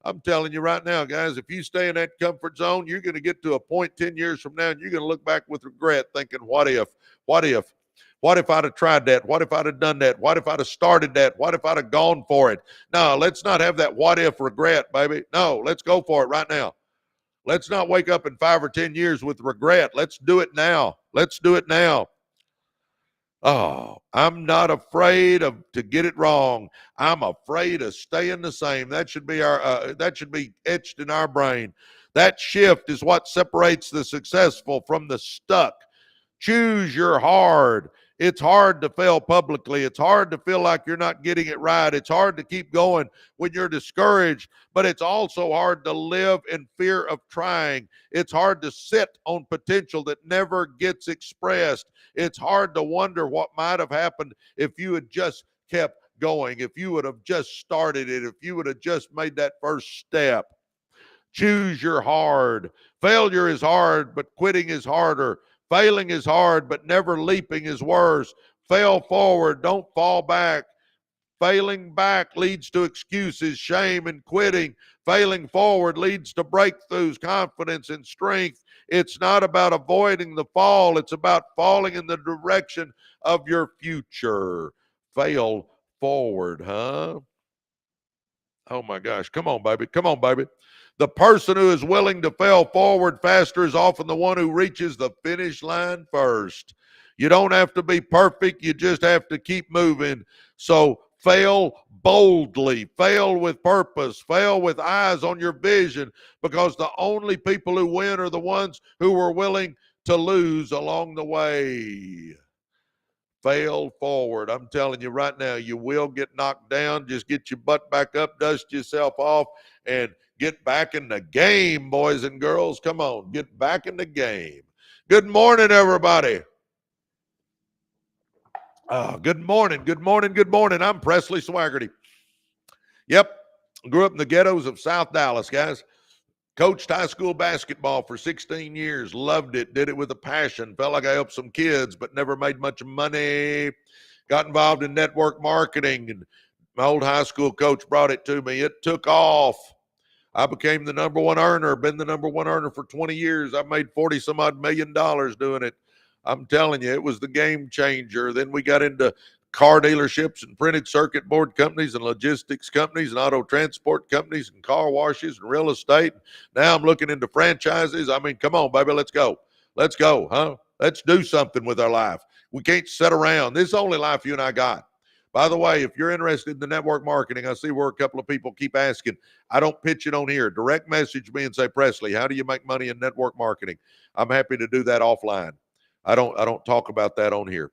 I'm telling you right now, guys, if you stay in that comfort zone, you're going to get to a point 10 years from now, and you're going to look back with regret thinking, what if, what if, what if I'd have tried that? What if I'd have done that? What if I'd have started that? What if I'd have gone for it? No, let's not have that what if regret, baby. No, let's go for it right now. Let's not wake up in 5 or 10 years with regret. Let's do it now. Let's do it now. Oh, I'm not afraid to get it wrong. I'm afraid of staying the same. That should be etched in our brain. That shift is what separates the successful from the stuck. Choose your hard. It's hard to fail publicly. It's hard to feel like you're not getting it right. It's hard to keep going when you're discouraged, but it's also hard to live in fear of trying. It's hard to sit on potential that never gets expressed. It's hard to wonder what might have happened if you had just kept going, if you would have just started it, if you would have just made that first step. Choose your hard. Failure is hard, but quitting is harder. Failing is hard, but never leaping is worse. Fail forward, don't fall back. Failing back leads to excuses, shame, and quitting. Failing forward leads to breakthroughs, confidence, and strength. It's not about avoiding the fall. It's about falling in the direction of your future. Fail forward, huh? Oh, my gosh. Come on, baby. Come on, baby. The person who is willing to fail forward faster is often the one who reaches the finish line first. You don't have to be perfect. You just have to keep moving. So fail boldly, fail with purpose, fail with eyes on your vision, because the only people who win are the ones who are willing to lose along the way. Fail forward. I'm telling you right now, you will get knocked down. Just get your butt back up, dust yourself off, and get back in the game, boys and girls. Come on, get back in the game. Good morning, everybody. Good morning, good morning, good morning. I'm Presley Swagerty. Yep, grew up in the ghettos of South Dallas, guys. Coached high school basketball for 16 years. Loved it. Did it with a passion. Felt like I helped some kids, but never made much money. Got involved in network marketing, and my old high school coach brought it to me. It took off. I became the number one earner. Been the number one earner for 20 years. I made 40 some odd $1 million doing it. I'm telling you, it was the game changer. Then we got into car dealerships and printed circuit board companies and logistics companies and auto transport companies and car washes and real estate. Now I'm looking into franchises. I mean, come on, baby, let's go. Let's go, huh? Let's do something with our life. We can't sit around. This is the only life you and I got. By the way, if you're interested in the network marketing, I see where a couple of people keep asking. I don't pitch it on here. Direct message me and say, Presley, how do you make money in network marketing? I'm happy to do that offline. I don't talk about that on here.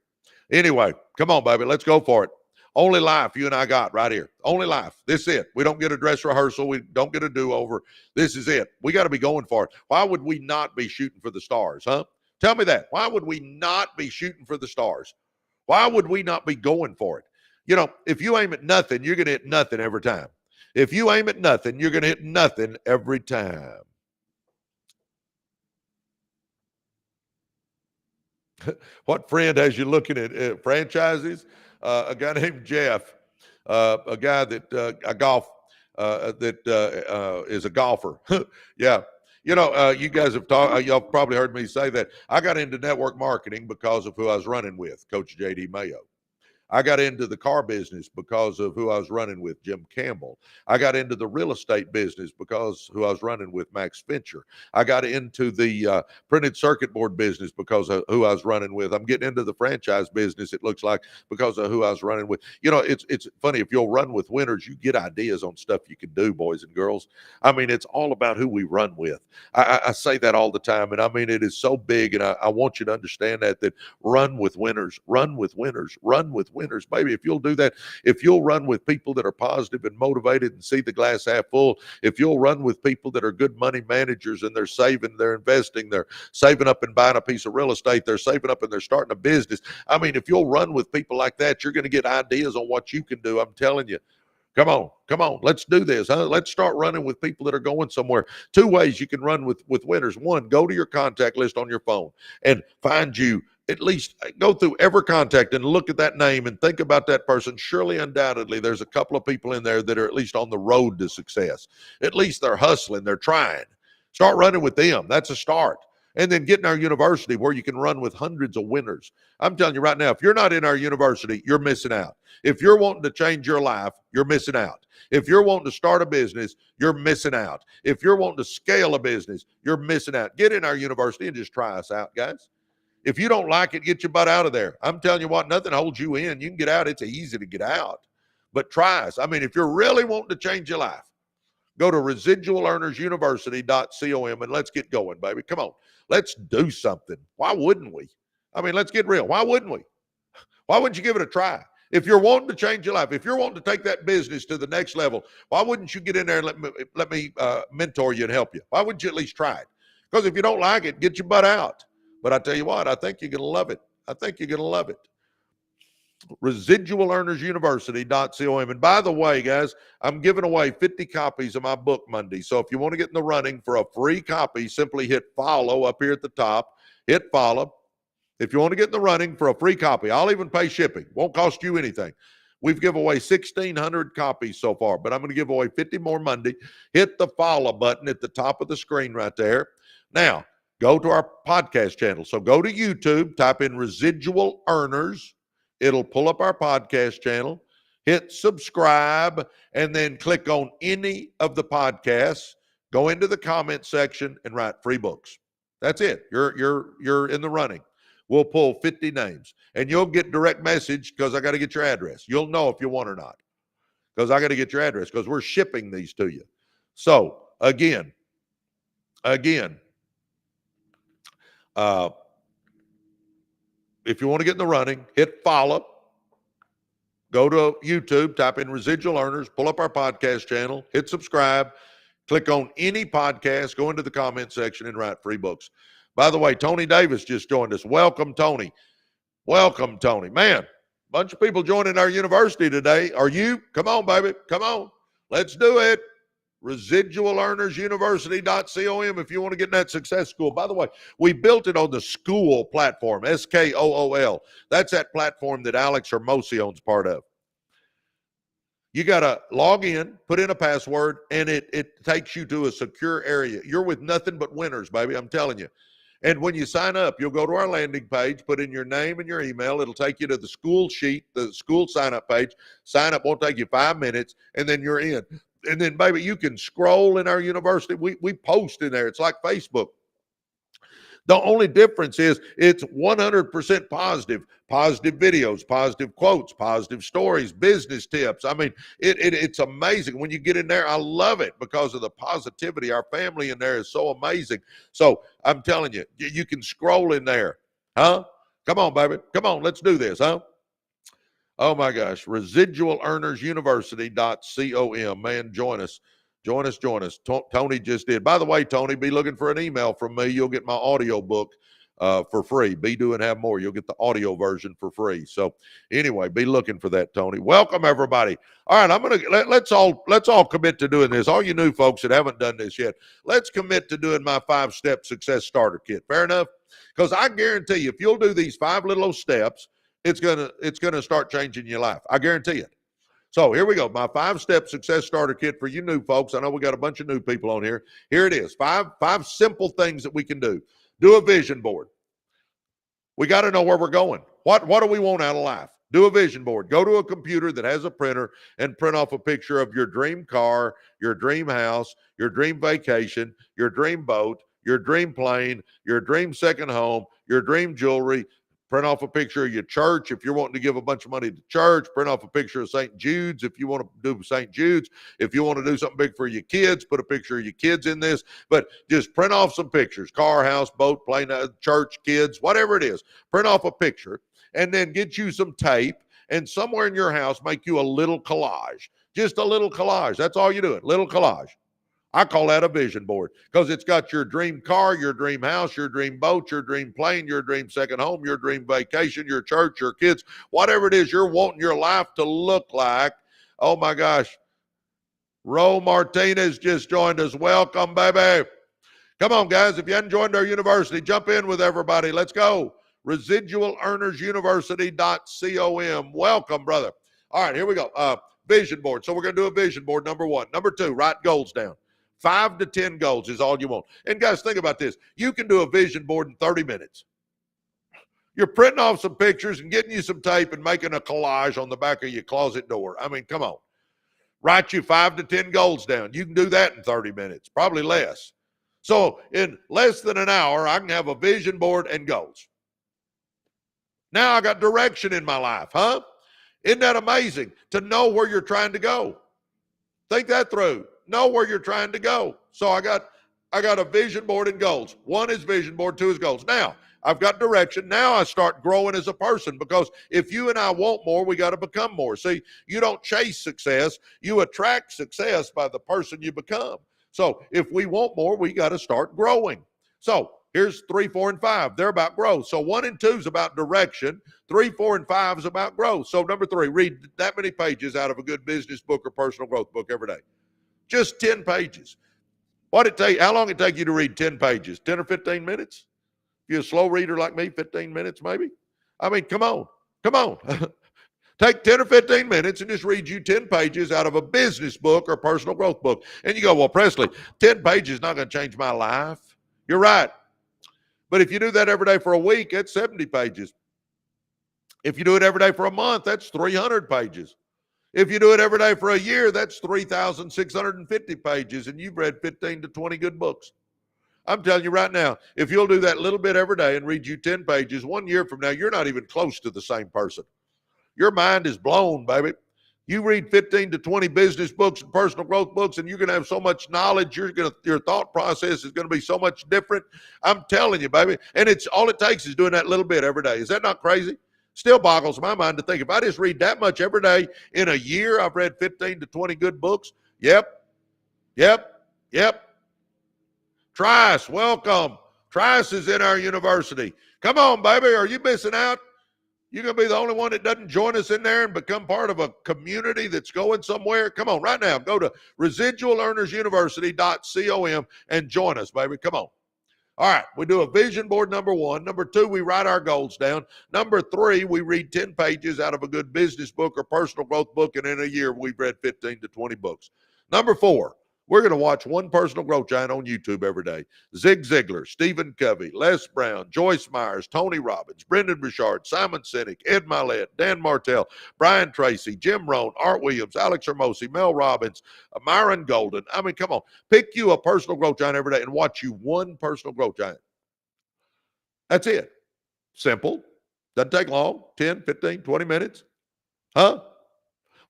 Anyway, come on, baby. Let's go for it. Only life you and I got right here. Only life. This is it. We don't get a dress rehearsal. We don't get a do-over. This is it. We got to be going for it. Why would we not be shooting for the stars, huh? Tell me that. Why would we not be shooting for the stars? Why would we not be going for it? You know, if you aim at nothing, you're going to hit nothing every time. If you aim at nothing, you're going to hit nothing every time. What friend has you looking at franchises? A guy named Jeff, a guy that I golf, that is a golfer. Yeah. You know, you guys have talked, y'all probably heard me say that. I got into network marketing because of who I was running with, Coach J.D. Mayo. I got into the car business because of who I was running with, Jim Campbell. I got into the real estate business because who I was running with, Max Fincher. I got into the printed circuit board business because of who I was running with. I'm getting into the franchise business, it looks like, because of who I was running with. You know, it's funny. If you'll run with winners, you get ideas on stuff you can do, boys and girls. I mean, it's all about who we run with. I say that all the time, and I mean, it is so big, and I want you to understand that run with winners, run with winners, run with winners. Baby, if you'll do that, if you'll run with people that are positive and motivated and see the glass half full, if you'll run with people that are good money managers and they're saving, they're investing, they're saving up and buying a piece of real estate, they're saving up and they're starting a business. I mean, if you'll run with people like that, you're going to get ideas on what you can do. I'm telling you, Come on. Let's do this. Huh? Let's start running with people that are going somewhere. 2 ways you can run with winners. 1, go to your contact list on your phone and find you, at least go through every contact and look at that name and think about that person. Surely, undoubtedly, there's a couple of people in there that are at least on the road to success. At least they're hustling, they're trying. Start running with them. That's a start. And then get in our university where you can run with hundreds of winners. I'm telling you right now, if you're not in our university, you're missing out. If you're wanting to change your life, you're missing out. If you're wanting to start a business, you're missing out. If you're wanting to scale a business, you're missing out. Get in our university and just try us out, guys. If you don't like it, get your butt out of there. I'm telling you what, nothing holds you in. You can get out. It's easy to get out. But try us. I mean, if you're really wanting to change your life, go to residualearnersuniversity.com and let's get going, baby. Come on. Let's do something. Why wouldn't we? I mean, let's get real. Why wouldn't we? Why wouldn't you give it a try? If you're wanting to change your life, if you're wanting to take that business to the next level, why wouldn't you get in there and let me mentor you and help you? Why wouldn't you at least try it? Because if you don't like it, get your butt out. But I tell you what, I think you're going to love it. I think you're going to love it. Residualearnersuniversity.com. And by the way, guys, I'm giving away 50 copies of my book Monday. So if you want to get in the running for a free copy, simply hit follow up here at the top. Hit follow. If you want to get in the running for a free copy, I'll even pay shipping. Won't cost you anything. We've given away 1,600 copies so far, but I'm going to give away 50 more Monday. Hit the follow button at the top of the screen right there. Now, go to our podcast channel. So go to YouTube, type in Residual Earners. It'll pull up our podcast channel. Hit subscribe, and then click on any of the podcasts. Go into the comment section and write free books. That's it. You're in the running. We'll pull 50 names, and you'll get direct message because I got to get your address. You'll know if you want or not because I got to get your address because we're shipping these to you. So again, if you want to get in the running, hit follow. Go to YouTube, type in Residual Earners, pull up our podcast channel, hit subscribe, click on any podcast, go into the comment section and write free books. By the way, Tony Davis just joined us. Welcome, Tony. Welcome, Tony. Man, bunch of people joining our university today. Are you? Come on, baby. Come on. Let's do it. Residualearnersuniversity.com if you want to get in that success school. By the way, we built it on the school platform, SKOOL. That's that platform that Alex Hermosione's part of. You got to log in, put in a password, and it takes you to a secure area. You're with nothing but winners, baby. I'm telling you. And when you sign up, you'll go to our landing page, put in your name and your email. It'll take you to the school sheet, the school sign-up page. Sign up won't take you 5 minutes, and then you're in. And then, baby, you can scroll in our university. We post in there. It's like Facebook. The only difference is it's 100% positive videos, positive quotes, positive stories, business tips. I mean, it's amazing. When you get in there, I love it because of the positivity. Our family in there is so amazing. So I'm telling you, you can scroll in there. Huh? Come on, baby. Come on. Let's do this, huh? Oh, my gosh. Residualearnersuniversity.com. Man, join us. Join us. Tony just did. By the way, Tony, be looking for an email from me. You'll get my audio book for free. Be Do and Have More. You'll get the audio version for free. So anyway, be looking for that, Tony. Welcome, everybody. All right, let's all commit to doing this. All you new folks that haven't done this yet, let's commit to doing my 5-step success starter kit. Fair enough? Because I guarantee you, if you'll do these 5 little steps, it's gonna start changing your life. I guarantee it. So here we go. My 5-step success starter kit for you new folks. I know we got a bunch of new people on here. Here it is. Five simple things that we can do. Do a vision board. We got to know where we're going. What do we want out of life? Do a vision board. Go to a computer that has a printer and print off a picture of your dream car, your dream house, your dream vacation, your dream boat, your dream plane, your dream second home, your dream jewelry. Print off a picture of your church if you're wanting to give a bunch of money to church. Print off a picture of St. Jude's if you want to do St. Jude's. If you want to do something big for your kids, put a picture of your kids in this. But just print off some pictures. Car, house, boat, plane, church, kids, whatever it is. Print off a picture and then get you some tape and somewhere in your house make you a little collage. Just a little collage. That's all you're doing. Little collage. I call that a vision board because it's got your dream car, your dream house, your dream boat, your dream plane, your dream second home, your dream vacation, your church, your kids, whatever it is you're wanting your life to look like. Oh my gosh, Ro Martinez just joined us. Welcome, baby. Come on, guys. If you hadn't joined our university, jump in with everybody. Let's go. Residual Earners University.com. Welcome, brother. All right, here we go. Vision board. So we're going to do a vision board, number one. Number two, write goals down. 5 to 10 goals is all you want. And guys, think about this. You can do a vision board in 30 minutes. You're printing off some pictures and getting you some tape and making a collage on the back of your closet door. I mean, come on. Write you 5 to 10 goals down. You can do that in 30 minutes, probably less. So in less than an hour, I can have a vision board and goals. Now I got direction in my life, huh? Isn't that amazing to know where you're trying to go? Think that through. Know where you're trying to go. So I got a vision board and goals. 1 is vision board, 2 is goals. Now, I've got direction. Now I start growing as a person, because if you and I want more, we got to become more. See, you don't chase success. You attract success by the person you become. So if we want more, we got to start growing. So here's 3, 4, and 5. They're about growth. So 1 and 2 is about direction. 3, 4, and 5 is about growth. So number 3, read that many pages out of a good business book or personal growth book every day. Just 10 pages. How long it take you to read 10 pages? 10 or 15 minutes? If you're a slow reader like me, 15 minutes maybe? I mean, come on. Take 10 or 15 minutes and just read you 10 pages out of a business book or personal growth book. And you go, well, Presley, 10 pages is not going to change my life. You're right. But if you do that every day for a week, that's 70 pages. If you do it every day for a month, that's 300 pages. If you do it every day for a year, that's 3,650 pages, and you've read 15 to 20 good books. I'm telling you right now, if you'll do that little bit every day and read you 10 pages, 1 year from now, you're not even close to the same person. Your mind is blown, baby. You read 15 to 20 business books and personal growth books, and you're going to have so much knowledge. Your thought process is going to be so much different. I'm telling you, baby. And all it takes is doing that little bit every day. Is that not crazy? Still boggles my mind to think if I just read that much every day in a year, I've read 15 to 20 good books. Yep. Trice, welcome. Trice is in our university. Come on, baby. Are you missing out? You're going to be the only one that doesn't join us in there and become part of a community that's going somewhere. Come on, right now. Go to residualearnersuniversity.com and join us, baby. Come on. All right, we do a vision board, number 1. Number 2, we write our goals down. Number 3, we read 10 pages out of a good business book or personal growth book, and in a year, we've read 15 to 20 books. Number 4, we're going to watch one personal growth giant on YouTube every day. Zig Ziglar, Stephen Covey, Les Brown, Joyce Myers, Tony Robbins, Brendan Burchard, Simon Sinek, Ed Mylett, Dan Martell, Brian Tracy, Jim Rohn, Art Williams, Alex Hermosi, Mel Robbins, Myron Golden. I mean, come on. Pick you a personal growth giant every day and watch you one personal growth giant. That's it. Simple. Doesn't take long. 10, 15, 20 minutes. Huh?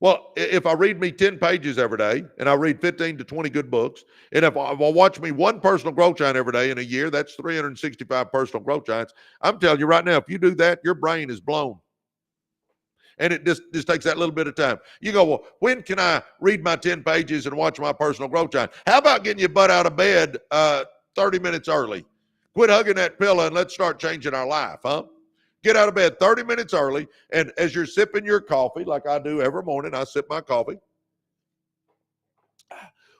Well, if I read me 10 pages every day and I read 15 to 20 good books, and if I watch me one personal growth giant every day in a year, that's 365 personal growth giants. I'm telling you right now, if you do that, your brain is blown. And it just takes that little bit of time. You go, well, when can I read my 10 pages and watch my personal growth giant? How about getting your butt out of bed 30 minutes early? Quit hugging that pillow and let's start changing our life, huh? Get out of bed 30 minutes early, and as you're sipping your coffee, like I do every morning, I sip my coffee.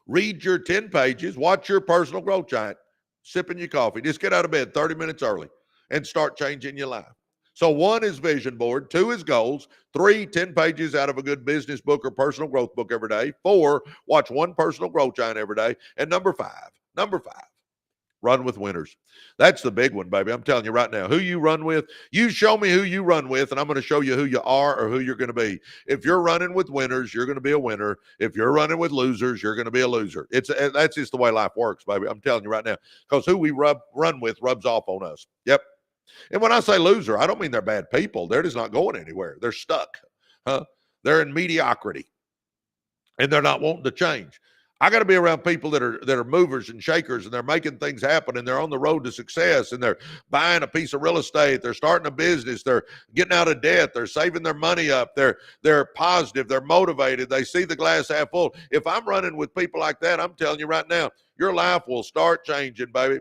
Read your 10 pages, watch your personal growth giant, sipping your coffee. Just get out of bed 30 minutes early and start changing your life. So 1 is vision board, 2 is goals, 3, 10 pages out of a good business book or personal growth book every day, 4, watch one personal growth giant every day, and number 5, run with winners. That's the big one, baby. I'm telling you right now, who you run with, you show me who you run with, and I'm going to show you who you are or who you're going to be. If you're running with winners, you're going to be a winner. If you're running with losers, you're going to be a loser. That's just the way life works, baby. I'm telling you right now, because who we run with rubs off on us. Yep. And when I say loser, I don't mean they're bad people. They're just not going anywhere. They're stuck. Huh? They're in mediocrity, and they're not wanting to change. I got to be around people that are movers and shakers, and they're making things happen, and they're on the road to success, and they're buying a piece of real estate, they're starting a business, they're getting out of debt, they're saving their money up, they're positive, they're motivated, they see the glass half full. If I'm running with people like that, I'm telling you right now, your life will start changing, baby.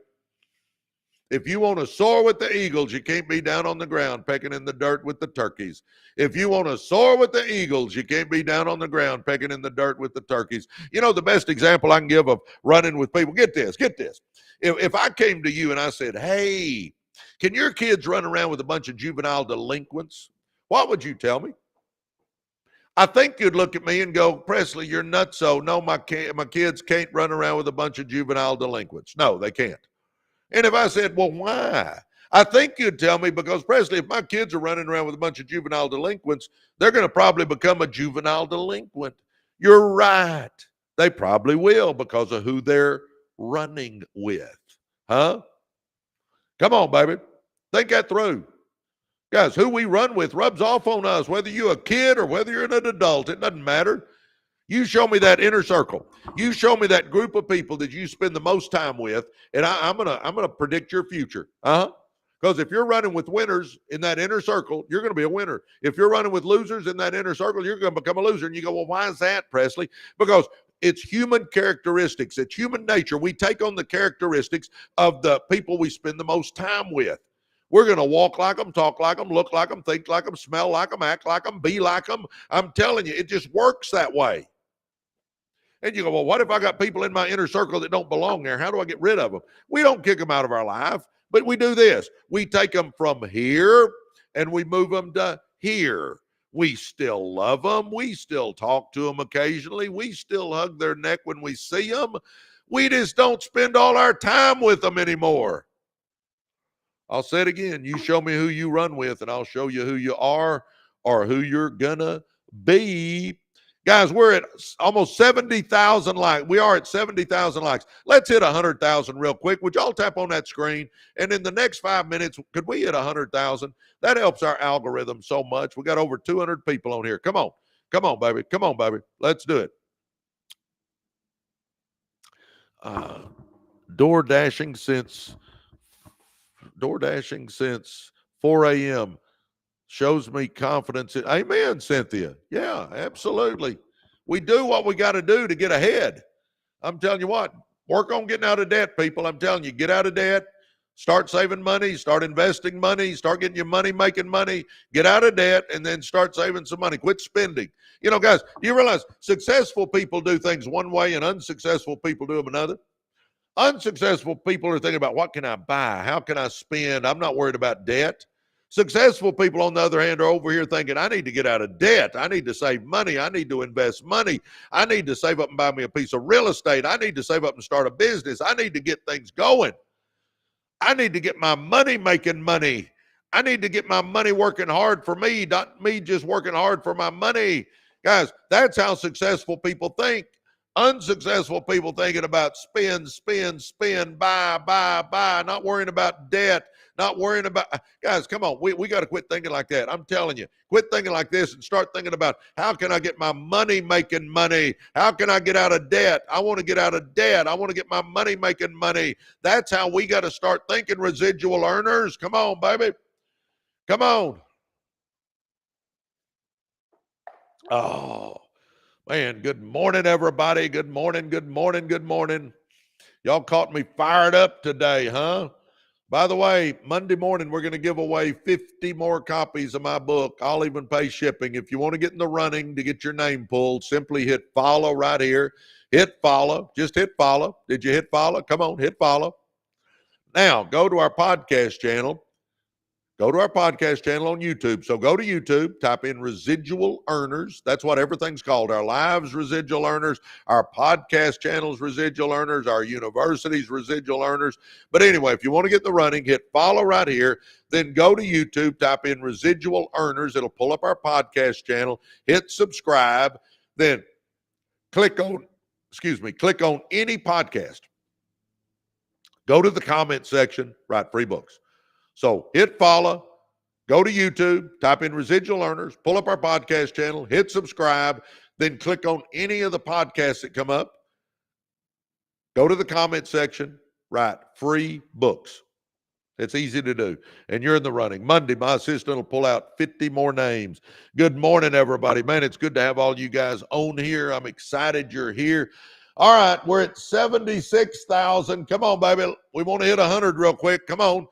If you want to soar with the eagles, you can't be down on the ground pecking in the dirt with the turkeys. If you want to soar with the eagles, you can't be down on the ground pecking in the dirt with the turkeys. You know, the best example I can give of running with people, get this. If I came to you and I said, hey, can your kids run around with a bunch of juvenile delinquents? What would you tell me? I think you'd look at me and go, Presley, you're nutso. No, my kids can't run around with a bunch of juvenile delinquents. No, they can't. And if I said, well, why? I think you'd tell me, because, Presley, if my kids are running around with a bunch of juvenile delinquents, they're going to probably become a juvenile delinquent. You're right. They probably will, because of who they're running with. Huh? Come on, baby. Think that through. Guys, who we run with rubs off on us, whether you're a kid or whether you're an adult. It doesn't matter. You show me that inner circle. You show me that group of people that you spend the most time with, and I'm gonna predict your future. Because if you're running with winners in that inner circle, you're going to be a winner. If you're running with losers in that inner circle, you're going to become a loser. And you go, well, why is that, Presley? Because it's human characteristics. It's human nature. We take on the characteristics of the people we spend the most time with. We're going to walk like them, talk like them, look like them, think like them, smell like them, act like them, be like them. I'm telling you, it just works that way. And you go, well, what if I got people in my inner circle that don't belong there? How do I get rid of them? We don't kick them out of our life, but we do this. We take them from here and we move them to here. We still love them. We still talk to them occasionally. We still hug their neck when we see them. We just don't spend all our time with them anymore. I'll say it again. You show me who you run with, and I'll show you who you are or who you're gonna be. Guys, we're at almost 70,000 likes. We are at 70,000 likes. Let's hit 100,000 real quick. Would y'all tap on that screen? And in the next 5 minutes, could we hit 100,000? That helps our algorithm so much. We got over 200 people on here. Come on. Come on, baby. Come on, baby. Let's do it. Door dashing since 4 a.m. shows me confidence. Amen, Cynthia. Yeah, absolutely. We do what we got to do to get ahead. I'm telling you what, work on getting out of debt, people. I'm telling you, get out of debt, start saving money, start investing money, start getting your money, making money, get out of debt, and then start saving some money. Quit spending. You know, guys, do you realize successful people do things one way and unsuccessful people do them another? Unsuccessful people are thinking about, what can I buy? How can I spend? I'm not worried about debt. Successful people, on the other hand, are over here thinking, I need to get out of debt. I need to save money. I need to invest money. I need to save up and buy me a piece of real estate. I need to save up and start a business. I need to get things going. I need to get my money making money. I need to get my money working hard for me, not me just working hard for my money. Guys, that's how successful people think. Unsuccessful people thinking about spend, buy, not worrying about debt, not worrying about, guys, come on, we got to quit thinking like that. I'm telling you, quit thinking like this and start thinking about, how can I get my money making money? How can I get out of debt? I want to get out of debt. I want to get my money making money. That's how we got to start thinking, residual earners. Come on, baby. Come on. Oh, man, good morning, everybody. Good morning, good morning, good morning. Y'all caught me fired up today, huh? By the way, Monday morning, we're going to give away 50 more copies of my book. I'll even pay shipping. If you want to get in the running to get your name pulled, simply hit follow right here. Hit follow. Just hit follow. Did you hit follow? Come on, hit follow. Now, go to our podcast channel. Go to our podcast channel on YouTube. So go to YouTube, type in Residual Earners. That's what everything's called. Our lives, Residual Earners. Our podcast channels, Residual Earners. Our universities, Residual Earners. But anyway, if you want to get the running, hit follow right here. Then go to YouTube, type in Residual Earners. It'll pull up our podcast channel. Hit subscribe. Then click on any podcast. Go to the comment section, write free books. So hit follow, go to YouTube, type in Residual Earners, pull up our podcast channel, hit subscribe, then click on any of the podcasts that come up. Go to the comment section, write free books. It's easy to do. And you're in the running. Monday, my assistant will pull out 50 more names. Good morning, everybody. Man, it's good to have all you guys on here. I'm excited you're here. All right, we're at 76,000. Come on, baby. We want to hit 100 real quick. Come on.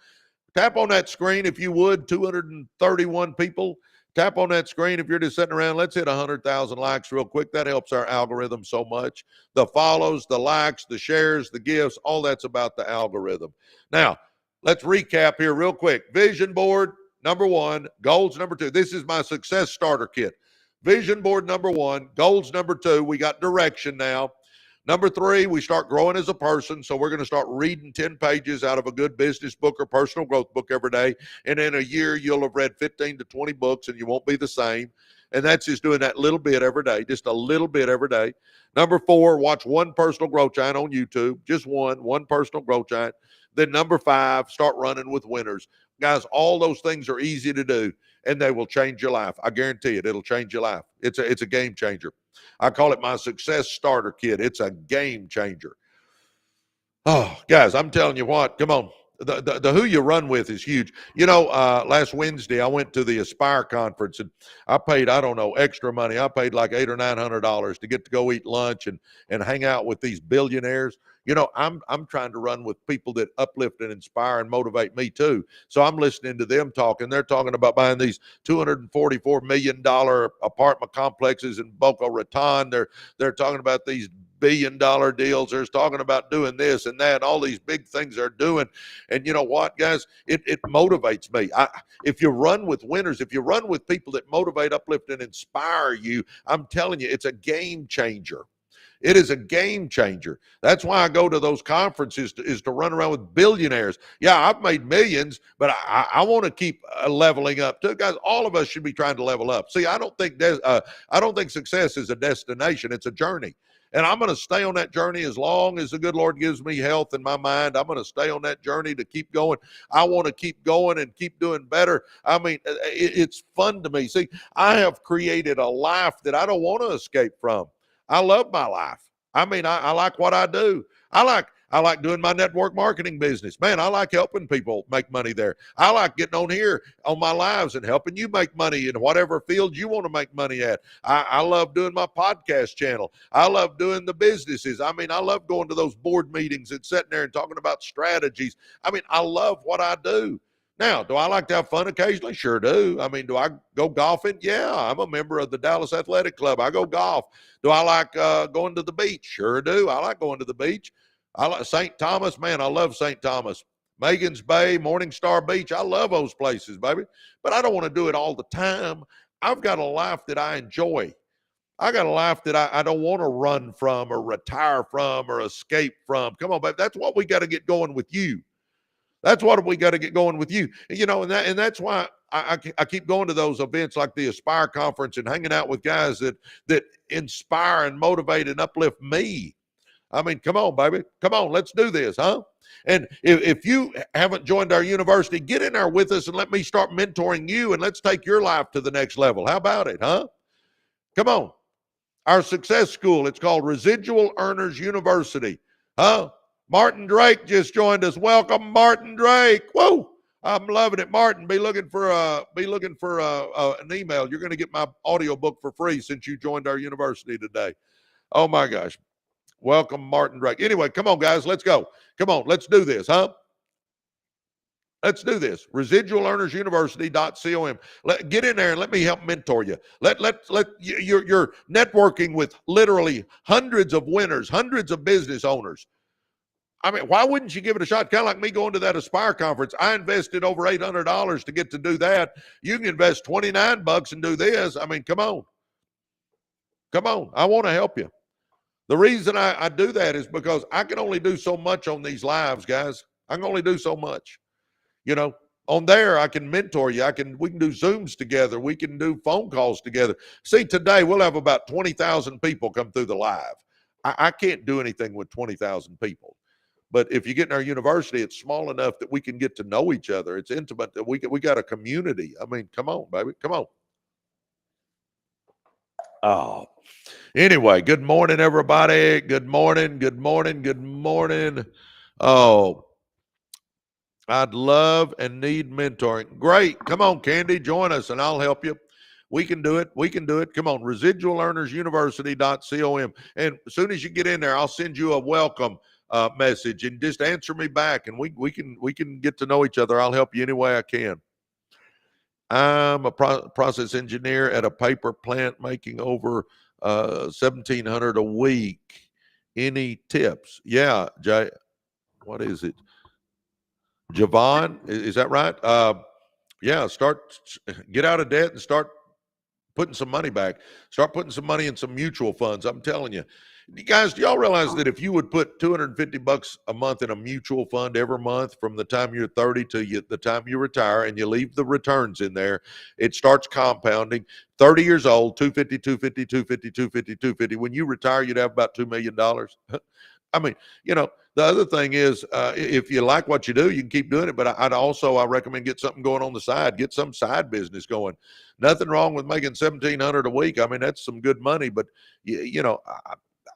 Tap on that screen if you would. 231 people. Tap on that screen if you're just sitting around. Let's hit 100,000 likes real quick. That helps our algorithm so much. The follows, the likes, the shares, the gifts, all that's about the algorithm. Now, let's recap here real quick. Vision board, number one. Goals, number two. This is my success starter kit. Vision board, number one. Goals, number two. We got direction now. Number three, we start growing as a person. So we're going to start reading 10 pages out of a good business book or personal growth book every day. And in a year, you'll have read 15 to 20 books and you won't be the same. And that's just doing that little bit every day, just a little bit every day. Number four, watch one personal growth giant on YouTube, just one personal growth giant. Then number five, start running with winners. Guys, all those things are easy to do and they will change your life. I guarantee it. It'll change your life. It's a game changer. I call it my success starter kit. It's a game changer. Oh, guys, I'm telling you what, come on. The who you run with is huge. You know, last Wednesday I went to the Aspire conference and I paid, I don't know, extra money. I paid like $800 or $900 to get to go eat lunch and hang out with these billionaires. You know, I'm trying to run with people that uplift and inspire and motivate me too. So I'm listening to them talk, and they're talking about buying these $244 million apartment complexes in Boca Raton. They're talking about these billion-dollar deals. They're talking about doing this and that, all these big things they're doing. And you know what, guys? It motivates me. If you run with winners, if you run with people that motivate, uplift, and inspire you, I'm telling you, it's a game changer. It is a game changer. That's why I go to those conferences is to run around with billionaires. Yeah, I've made millions, but I want to keep leveling up too. Guys, all of us should be trying to level up. See, I don't think success is a destination. It's a journey. And I'm going to stay on that journey as long as the good Lord gives me health in my mind. I'm going to stay on that journey to keep going. I want to keep going and keep doing better. I mean, it's fun to me. See, I have created a life that I don't want to escape from. I love my life. I mean, I like what I do. I like doing my network marketing business. Man, I like helping people make money there. I like getting on here on my lives and helping you make money in whatever field you want to make money at. I love doing my podcast channel. I love doing the businesses. I mean, I love going to those board meetings and sitting there and talking about strategies. I mean, I love what I do. Now, do I like to have fun occasionally? Sure do. I mean, do I go golfing? Yeah, I'm a member of the Dallas Athletic Club. I go golf. Do I like going to the beach? Sure do. I like going to the beach. I like St. Thomas. Man, I love St. Thomas. Megan's Bay, Morningstar Beach. I love those places, baby. But I don't want to do it all the time. I've got a life that I enjoy. I got a life that I don't want to run from or retire from or escape from. Come on, baby. That's what we got to get going with you. That's what we got to get going with you. You know, and that's why I keep going to those events like the Aspire conference and hanging out with guys that inspire and motivate and uplift me. I mean, come on, baby. Come on, let's do this, huh? And if you haven't joined our university, get in there with us and let me start mentoring you and let's take your life to the next level. How about it, huh? Come on. Our success school, it's called Residual Earners University, huh? Martin Drake just joined us. Welcome, Martin Drake. Whoa, I'm loving it. Martin, be looking for an email. You're going to get my audio book for free since you joined our university today. Oh my gosh. Welcome, Martin Drake. Anyway, come on, guys. Let's go. Come on, let's do this, huh? Let's do this. ResidualEarnersUniversity.com. Get in there and let me help mentor you. You're networking with literally hundreds of winners, hundreds of business owners. I mean, why wouldn't you give it a shot? Kind of like me going to that Aspire conference. I invested over $800 to get to do that. You can invest $29 and do this. I mean, come on. Come on. I want to help you. The reason I do that is because I can only do so much on these lives, guys. I can only do so much. You know, on there, I can mentor you. We can do Zooms together. We can do phone calls together. See, today we'll have about 20,000 people come through the live. I can't do anything with 20,000 people. But if you get in our university, it's small enough that we can get to know each other. It's intimate. That we got a community. I mean, come on, baby. Come on. Oh, anyway, good morning, everybody. Good morning. Good morning. Good morning. Oh, I'd love and need mentoring. Great. Come on, Candy. Join us and I'll help you. We can do it. We can do it. Come on, residualearnersuniversity.com. And as soon as you get in there, I'll send you a welcome message and just answer me back, and we can get to know each other. I'll help you any way I can. I'm a process engineer at a paper plant making over $1,700 a week. Any tips? Yeah, Jay. What is it? Javon, is that right? Yeah, get out of debt and start putting some money back. Start putting some money in some mutual funds. I'm telling you. Guys, do y'all realize that if you would put $250 a month in a mutual fund every month from the time you're 30 to the time you retire, and you leave the returns in there, it starts compounding. 30 years old, 250, 250, 250, 250, 250. When you retire, you'd have about $2 million. I mean, the other thing is, if you like what you do, you can keep doing it. But I recommend get something going on the side, get some side business going. Nothing wrong with making $1,700 a week. I mean, that's some good money. But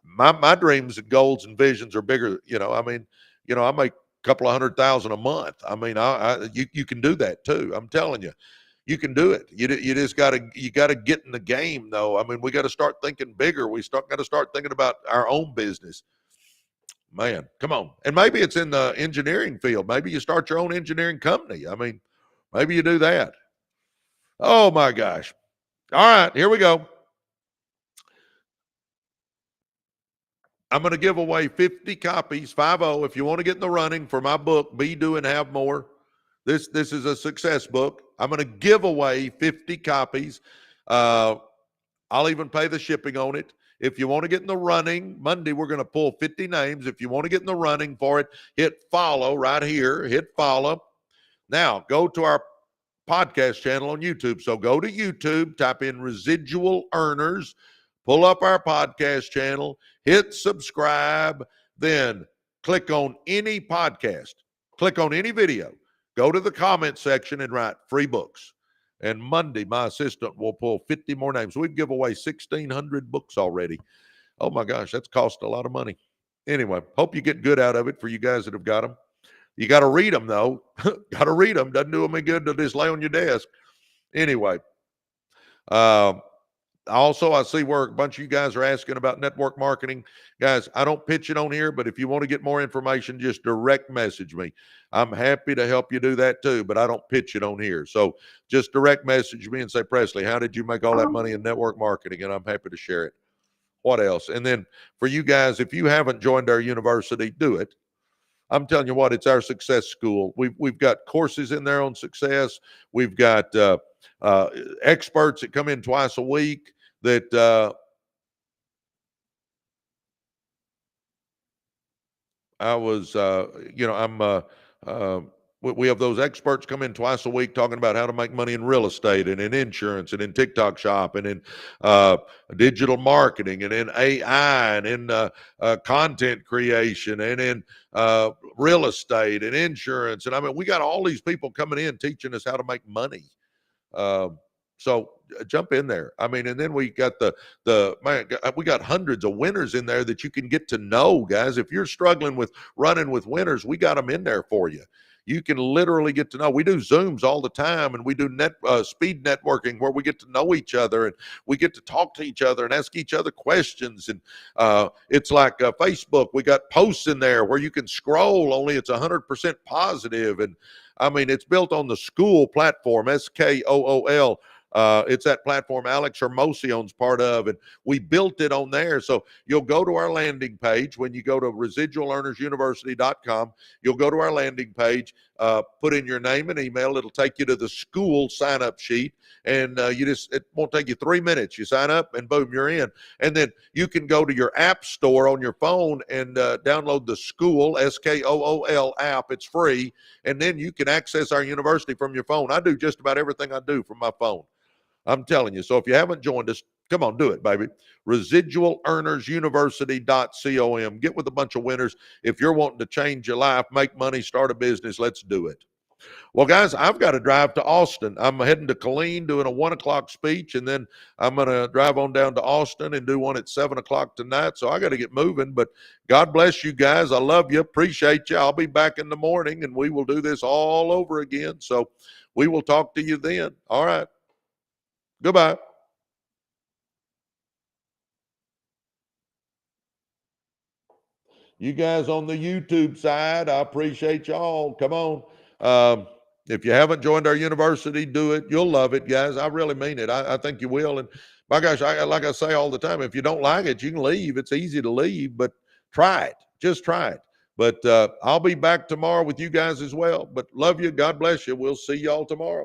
my dreams and goals and visions are bigger. I make a couple of $100,000 a month. I mean, you can do that too. I'm telling you. You can do it. You just got to get in the game, though. I mean, we got to start thinking bigger. Got to start thinking about our own business. Man, come on. And maybe it's in the engineering field. Maybe you start your own engineering company. I mean, maybe you do that. Oh, my gosh. All right, here we go. I'm going to give away 50 copies, 50, if you want to get in the running for my book, Be, Do, and Have More. This is a success book. I'm going to give away 50 copies. I'll even pay the shipping on it. If you want to get in the running, Monday we're going to pull 50 names. If you want to get in the running for it, hit follow right here. Hit follow. Now, go to our podcast channel on YouTube. So go to YouTube, type in Residual Earners, pull up our podcast channel, hit subscribe, then click on any podcast, click on any video, go to the comment section and write free books. And Monday, my assistant will pull 50 more names. We've given away 1,600 books already. Oh, my gosh, that's cost a lot of money. Anyway, hope you get good out of it for you guys that have got them. You got to read them, though. Got to read them. Doesn't do them any good to just lay on your desk. Anyway, also, I see where a bunch of you guys are asking about network marketing. Guys, I don't pitch it on here, but if you want to get more information, just direct message me. I'm happy to help you do that too, but I don't pitch it on here. So just direct message me and say, Presley, how did you make all that money in network marketing? And I'm happy to share it. What else? And then for you guys, if you haven't joined our university, do it. I'm telling you what, it's our success school. We've got courses in there on success. We've got experts that come in twice a week that we have those experts come in twice a week talking about how to make money in real estate and in insurance and in TikTok shop and in digital marketing and in AI and in content creation and in real estate and insurance. And I mean, we got all these people coming in teaching us how to make money. So jump in there. I mean, and then we got we got hundreds of winners in there that you can get to know, guys. If you're struggling with running with winners, we got them in there for you. You can literally get to know. We do Zooms all the time, and we do speed networking where we get to know each other and we get to talk to each other and ask each other questions. And it's like Facebook. We got posts in there where you can scroll, only it's 100% positive. And I mean, it's built on the school platform, SKOOL. It's that platform Alex Hermosion's part of, and we built it on there. So you'll go to our landing page. When you go to residualearnersuniversity.com, you'll go to our landing page, put in your name and email. It'll take you to the school sign-up sheet, and it won't take you 3 minutes. You sign up, and boom, you're in. And then you can go to your app store on your phone and download the school, SKOOL app. It's free, and then you can access our university from your phone. I do just about everything I do from my phone. I'm telling you. So if you haven't joined us, come on, do it, baby. Residualearnersuniversity.com. Get with a bunch of winners. If you're wanting to change your life, make money, start a business, let's do it. Well, guys, I've got to drive to Austin. I'm heading to Killeen doing a 1 o'clock speech, and then I'm going to drive on down to Austin and do one at 7 o'clock tonight. So I got to get moving, but God bless you guys. I love you. Appreciate you. I'll be back in the morning, and we will do this all over again. So we will talk to you then. All right. Goodbye. You guys on the YouTube side, I appreciate y'all. Come on. If you haven't joined our university, do it. You'll love it, guys. I really mean it. I think you will. And my gosh, like I say all the time, if you don't like it, you can leave. It's easy to leave, but try it. Just try it. But I'll be back tomorrow with you guys as well. But love you. God bless you. We'll see y'all tomorrow.